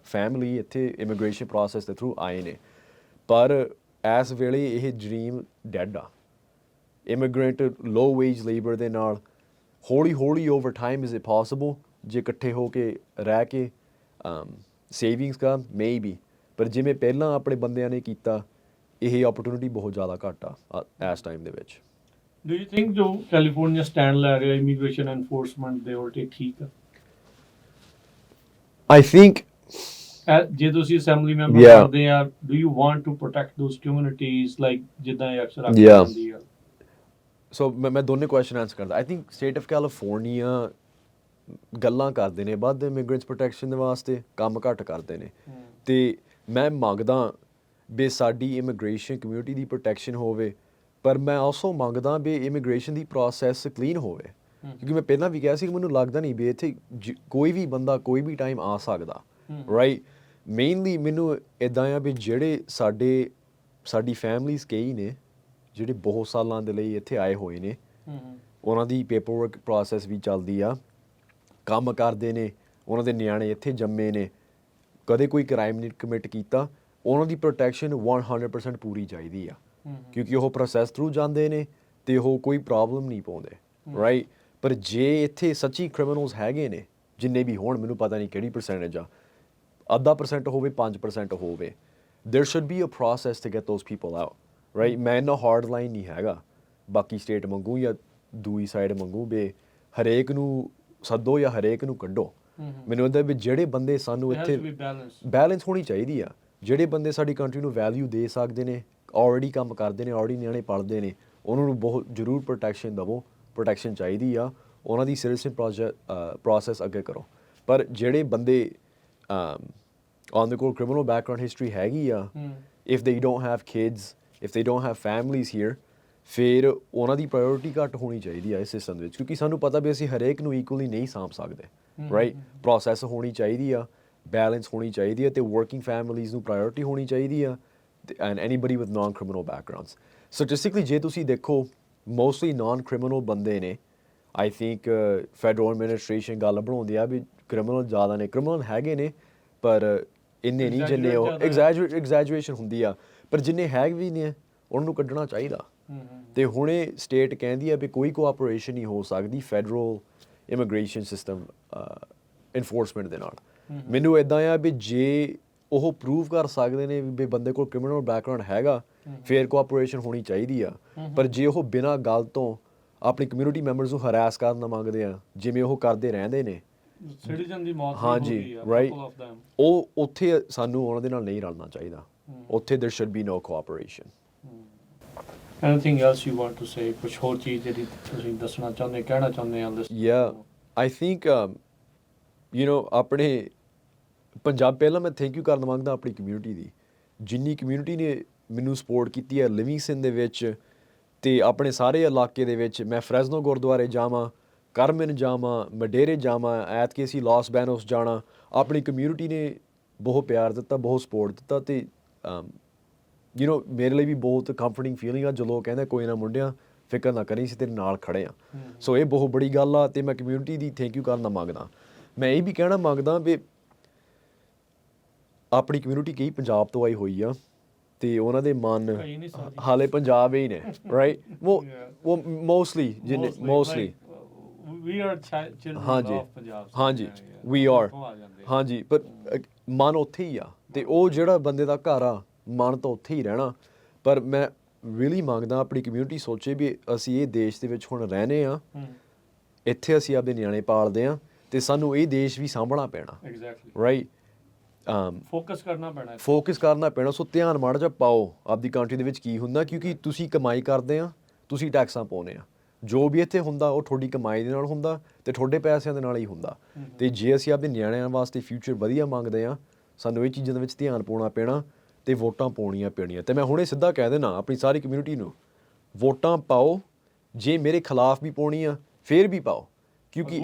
ਫੈਮਿਲੀ ਇੱਥੇ ਇਮੀਗ੍ਰੇਸ਼ਨ ਪ੍ਰੋਸੈਸ ਦੇ ਥਰੂ ਆਏ ਨੇ। ਪਰ ਇਸ ਵੇਲੇ ਇਹ ਡ੍ਰੀਮ ਡੈਡ ਆ। ਇਮੀਗ੍ਰੈਂਟ ਲੋ ਵੇਜ ਲੇਬਰ ਦੇ ਨਾਲ ਹੌਲੀ ਹੌਲੀ over time is it possible ਜੇ ਇਕੱਠੇ ਹੋ ਕੇ ਰਹਿ ਕੇ ਸੇਵਿੰਗਸ ਕਰਨ, ਮੇਬੀ। ਪਰ ਜਿਵੇਂ ਪਹਿਲਾਂ ਆਪਣੇ ਬੰਦਿਆਂ ਨੇ ਕੀਤਾ, ਇਹ ਓਪਰਚੁਨਿਟੀ ਬਹੁਤ ਜ਼ਿਆਦਾ ਘੱਟ ਆ ਇਸ ਟਾਈਮ ਦੇ ਵਿੱਚ। ਡੂ ਯੂ ਥਿੰਕ ਜੋ ਕੈਲੀਫੋਰਨੀਆ ਸਟੈਂਡ ਲੈ ਰਿਹਾ ਇਮੀਗ੍ਰੇਸ਼ਨ ਐਨਫੋਰਸਮੈਂਟ ਦੇ ਉਲਟ ਠੀਕ ਆ? ਆਈ ਥਿੰਕ ਜੇ ਤੁਸੀਂ ਅਸੈਂਬਲੀ ਮੈਂਬਰ ਬਣਦੇ ਆ, do you want to protect those communities like ਜਿੱਦਾਂ ਇਹ ਅਕਸਰ ਆਖੀ ਜਾਂਦੀ ਆ? ਸੋ ਮੈਂ ਦੋਨੇ ਕੁਐਸਚਨ ਆਨਸਰ ਕਰਦਾ। I think state of California ਗੱਲਾਂ ਕਰਦੇ ਨੇ ਵੱਧ ਇਮੀਗ੍ਰੈਂਟਸ ਪ੍ਰੋਟੈਕਸ਼ਨ ਦੇ ਵਾਸਤੇ, ਕੰਮ ਘੱਟ ਕਰਦੇ ਨੇ। ਤੇ ਮੈਂ ਮੰਗਦਾ ਵੀ ਸਾਡੀ ਇਮੀਗ੍ਰੇਸ਼ਨ ਕਮਿਊਨਿਟੀ ਦੀ ਪ੍ਰੋਟੈਕਸ਼ਨ ਹੋਵੇ, ਪਰ ਮੈਂ ਆਲਸੋ ਮੰਗਦਾ ਵੀ ਇਮੀਗ੍ਰੇਸ਼ਨ ਦੀ ਪ੍ਰੋਸੈਸ ਕਲੀਨ ਹੋਵੇ, ਕਿਉਂਕਿ ਮੈਂ ਪਹਿਲਾਂ ਵੀ ਕਿਹਾ ਸੀ ਕਿ ਮੈਨੂੰ ਲੱਗਦਾ ਨਹੀਂ ਵੀ ਇੱਥੇ ਕੋਈ ਵੀ ਬੰਦਾ ਕੋਈ ਵੀ ਟਾਈਮ ਆ ਸਕਦਾ, ਰਾਈਟ। ਮੇਨਲੀ ਮੈਨੂੰ ਇੱਦਾਂ ਆ ਵੀ ਜਿਹੜੇ ਸਾਡੀ ਫੈਮਲੀਜ਼ ਕਈ ਨੇ ਜਿਹੜੇ ਬਹੁਤ ਸਾਲਾਂ ਦੇ ਲਈ ਇੱਥੇ ਆਏ ਹੋਏ ਨੇ, ਉਹਨਾਂ ਦੀ ਪੇਪਰ ਵਰਕ ਪ੍ਰੋਸੈਸ ਵੀ ਚੱਲਦੀ ਆ, ਕੰਮ ਕਰਦੇ ਨੇ, ਉਹਨਾਂ ਦੇ ਨਿਆਣੇ ਇੱਥੇ ਜੰਮੇ ਨੇ, ਕਦੇ ਕੋਈ ਕ੍ਰਾਈਮ ਨਹੀਂ ਕਮਿਟ ਕੀਤਾ, ਉਹਨਾਂ ਦੀ ਪ੍ਰੋਟੈਕਸ਼ਨ 100% ਪੂਰੀ ਚਾਹੀਦੀ ਆ, ਕਿਉਂਕਿ ਉਹ ਪ੍ਰੋਸੈਸ ਥਰੂ ਜਾਂਦੇ ਨੇ ਅਤੇ ਉਹ ਕੋਈ ਪ੍ਰੋਬਲਮ ਨਹੀਂ ਪਾਉਂਦੇ, ਰਾਈਟ। ਪਰ ਜੇ ਇੱਥੇ ਸੱਚੀ ਕ੍ਰਿਮੀਨਲਸ ਹੈਗੇ ਨੇ, ਜਿੰਨੇ ਵੀ ਹੋਣ, ਮੈਨੂੰ ਪਤਾ ਨਹੀਂ ਕਿਹੜੀ ਪਰਸੈਂਟੇਜ ਆ, 0.5% ਹੋਵੇ, 5% ਹੋਵੇ, there should be a process to get those people out, right। ਮੈਂ ਇੰਨਾ ਹਾਰਡ ਲਾਈਨ ਨਹੀਂ ਹੈਗਾ ਬਾਕੀ ਸਟੇਟ ਵਾਂਗੂ ਜਾਂ ਦੂਈ ਸਾਈਡ ਵਾਂਗੂ ਵੀ ਹਰੇਕ ਨੂੰ ਸੱਦੋ ਜਾਂ ਹਰੇਕ ਨੂੰ ਕੱਢੋ। ਮੈਨੂੰ ਇਹਦਾ ਵੀ ਜਿਹੜੇ ਬੰਦੇ ਸਾਨੂੰ ਇੱਥੇ ਬੈਲੈਂਸ ਹੋਣੀ ਚਾਹੀਦੀ ਆ, ਜਿਹੜੇ ਬੰਦੇ ਸਾਡੀ ਕੰਟਰੀ ਨੂੰ ਵੈਲਿਊ ਦੇ ਸਕਦੇ ਨੇ, ਆਲਰੇਡੀ ਕੰਮ ਕਰਦੇ ਨੇ, ਆਲਰੇਡੀ ਨਿਆਣੇ ਪੜ੍ਹਦੇ ਨੇ, ਉਹਨਾਂ ਨੂੰ ਬਹੁਤ ਜ਼ਰੂਰ ਪ੍ਰੋਟੈਕਸ਼ਨ ਦੇਵੋ, ਪ੍ਰੋਟੈਕਸ਼ਨ ਚਾਹੀਦੀ ਆ, ਉਹਨਾਂ ਦੀ ਸਿਟੀਜ਼ਨ ਪ੍ਰੋਸੈਸ ਅੱਗੇ ਕਰੋ। ਪਰ ਜਿਹੜੇ ਬੰਦੇ on the ਕੋਲ ਕ੍ਰਿਮੀਨਲ ਬੈਕਗਰਾਊਂਡ ਹਿਸਟਰੀ ਹੈਗੀ ਆ, if they don't have kids, if they don't have families here, ਫਿਰ ਉਹਨਾਂ ਦੀ ਪ੍ਰਾਇਓਰਿਟੀ ਘੱਟ ਹੋਣੀ ਚਾਹੀਦੀ ਆ ਇਸ ਸਿਸਟਮ ਦੇ ਵਿੱਚ, ਕਿਉਂਕਿ ਸਾਨੂੰ ਪਤਾ ਵੀ ਅਸੀਂ ਹਰੇਕ ਨੂੰ ਇਕੁਅਲੀ ਨਹੀਂ ਸਾਂਭ ਸਕਦੇ, ਰਾਈਟ। ਪ੍ਰੋਸੈਸ ਹੋਣੀ ਚਾਹੀਦੀ ਆ, ਬੈਲੈਂਸ ਹੋਣੀ ਚਾਹੀਦੀ ਆ, ਅਤੇ ਵਰਕਿੰਗ ਫੈਮਲੀਜ਼ ਨੂੰ ਪ੍ਰਾਇਓਰਿਟੀ ਹੋਣੀ ਚਾਹੀਦੀ ਆ, and anybody with non criminal backgrounds. Statistically ਜੇ ਤੁਸੀਂ ਦੇਖੋ, ਮੋਸਟਲੀ ਨਾਨ ਕ੍ਰਿਮੀਨਲ ਬੰਦੇ ਨੇ। ਆਈ ਥਿੰਕ ਫੈਡਰਲ ਐਡਮਿਨਿਸਟ੍ਰੇਸ਼ਨ ਗੱਲ ਬਣਾਉਂਦੀ ਆ ਵੀ ਕ੍ਰਿਮੀਨਲ ਜ਼ਿਆਦਾ ਨੇ, ਕ੍ਰਿਮੀਨਲ ਹੈਗੇ ਨੇ ਪਰ ਇੰਨੇ ਨਹੀਂ ਜਿੰਨੇ ਉਹ ਐਗਜ਼ੈਜੂਏਸ਼ਨ ਹੁੰਦੀ ਆ, ਪਰ ਜਿੰਨੇ ਹੈਗੇ ਵੀ ਨੇ ਉਹਨਾਂ ਨੂੰ ਕੱਢਣਾ ਚਾਹੀਦਾ। ਅਤੇ ਹੁਣੇ ਸਟੇਟ ਕਹਿੰਦੀ ਆ ਵੀ ਕੋਈ ਕੋਆਪਰੇਸ਼ਨ ਨਹੀਂ ਹੋ ਸਕਦੀ ਫੈਡਰਲ ਇਮੀਗ੍ਰੇਸ਼ਨ ਸਿਸਟਮ ਇਨਫੋਰਸਮੈਂਟ ਦੇ ਨਾਲ। ਮੈਨੂੰ ਇੱਦਾਂ ਆ ਵੀ ਜੇ ਉਹ ਪ੍ਰੂਵ ਕਰ ਸਕਦੇ ਨੇ ਵੀ ਬੰਦੇ ਕੋਲ ਕ੍ਰਿਮੀਨਲ ਬੈਕਗਰਾਊਂਡ ਹੈਗਾ, ਫਿਰ ਕੋਆਪਰੇਸ਼ਨ ਹੋਣੀ ਚਾਹੀਦੀ ਆ। ਪਰ ਜੇ ਉਹ ਬਿਨਾਂ ਗੱਲ ਤੋਂ ਆਪਣੀ ਕਮਿਊਨਿਟੀ ਮੈਂਬਰਸ ਨੂੰ ਹਰਾਸ ਕਰਨਾ ਮੰਗਦੇ ਆ, ਜਿਵੇਂ ਉਹ ਕਰਦੇ ਰਹਿੰਦੇ ਨੇ, ਸਿਟੀਜ਼ਨ ਦੀ ਮੌਤ ਹਾਂਜੀ, ਰਾਈਟ, ਉਹ ਉੱਥੇ ਸਾਨੂੰ ਉਹਨਾਂ ਦੇ ਨਾਲ ਨਹੀਂ ਰਲਣਾ ਚਾਹੀਦਾ। ਉੱਥੇ there should be no cooperation. Anything else you want to say? ਕੁਛ ਹੋਰ ਚੀਜ਼ ਜਿਹੜੀ ਤੁਸੀਂ ਦੱਸਣਾ ਚਾਹੁੰਦੇ, ਕਹਿਣਾ ਚਾਹੁੰਦੇ ਆ? Yeah, I think ਆਪਣੇ ਪੰਜਾਬ, ਪਹਿਲਾਂ ਮੈਂ ਥੈਂਕ ਯੂ ਕਰਨਾ ਮੰਗਦਾ ਆਪਣੀ ਕਮਿਊਨਿਟੀ ਦੀ, ਜਿੰਨੀ ਕਮਿਊਨਿਟੀ ਨੇ ਮੈਨੂੰ ਸਪੋਰਟ ਕੀਤੀ ਹੈ ਲਿਵਿੰਗਸਟਨ ਦੇ ਵਿੱਚ ਅਤੇ ਆਪਣੇ ਸਾਰੇ ਇਲਾਕੇ ਦੇ ਵਿੱਚ। ਮੈਂ ਫਰੈਜ਼ਨੋ ਗੁਰਦੁਆਰੇ ਜਾਵਾਂ, ਕਰਮਨ ਜਾਵਾਂ, ਮਡੇਰੇ ਜਾਵਾਂ, ਐਤਕੀ ਅਸੀਂ ਲਾਸ ਬੈਨੋਸ ਜਾਣਾ, ਆਪਣੀ ਕਮਿਊਨਿਟੀ ਨੇ ਬਹੁਤ ਪਿਆਰ ਦਿੱਤਾ, ਬਹੁਤ ਸਪੋਰਟ ਦਿੱਤਾ, ਅਤੇ ਮੇਰੇ ਲਈ ਵੀ ਬਹੁਤ ਕੰਫਰਟਿੰਗ ਫੀਲਿੰਗ ਆ ਜਦੋਂ ਕਹਿੰਦਾ ਕੋਈ ਨਾ ਮੁੰਡਿਆਂ ਫਿਕਰ ਨਾ ਕਰੀ, ਅਸੀਂ ਤੇਰੇ ਨਾਲ ਖੜ੍ਹੇ ਹਾਂ। ਸੋ ਇਹ ਬਹੁਤ ਬੜੀ ਗੱਲ ਆ, ਅਤੇ ਮੈਂ ਕਮਿਊਨਿਟੀ ਦੀ ਥੈਂਕ ਯੂ ਕਰਨਾ ਮੰਗਦਾ। ਮੈਂ ਇਹ ਵੀ ਕਹਿਣਾ ਮੰਗਦਾ ਵੀ ਆਪਣੀ ਕਮਿਊਨਿਟੀ ਕਈ ਪੰਜਾਬ ਤੋਂ ਆਈ ਹੋਈ ਆ, ਅਤੇ ਉਹਨਾਂ ਦੇ ਮਨ ਹਾਲੇ ਪੰਜਾਬ ਹੀ ਨੇ, ਰਾਈਟ। ਉਹ ਮੋਸਟਲੀ ਜਿੰਨੇ ਮੋਸਟਲੀ ਹਾਂਜੀ ਹਾਂਜੀ ਵੀ ਆਰ ਹਾਂਜੀ, ਪਰ ਮਨ ਉੱਥੇ ਹੀ ਆ, ਅਤੇ ਉਹ ਜਿਹੜਾ ਬੰਦੇ ਦਾ ਘਰ ਆ, ਮਨ ਤਾਂ ਉੱਥੇ ਹੀ ਰਹਿਣਾ। ਪਰ ਮੈਂ ਰੀਅਲੀ ਮੰਗਦਾ ਆਪਣੀ ਕਮਿਊਨਿਟੀ ਸੋਚੇ ਵੀ ਅਸੀਂ ਇਹ ਦੇਸ਼ ਦੇ ਵਿੱਚ ਹੁਣ ਰਹਿੰਦੇ ਹਾਂ, ਇੱਥੇ ਅਸੀਂ ਆਪਦੇ ਨਿਆਣੇ ਪਾਲਦੇ ਹਾਂ, ਅਤੇ ਸਾਨੂੰ ਇਹ ਦੇਸ਼ ਵੀ ਸਾਂਭਣਾ ਪੈਣਾ, ਰਾਈਟ। ਫੋਕਸ ਕਰਨਾ ਪੈਣਾ। ਸੋ ਧਿਆਨ ਮਾੜਾ ਜਿਹਾ ਪਾਓ ਆਪਦੀ ਕੰਟਰੀ ਦੇ ਵਿੱਚ ਕੀ ਹੁੰਦਾ, ਕਿਉਂਕਿ ਤੁਸੀਂ ਕਮਾਈ ਕਰਦੇ ਆ, ਤੁਸੀਂ ਟੈਕਸਾਂ ਪਾਉਂਦੇ ਆ, ਜੋ ਵੀ ਇੱਥੇ ਹੁੰਦਾ ਉਹ ਤੁਹਾਡੀ ਕਮਾਈ ਦੇ ਨਾਲ ਹੁੰਦਾ ਅਤੇ ਤੁਹਾਡੇ ਪੈਸਿਆਂ ਦੇ ਨਾਲ ਹੀ ਹੁੰਦਾ। ਅਤੇ ਜੇ ਅਸੀਂ ਆਪਦੇ ਨਿਆਣਿਆਂ ਵਾਸਤੇ ਫਿਊਚਰ ਵਧੀਆ ਮੰਗਦੇ ਹਾਂ, ਸਾਨੂੰ ਇਹ ਚੀਜ਼ਾਂ ਦੇ ਵਿੱਚ ਧਿਆਨ ਪਾਉਣਾ ਪੈਣਾ ਅਤੇ ਵੋਟਾਂ ਪਾਉਣੀਆਂ ਪੈਣੀਆਂ। ਅਤੇ ਮੈਂ ਹੁਣੇ ਸਿੱਧਾ ਕਹਿ ਦੇਣਾ ਆਪਣੀ ਸਾਰੀ ਕਮਿਊਨਿਟੀ ਨੂੰ, ਵੋਟਾਂ ਪਾਓ, ਜੇ ਮੇਰੇ ਖਿਲਾਫ ਵੀ ਪਾਉਣੀ ਆ ਫਿਰ ਵੀ ਪਾਓ, ਕਿਉਂਕਿ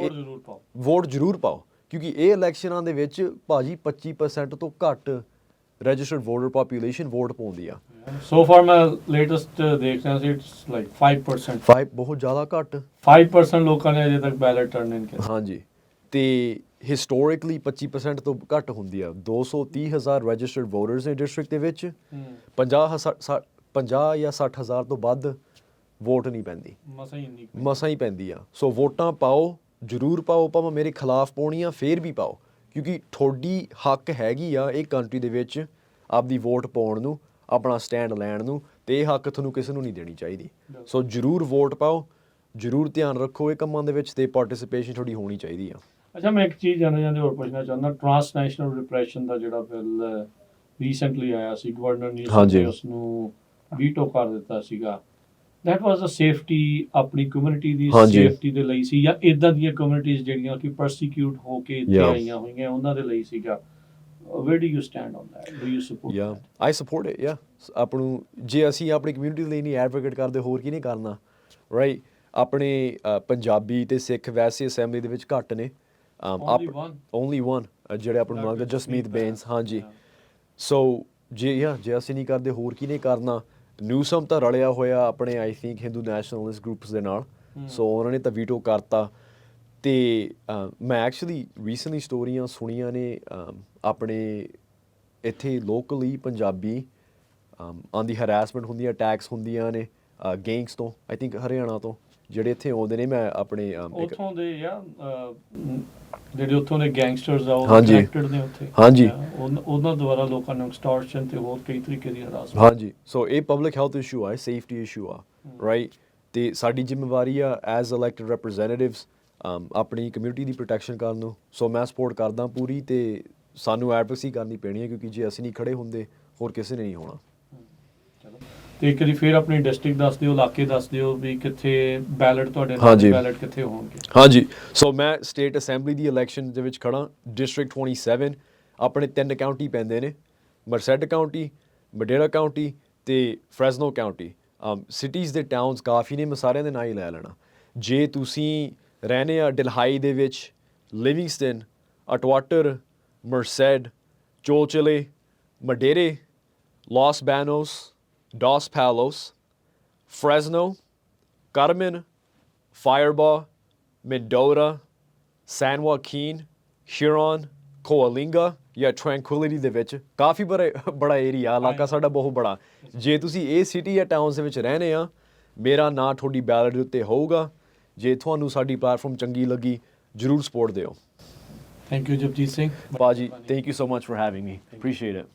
ਵੋਟ ਜ਼ਰੂਰ ਪਾਓ, ਕਿਉਂਕਿ ਇਹ ਇਲੈਕਸ਼ਨਾਂ ਦੇ ਵਿੱਚ ਭਾਜੀ 25% ਤੋਂ ਘੱਟ ਰਜਿਸਟਰਡ ਵੋਟਰ ਪਾਪੂਲੇਸ਼ਨ ਵੋਟ ਪਾਉਂਦੀ ਆ। ਸੋ ਫਾਰ ਮੈਂ ਲੇਟੈਸਟ ਦੇਖ ਰਿਹਾ ਸੀ, ਇਟਸ ਲਾਈਕ 5%। 5 ਬਹੁਤ ਜ਼ਿਆਦਾ ਘੱਟ, 5% ਲੋਕਾਂ ਨੇ ਅਜੇ ਤੱਕ ਬੈਲਟ ਟਰਨ ਇਨ ਕੀਤਾ। ਹਾਂਜੀ, ਅਤੇ ਹਿਸਟੋਰਿਕਲੀ 25% ਤੋਂ ਘੱਟ ਹੁੰਦੀ ਆ। 230,000 ਰਜਿਸਟਰਡ ਵੋਟਰਸ ਨੇ ਡਿਸਟ੍ਰਿਕਟ ਦੇ ਵਿੱਚ, 50 ਜਾਂ 60,000 ਤੋਂ ਵੱਧ ਵੋਟ ਨਹੀਂ ਪੈਂਦੀ, ਮਸਾਂ ਹੀ ਪੈਂਦੀ ਆ। ਸੋ ਵੋਟਾਂ ਪਾਓ, ਜ਼ਰੂਰ ਪਾਓ, ਭਾਵੇਂ ਮੇਰੇ ਖਿਲਾਫ ਪਾਉਣੀ ਆ ਫਿਰ ਵੀ ਪਾਓ, ਕਿਉਂਕਿ ਤੁਹਾਡੀ ਹੱਕ ਹੈਗੀ ਆ ਇਹ ਕੰਟਰੀ ਦੇ ਵਿੱਚ ਆਪਦੀ ਵੋਟ ਪਾਉਣ ਨੂੰ, ਆਪਣਾ ਸਟੈਂਡ ਲੈਣ ਨੂੰ, ਅਤੇ ਇਹ ਹੱਕ ਤੁਹਾਨੂੰ ਕਿਸੇ ਨੂੰ ਨਹੀਂ ਦੇਣੀ ਚਾਹੀਦੀ। ਸੋ ਜ਼ਰੂਰ ਵੋਟ ਪਾਓ, ਜ਼ਰੂਰ ਧਿਆਨ ਰੱਖੋ ਇਹ ਕੰਮਾਂ ਦੇ ਵਿੱਚ, ਅਤੇ ਪਾਰਟੀਸਿਪੇਸ਼ਨ ਤੁਹਾਡੀ ਹੋਣੀ ਚਾਹੀਦੀ ਆ। ਅੱਛਾ, ਮੈਂ ਇੱਕ ਚੀਜ਼ ਜਾਂਦੇ ਹੋਰ ਪੁੱਛਣਾ ਚਾਹੁੰਦਾ, ਟ੍ਰਾਂਸਨੈਸ਼ਨਲ ਰਿਪਰੈਸ਼ਨ ਦਾ ਜਿਹੜਾ ਬਿੱਲ ਰੀਸੈਂਟਲੀ ਆਇਆ ਸੀ, ਗਵਰਨਰ ਨੇ ਉਸ ਨੂੰ ਵੀਟੋ ਕਰ ਦਿੱਤਾ ਸੀਗਾ। ਦੈਟ ਵਾਜ਼ ਅ ਸੇਫਟੀ, ਆਪਣੀ ਕਮਿਊਨਿਟੀ ਦੀ ਸੇਫਟੀ ਦੇ ਲਈ ਸੀ, ਜਾਂ ਇੱਦਾਂ ਦੀਆਂ ਕਮਿਊਨਿਟੀਜ਼ ਜਿਹੜੀਆਂ ਕਿ ਪਰਸੀਕਿਊਟ ਹੋ ਕੇ ਇੱਥੇ ਆਈਆਂ ਹੋਈਆਂ ਉਹਨਾਂ ਦੇ ਲਈ ਸੀਗਾ? where do you stand on that? Do you support Yeah, that? I support it, yeah. ਆਪ ਨੂੰ ਜੇ ਅਸੀਂ ਆਪਣੀ ਕਮਿਊਨਿਟੀ ਲਈ ਨਹੀਂ ਐਡਵੋਕੇਟ ਕਰਦੇ ਹੋਰ ਕੀ ਨਹੀਂ ਕਰਨਾ, ਰਾਈਟ? ਆਪਣੇ ਪੰਜਾਬੀ ਤੇ ਸਿੱਖ ਵੈਸੇ ਅਸੈਂਬਲੀ ਦੇ ਵਿੱਚ ਘੱਟ ਨੇ। ਓਨਲੀ ਵਨ ਜਿਹੜੇ ਆਪਾਂ ਨੂੰ ਮੰਗਦੇ ਜਸਮੀਤ ਬੇਨਸ, ਹਾਂਜੀ। ਸੋ ਜੇ ਅਸੀਂ ਨਹੀਂ ਕਰਦੇ ਹੋਰ ਕੀ ਨਹੀਂ ਕਰਨਾ। ਨਿਊਸਮ ਤਾਂ ਰਲਿਆ ਹੋਇਆ ਆਪਣੇ I think Hindu nationalist groups ਦੇ ਨਾਲ, ਸੋ ਉਹਨਾਂ ਨੇ ਤਾਂ ਵੀਟੋ ਕਰਤਾ। ਤੇ ਮੈਂ ਐਕਚੁਅਲੀ ਰੀਸੈਂਟਲੀ ਸਟੋਰੀਆਂ ਸੁਣੀਆਂ ਨੇ ਆਪਣੇ ਇੱਥੇ ਲੋਕਲੀ ਪੰਜਾਬੀ ਆਂਦੀ ਹਰੈਸਮੈਂਟ ਹੁੰਦੀਆਂ, ਅਟੈਕਸ ਹੁੰਦੀਆਂ ਨੇ ਗੈਂਗਸ ਤੋਂ, ਆਈ ਥਿੰਕ ਹਰਿਆਣਾ ਤੋਂ, ਜਿਹੜੇ ਇੱਥੇ ਆਉਂਦੇ ਨੇ। ਮੈਂ ਆਪਣੇ ਉੱਥੋਂ ਦੇ ਜਿਹੜੇ ਉੱਥੋਂ ਦੇ ਗੈਂਗਸਟਰਸ ਆ ਉਹ ਹਾਂਜੀ। ਕਨੈਕਟਡ ਨੇ ਉੱਥੇ, ਹਾਂਜੀ। ਉਹਨਾਂ ਦੁਆਰਾ ਲੋਕਾਂ ਨੂੰ ਐਕਸਟੋਰਸ਼ਨ ਤੇ ਹੋਰ ਕਈ ਤਰੀਕੇ ਦੀ ਹਰਾਸਮੈਂਟ। ਹਾਂਜੀ, ਸੋ ਇਹ ਪਬਲਿਕ ਹੈਲਥ ਇਸ਼ੂ ਆ, ਸੇਫਟੀ ਇਸ਼ੂ ਆ, ਰਾਈਟ? ਤੇ ਸਾਡੀ ਜ਼ਿੰਮੇਵਾਰੀ ਆ ਐਜ਼ ਇਲੈਕਟਡ ਰਿਪਰੈਜ਼ੈਂਟੇਟਿਵਸ ਆਪਣੀ ਕਮਿਊਨਿਟੀ ਦੀ ਪ੍ਰੋਟੈਕਸ਼ਨ ਕਰਨ ਨੂੰ। ਸੋ ਮੈਂ ਸਪੋਰਟ ਕਰਦਾ ਪੂਰੀ, ਤੇ ਸਾਨੂੰ ਐਡਵੋਕੇਸੀ ਕਰਨੀ ਪੈਣੀ ਹੈ, ਕਿਉਂਕਿ ਜੇ ਅਸੀਂ ਨਹੀਂ ਖੜੇ ਹੁੰਦੇ ਹੋਰ ਕਿਸੇ ਨੇ ਨਹੀਂ ਹੋਣਾ। ਤੇ ਇੱਕ ਵਾਰੀ ਫਿਰ ਆਪਣੀ ਡਿਸਟ੍ਰਿਕਟ ਦੱਸ ਦਿਓ, ਇਲਾਕੇ ਦੱਸ ਦਿਓ ਵੀ ਕਿੱਥੇ ਬੈਲਟ ਤੁਹਾਡੇ ਹਾਂਜੀ। ਬੈਲਟ ਕਿੱਥੇ ਹੋਣਗੇ। ਹਾਂਜੀ, ਸੋ ਮੈਂ ਸਟੇਟ ਅਸੈਂਬਲੀ ਦੀ ਇਲੈਕਸ਼ਨ ਦੇ ਵਿੱਚ ਖੜਾ, ਡਿਸਟ੍ਰਿਕਟ 27। ਆਪਣੇ 3 ਕਾਊਂਟੀ ਪੈਂਦੇ ਨੇ, ਮਰਸੈਡ ਕਾਊਂਟੀ, ਮਡੇਰਾ ਕਾਊਂਟੀ ਤੇ ਫਰੈਜ਼ਨੋ ਕਾਊਂਟੀ। ਸਿਟੀਜ਼ ਦੇ ਟਾਊਨਸ ਕਾਫੀ ਨੇ, ਮੈਂ ਸਾਰਿਆਂ ਦੇ ਨਾਂ ਹੀ ਲੈ ਲੈਣਾ। ਜੇ ਤੁਸੀਂ ਰਹਿੰਦੇ ਆ ਡਲਹਾਈ ਦੇ ਵਿੱਚ, Livingston, Atwater, Merced, Chowchilla, Madera, Los Banos, Dos Palos, Fresno, Kerman, Firebaugh, Mendota, San Joaquin, Huron, Coalinga ਜਾਂ ਟ੍ਰੈਂਕੁਇਲਿਟੀ ਦੇ ਵਿੱਚ ਕਾਫੀ ਬੜਾ ਏਰੀਆ, ਇਲਾਕਾ ਸਾਡਾ ਬਹੁਤ ਬੜਾ। ਜੇ ਤੁਸੀਂ ਇਹ ਸਿਟੀ ਜਾਂ ਟਾਊਨਸ ਦੇ ਵਿੱਚ ਰਹਿੰਦੇ ਆ, ਮੇਰਾ ਨਾਂ ਤੁਹਾਡੀ ਬੈਲਟ ਦੇ ਉੱਤੇ ਹੋਊਗਾ। ਜੇ ਤੁਹਾਨੂੰ ਸਾਡੀ ਪਲੈਟਫਾਰਮ ਚੰਗੀ ਲੱਗੀ, ਜ਼ਰੂਰ ਸਪੋਰਟ ਦਿਓ। ਥੈਂਕ ਯੂ ਜਪਜੀਤ ਸਿੰਘ ਭਾਜੀ, thank you so much for having me, appreciate it.